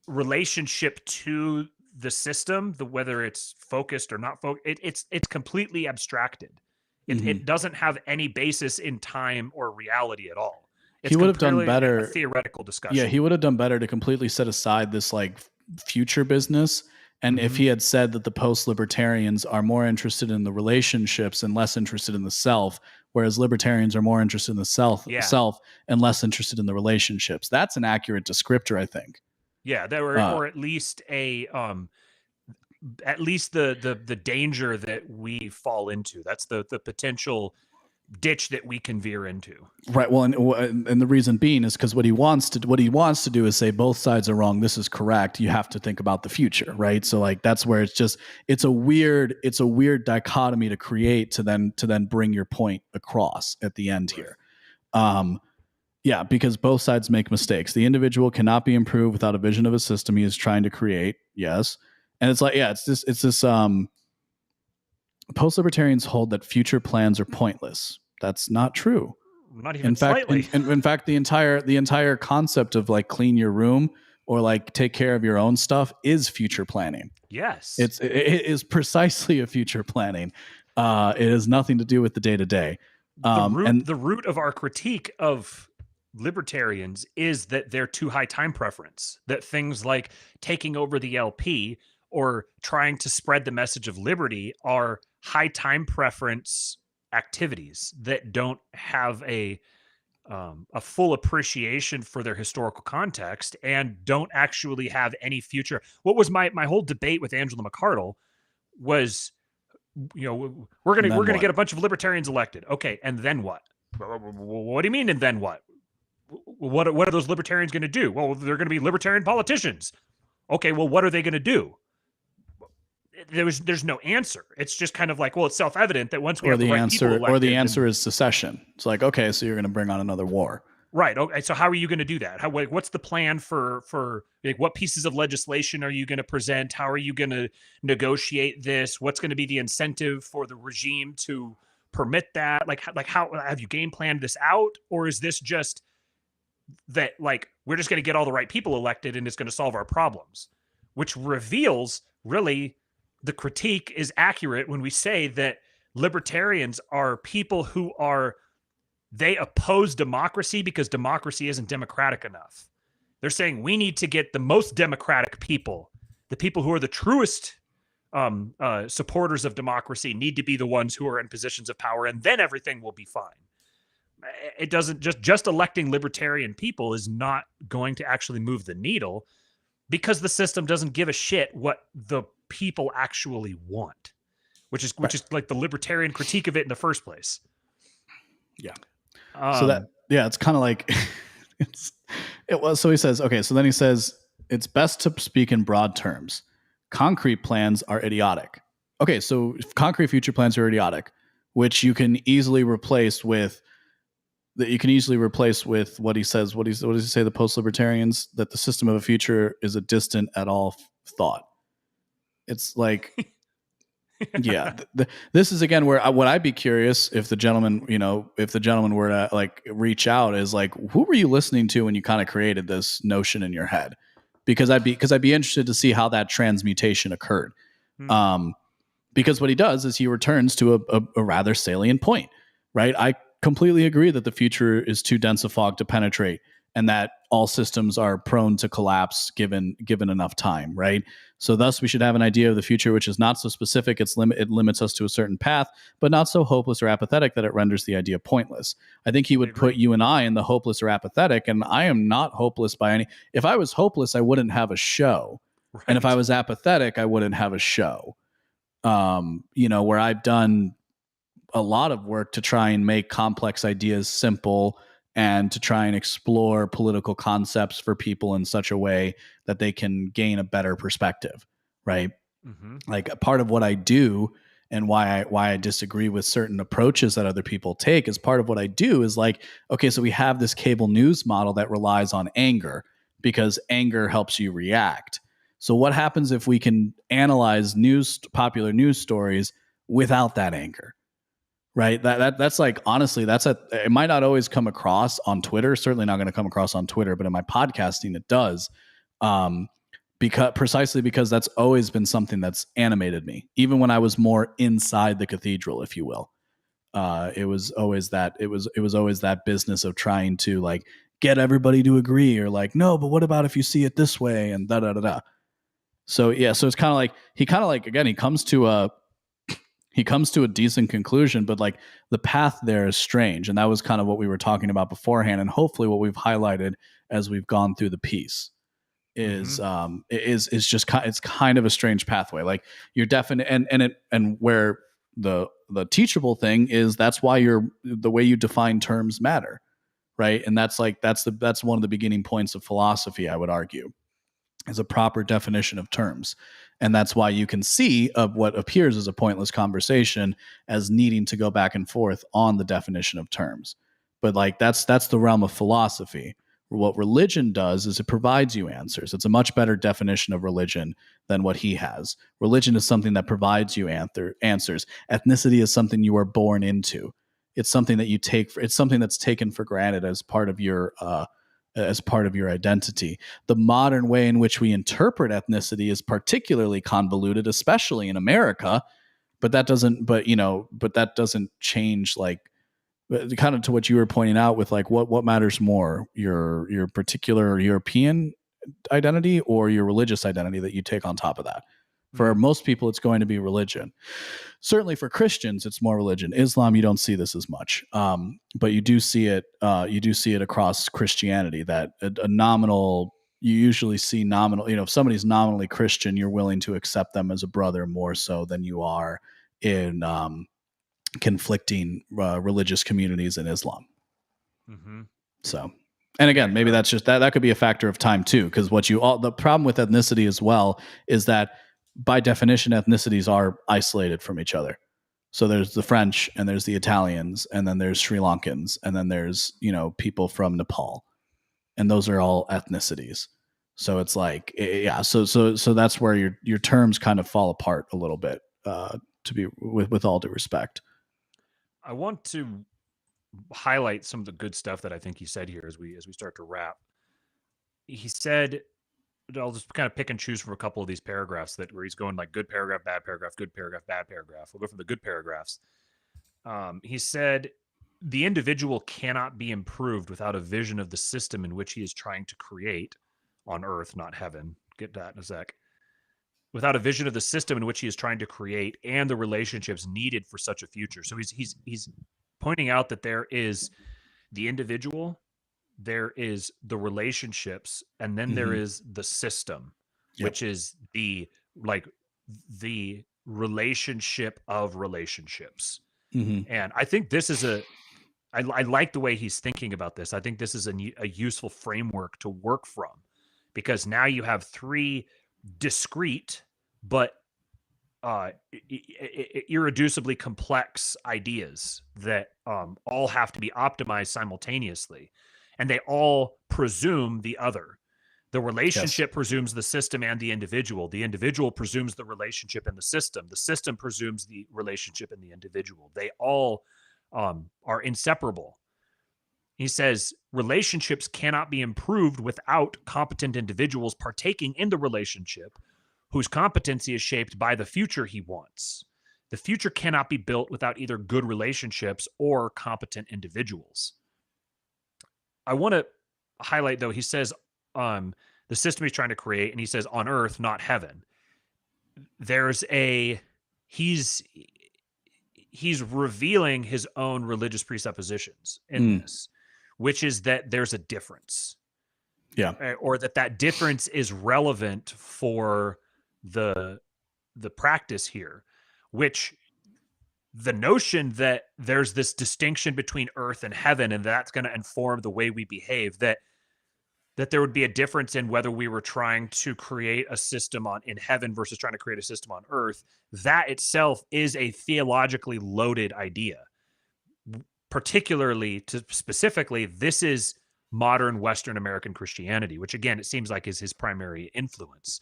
relationship to the system, whether it's focused or not focused, it's completely abstracted. It doesn't have any basis in time or reality at all. He would have done better. A theoretical discussion. Yeah, he would have done better to completely set aside this like future business And if he had said that the post-libertarians are more interested in the relationships and less interested in the self, whereas libertarians are more interested in the self and less interested in the relationships, that's an accurate descriptor, I think. Yeah, or at least the danger that we fall into. That's the potential ditch that we can veer into. Right. Well, and the reason being is because what he wants to do is say both sides are wrong. This is correct. You have to think about the future, right? So like that's where it's a weird dichotomy to create to then bring your point across at the end here. Yeah, because both sides make mistakes. The individual cannot be improved without a vision of a system he is trying to create. Yes. And it's like, yeah, it's this post-libertarians hold that future plans are pointless. That's not true. Not even slightly. In fact, the entire concept of like clean your room or like take care of your own stuff is future planning. Yes. It is precisely a future planning. It has nothing to do with the day-to-day. The root of our critique of libertarians is that they're too high time preference, that things like taking over the LP or trying to spread the message of liberty are high time preference activities that don't have a full appreciation for their historical context and don't actually have any future. What was my whole debate with Angela McArdle was, we're gonna get a bunch of libertarians elected. Okay, and then what? What do you mean, and then what? What are those libertarians going to do? Well, they're going to be libertarian politicians. Okay, well, what are they going to do? There's no answer. It's just kind of like, well, it's self-evident that once we have the right people elected, or the answer is secession. It's like, okay, so you're going to bring on another war, right? Okay, so how are you going to do that? What's the plan for like, what pieces of legislation are you going to present? How are you going to negotiate this? What's going to be the incentive for the regime to permit that? Like how have you game planned this out, or is this just that like we're just going to get all the right people elected and it's going to solve our problems? Which reveals really the critique is accurate when we say that libertarians are people who they oppose democracy because democracy isn't democratic enough. They're saying we need to get the most democratic people, the people who are the truest supporters of democracy need to be the ones who are in positions of power, and then everything will be fine. It doesn't just electing libertarian people is not going to actually move the needle because the system doesn't give a shit what the people actually want, which is like the libertarian critique of it in the first place. Yeah. It's kind of like so he says, okay, so then he says it's best to speak in broad terms. Concrete plans are idiotic. Okay, so concrete future plans are idiotic, which you can easily replace with what he says. What does he say? The post-libertarians, that the system of a future is a distant at all thought. It's like, yeah, this is again where I'd be curious if the gentleman were to like reach out, is like, who were you listening to when you kind of created this notion in your head? Because I'd be interested to see how that transmutation occurred. Because what he does is he returns to a rather salient point, right? I completely agree that the future is too dense a fog to penetrate and that all systems are prone to collapse given enough time, right? So thus we should have an idea of the future which is not so specific, it limits us to a certain path, but not so hopeless or apathetic that it renders the idea pointless. I think he would put you and I in the hopeless or apathetic, and I am not hopeless by any. If I was hopeless, I wouldn't have a show. Right. And if I was apathetic, I wouldn't have a show. Where I've done a lot of work to try and make complex ideas simple and to try and explore political concepts for people in such a way that they can gain a better perspective, right? Mm-hmm. Like a part of what I do and why I disagree with certain approaches that other people take is part of what I do is like, okay, so we have this cable news model that relies on anger because anger helps you react. So what happens if we can analyze popular news stories without that anger? Right. That's like, honestly, it might not always come across on Twitter. Certainly not going to come across on Twitter, but in my podcasting, it does. Because that's always been something that's animated me, even when I was more inside the cathedral, if you will. It was always that business of trying to like get everybody to agree or like, no, but what about if you see it this way and da da da da. So yeah, so it's kind of like again, he comes to a decent conclusion, but like the path there is strange, and that was kind of what we were talking about beforehand, and hopefully what we've highlighted as we've gone through the piece is is just it's kind of a strange pathway. Like you're definite, and where the teachable thing is, that's why the way you define terms matter, right? And that's one of the beginning points of philosophy, I would argue, is a proper definition of terms. And that's why you can see of what appears as a pointless conversation as needing to go back and forth on the definition of terms. But like that's the realm of philosophy. What religion does is it provides you answers. It's a much better definition of religion than what he has. Religion is something that provides you answers. Ethnicity is something you are born into. It's something that it's something that's taken for granted as part of your identity. The modern way in which we interpret ethnicity is particularly convoluted, especially in America. But that doesn't change, like, kind of to what you were pointing out with like what matters more, your particular European identity or your religious identity that you take on top of that. For most people, it's going to be religion. Certainly for Christians, it's more religion. Islam, you don't see this as much, but you do see it. You do see it across Christianity. That a nominal, you usually see nominal. If somebody's nominally Christian, you're willing to accept them as a brother more so than you are in conflicting religious communities in Islam. So, and again, maybe that's just that could be a factor of time too, because the problem with ethnicity as well is that by definition, ethnicities are isolated from each other. So there's the French, and there's the Italians, and then there's Sri Lankans, and then there's people from Nepal, and those are all ethnicities. So it's like, yeah, so that's where your terms kind of fall apart a little bit. To be with all due respect, I want to highlight some of the good stuff that I think he said here as we start to wrap. He said, I'll just kind of pick and choose from a couple of these paragraphs where he's going like good paragraph, bad paragraph, good paragraph, bad paragraph. We'll go from the good paragraphs. He said, the individual cannot be improved without a vision of the system in which he is trying to create on earth, not heaven. Get that in a sec. Without a vision of the system in which he is trying to create and the relationships needed for such a future. So he's pointing out that there is the individual, there is the relationships, and then there is the system, which is the relationship of relationships. And I think this is I like the way he's thinking about this. I think this is a useful framework to work from, because now you have three discrete but irreducibly complex ideas that all have to be optimized simultaneously, and they all presume the other. The relationship presumes the system and the individual. The individual presumes the relationship and the system. The system presumes the relationship and the individual. They all are inseparable. He says relationships cannot be improved without competent individuals partaking in the relationship, whose competency is shaped by the future he wants. The future cannot be built without either good relationships or competent individuals. I want to highlight, though, he says the system he's trying to create, and he says on earth, not heaven. He's revealing his own religious presuppositions in this, which is that there's a difference. Or that difference is relevant for the practice here, which the notion that there's this distinction between earth and heaven, and that's going to inform the way we behave, that there would be a difference in whether we were trying to create a system in heaven versus trying to create a system on earth, that itself is a theologically loaded idea. Specifically, this is modern Western American Christianity, which again, it seems like is his primary influence.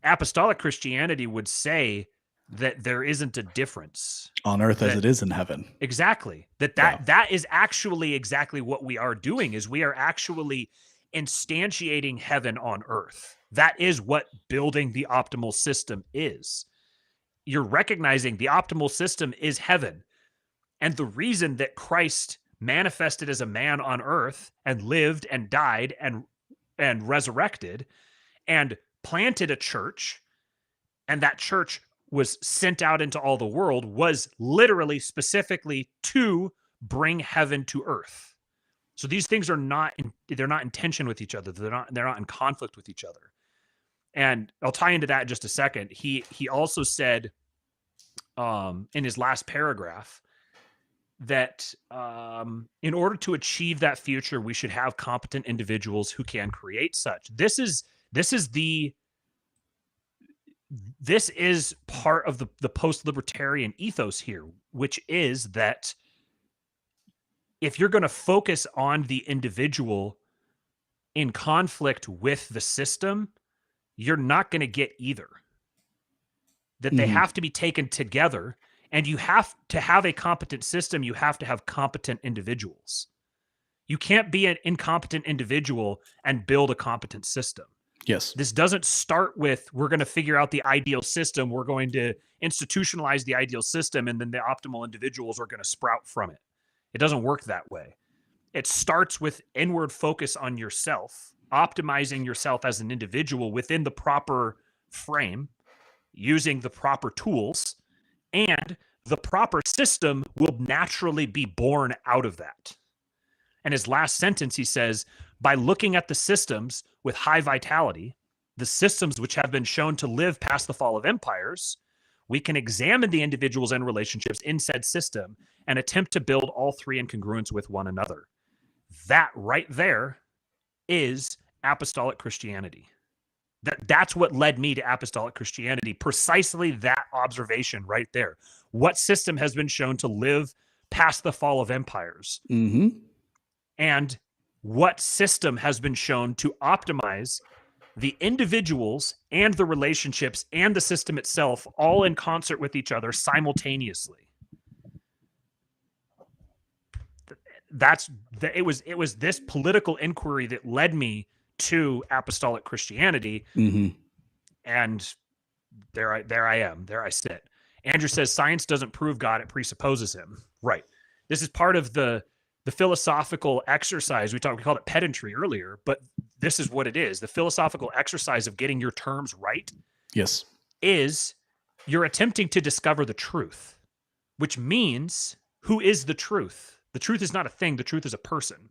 Apostolic Christianity would say that there isn't a difference on earth as it is in heaven. Exactly. That is actually exactly what we are doing, is we are actually instantiating heaven on earth. That is what building the optimal system is. You're recognizing the optimal system is heaven. And the reason that Christ manifested as a man on earth and lived and died and resurrected and planted a church, and that church was sent out into all the world, was literally specifically to bring heaven to earth. So these things are not they're not in tension with each other. They're not in conflict with each other. And I'll tie into that in just a second. He also said in his last paragraph that in order to achieve that future, we should have competent individuals who can create such. This is part of the post-libertarian ethos here, which is that if you're going to focus on the individual in conflict with the system, you're not going to get either. That they have to be taken together, and you have to have a competent system. You have to have competent individuals. You can't be an incompetent individual and build a competent system. Yes. This doesn't start with, we're going to figure out the ideal system. We're going to institutionalize the ideal system, and then the optimal individuals are going to sprout from it. It doesn't work that way. It starts with inward focus on yourself, optimizing yourself as an individual within the proper frame, using the proper tools, and the proper system will naturally be born out of that. And his last sentence, he says, by looking at the systems with high vitality, the systems which have been shown to live past the fall of empires, we can examine the individuals and relationships in said system and attempt to build all three in congruence with one another. That right there is apostolic Christianity. That's what led me to apostolic Christianity. Precisely that observation right there. What system has been shown to live past the fall of empires? And what system has been shown to optimize the individuals and the relationships and the system itself all in concert with each other simultaneously? It was this political inquiry that led me to apostolic Christianity. And there I am. There I sit. Andrew says science doesn't prove God, it presupposes him. Right. This is part of the philosophical exercise. We called it pedantry earlier, but this is what it is. The philosophical exercise of getting your terms right. Yes. Is you're attempting to discover the truth, which means who is the truth? The truth is not a thing. The truth is a person.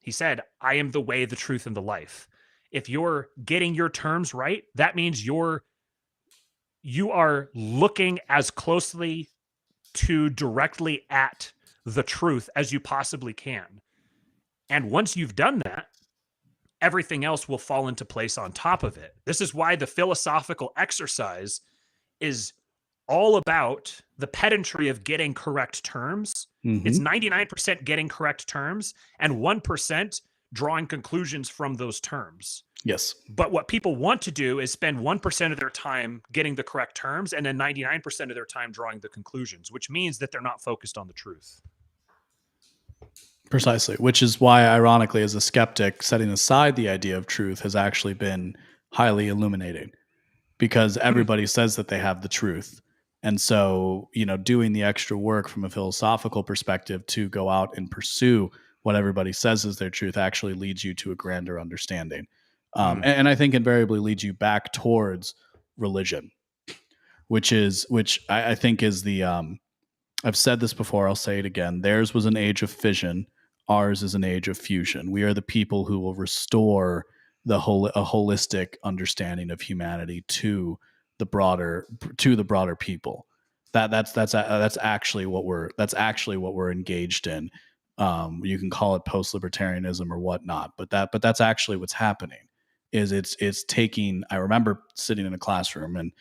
He said, I am the way, the truth, and the life. If you're getting your terms right, that means you are looking as closely to directly at the truth as you possibly can. And once you've done that, everything else will fall into place on top of it. This is why the philosophical exercise is all about the pedantry of getting correct terms. It's 99% getting correct terms and 1% drawing conclusions from those terms. Yes. But what people want to do is spend 1% of their time getting the correct terms and then 99% of their time drawing the conclusions, which means that they're not focused on the truth. Precisely, which is why, ironically, as a skeptic, setting aside the idea of truth has actually been highly illuminating, because everybody says that they have the truth. And so, doing the extra work from a philosophical perspective to go out and pursue what everybody says is their truth actually leads you to a grander understanding. And I think invariably leads you back towards religion, which I think is the, I've said this before, I'll say it again. Theirs was an age of fission. Ours is an age of fusion. We are the people who will restore a holistic understanding of humanity to the broader people. That's actually what we're engaged in. You can call it post-libertarianism or whatnot, but that's actually what's happening. Is it's taking. I remember sitting in a classroom and,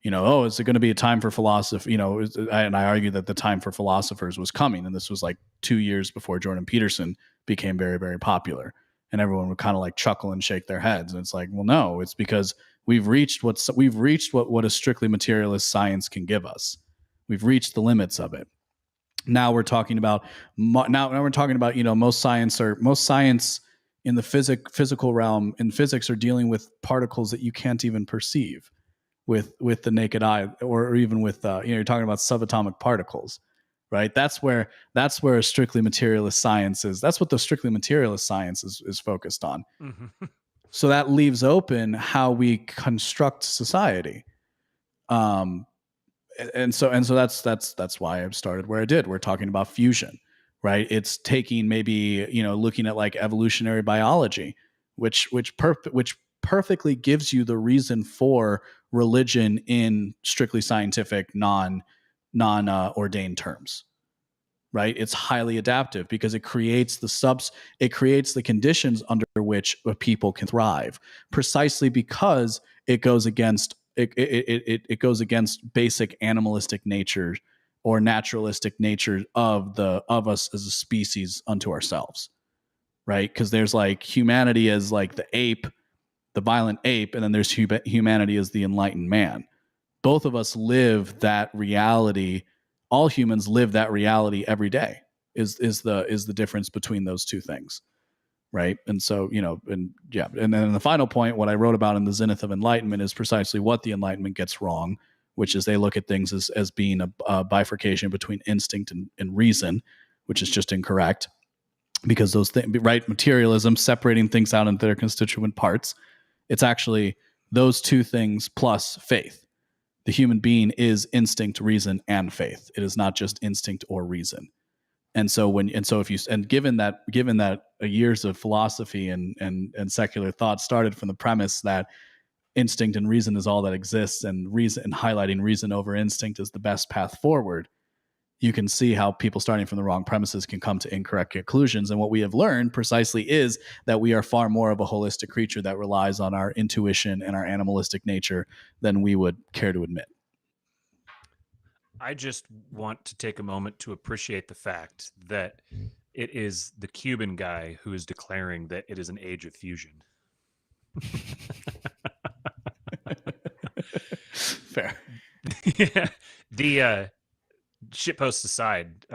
is it going to be a time for philosophy? And I argue that the time for philosophers was coming, and this was like 2 years before Jordan Peterson became very, very popular, and everyone would kind of like chuckle and shake their heads, and it's like, well, no, it's because we've reached what a strictly materialist science can give us. We've reached the limits of it. Now we're talking about most science in the physical realm in physics are dealing with particles that you can't even perceive with the naked eye, or even with you're talking about subatomic particles, right? That's where a strictly materialist science is. That's what the strictly materialist science is focused on. So that leaves open how we construct society. And so that's why I started where I did. We're talking about fusion, right? It's taking maybe, looking at like evolutionary biology, which perfectly gives you the reason for religion in strictly scientific non ordained terms, right? It's highly adaptive because it creates the conditions under which a people can thrive, precisely because it goes against it goes against basic animalistic nature or naturalistic nature of us as a species unto ourselves, right? Because there's like humanity as like the ape, the violent ape, and then there's humanity as the enlightened man. Both of us live that reality. All humans live that reality every day. Is the difference between those two things, right? And so, and then the final point, what I wrote about in the Zenith of Enlightenment is precisely what the Enlightenment gets wrong, which is they look at things as being a bifurcation between instinct and reason, which is just incorrect, because those things, right? Materialism, separating things out into their constituent parts. It's actually those two things plus faith. The human being is instinct, reason, and faith. It is not just instinct or reason. And so given that years of philosophy and secular thought started from the premise that instinct and reason is all that exists, and reason and highlighting reason over instinct is the best path forward, you can see how people starting from the wrong premises can come to incorrect conclusions. And what we have learned precisely is that we are far more of a holistic creature that relies on our intuition and our animalistic nature than we would care to admit. I just want to take a moment to appreciate the fact that it is the Cuban guy who is declaring that it is an age of fusion. Fair. Yeah. The shitposts aside,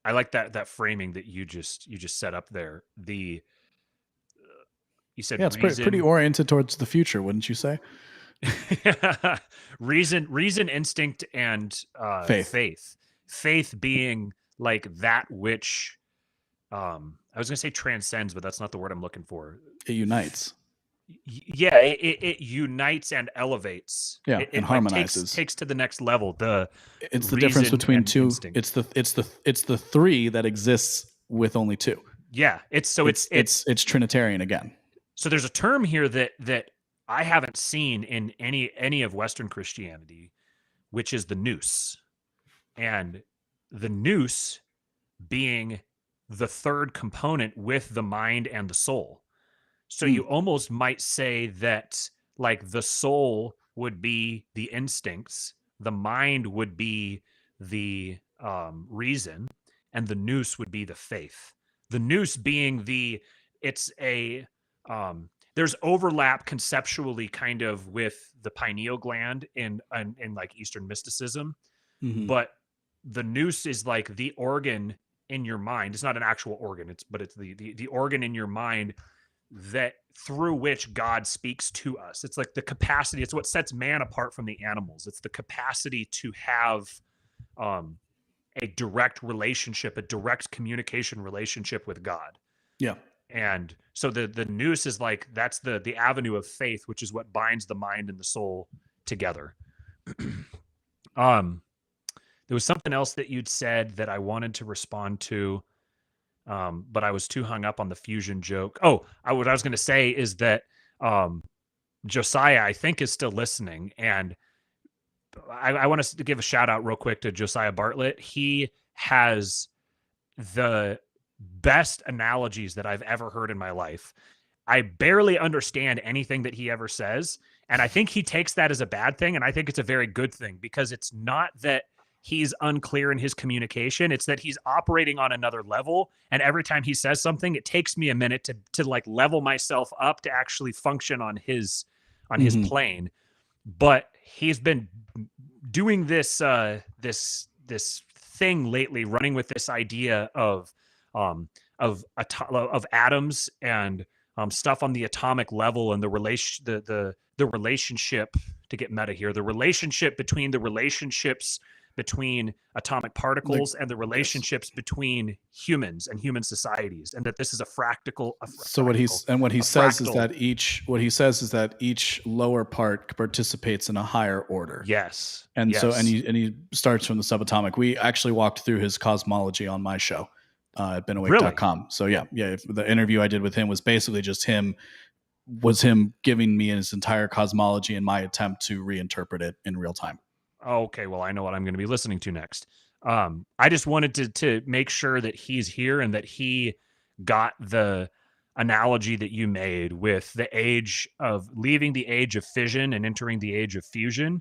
I like that framing that you just set up there. You said, yeah, it's pretty oriented towards the future, wouldn't you say? reason, instinct, and faith being like that which I was gonna say transcends, but that's not the word I'm looking for. It unites. Yeah, it unites and elevates. Yeah, it and harmonizes. Takes to the next level. It's the difference between two. Instinct. It's the three that exists with only two. Yeah, it's Trinitarian again. So there's a term here that I haven't seen in any of Western Christianity, which is the nous, and the nous being the third component with the mind and the soul. So you almost might say that like the soul would be the instincts, the mind would be the reason, and the nous would be the faith. The nous being there's overlap conceptually kind of with the pineal gland in like Eastern mysticism, but the nous is like the organ in your mind. It's not an actual organ, it's the organ in your mind that through which God speaks to us. It's like the capacity. It's what sets man apart from the animals. It's the capacity to have a direct relationship, a direct communication relationship with God. Yeah. And so the nous is like, that's the avenue of faith, which is what binds the mind and the soul together. There was something else that you'd said that I wanted to respond to, but I was too hung up on the fusion joke. What I was going to say is that Josiah, I think, is still listening, and I want to give a shout out real quick to Josiah Bartlett. He has the best analogies that I've ever heard in my life. I barely understand anything that he ever says, and I think he takes that as a bad thing, and I think it's a very good thing, because it's not that he's unclear in his communication. It's that he's operating on another level. And every time he says something, it takes me a minute to like level myself up to actually function on his plane. But he's been doing this thing lately, running with this idea of atoms and stuff on the atomic level, and the relationship, to get meta here, the relationship between the relationships between atomic particles and the relationships between humans and human societies, and that this is a fractal. What he says is that each lower part participates in a higher order. Yes. And so he starts from the subatomic. We actually walked through his cosmology on my show at beenawake.com. Really? So yeah. The interview I did with him was basically just him giving me his entire cosmology and my attempt to reinterpret it in real time. Okay, well, I know what I'm going to be listening to next. I just wanted to make sure that he's here and that he got the analogy that you made with the age of leaving the age of fission and entering the age of fusion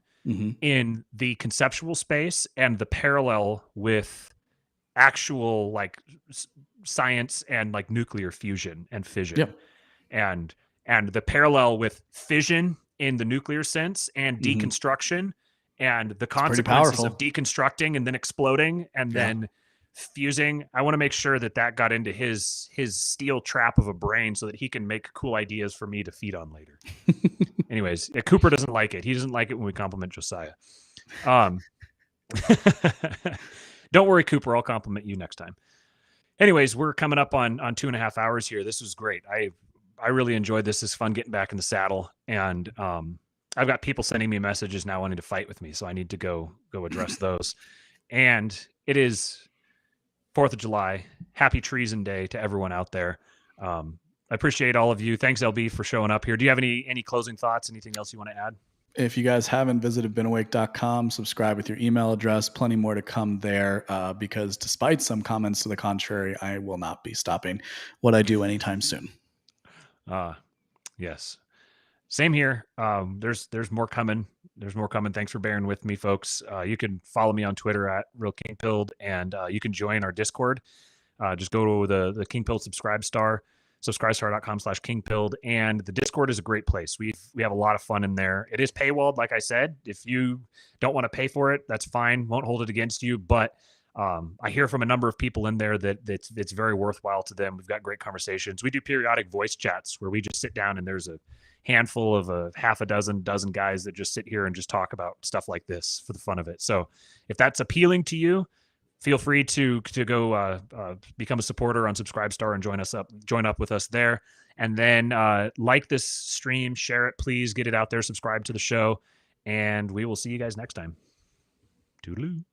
in the conceptual space, and the parallel with actual like science and like nuclear fusion and fission. And the parallel with fission in the nuclear sense and deconstruction and the consequences of deconstructing and then exploding and then fusing. I want to make sure that got into his steel trap of a brain so that he can make cool ideas for me to feed on later. Anyways, Cooper doesn't like it. He doesn't like it when we compliment Josiah. Don't worry, Cooper. I'll compliment you next time. Anyways, we're coming up on 2.5 hours here. This was great. I really enjoyed this. It's fun getting back in the saddle. And I've got people sending me messages now wanting to fight with me, so I need to go address those. And it is 4th of July. Happy Treason Day to everyone out there. I appreciate all of you. Thanks, LB, for showing up here. Do you have any closing thoughts? Anything else you want to add? If you guys haven't visited beenawake.com, subscribe with your email address. Plenty more to come there because despite some comments to the contrary, I will not be stopping what I do anytime soon. Yes. Same here. There's more coming. There's more coming. Thanks for bearing with me, folks. You can follow me on Twitter at RealKingPilled, and you can join our Discord. Just go to the Kingpilled subscribestar.com/Kingpilled, and the Discord is a great place. We have a lot of fun in there. It is paywalled, like I said. If you don't want to pay for it, that's fine. Won't hold it against you. But I hear from a number of people in there that it's very worthwhile to them. We've got great conversations. We do periodic voice chats where we just sit down and there's a handful of a half a dozen guys that just sit here and just talk about stuff like this for the fun of it. So if that's appealing to you, feel free to go become a supporter on Subscribestar and join up with us there. And then like this stream, share it, please get it out there, subscribe to the show, and we will see you guys next time. Toodaloo.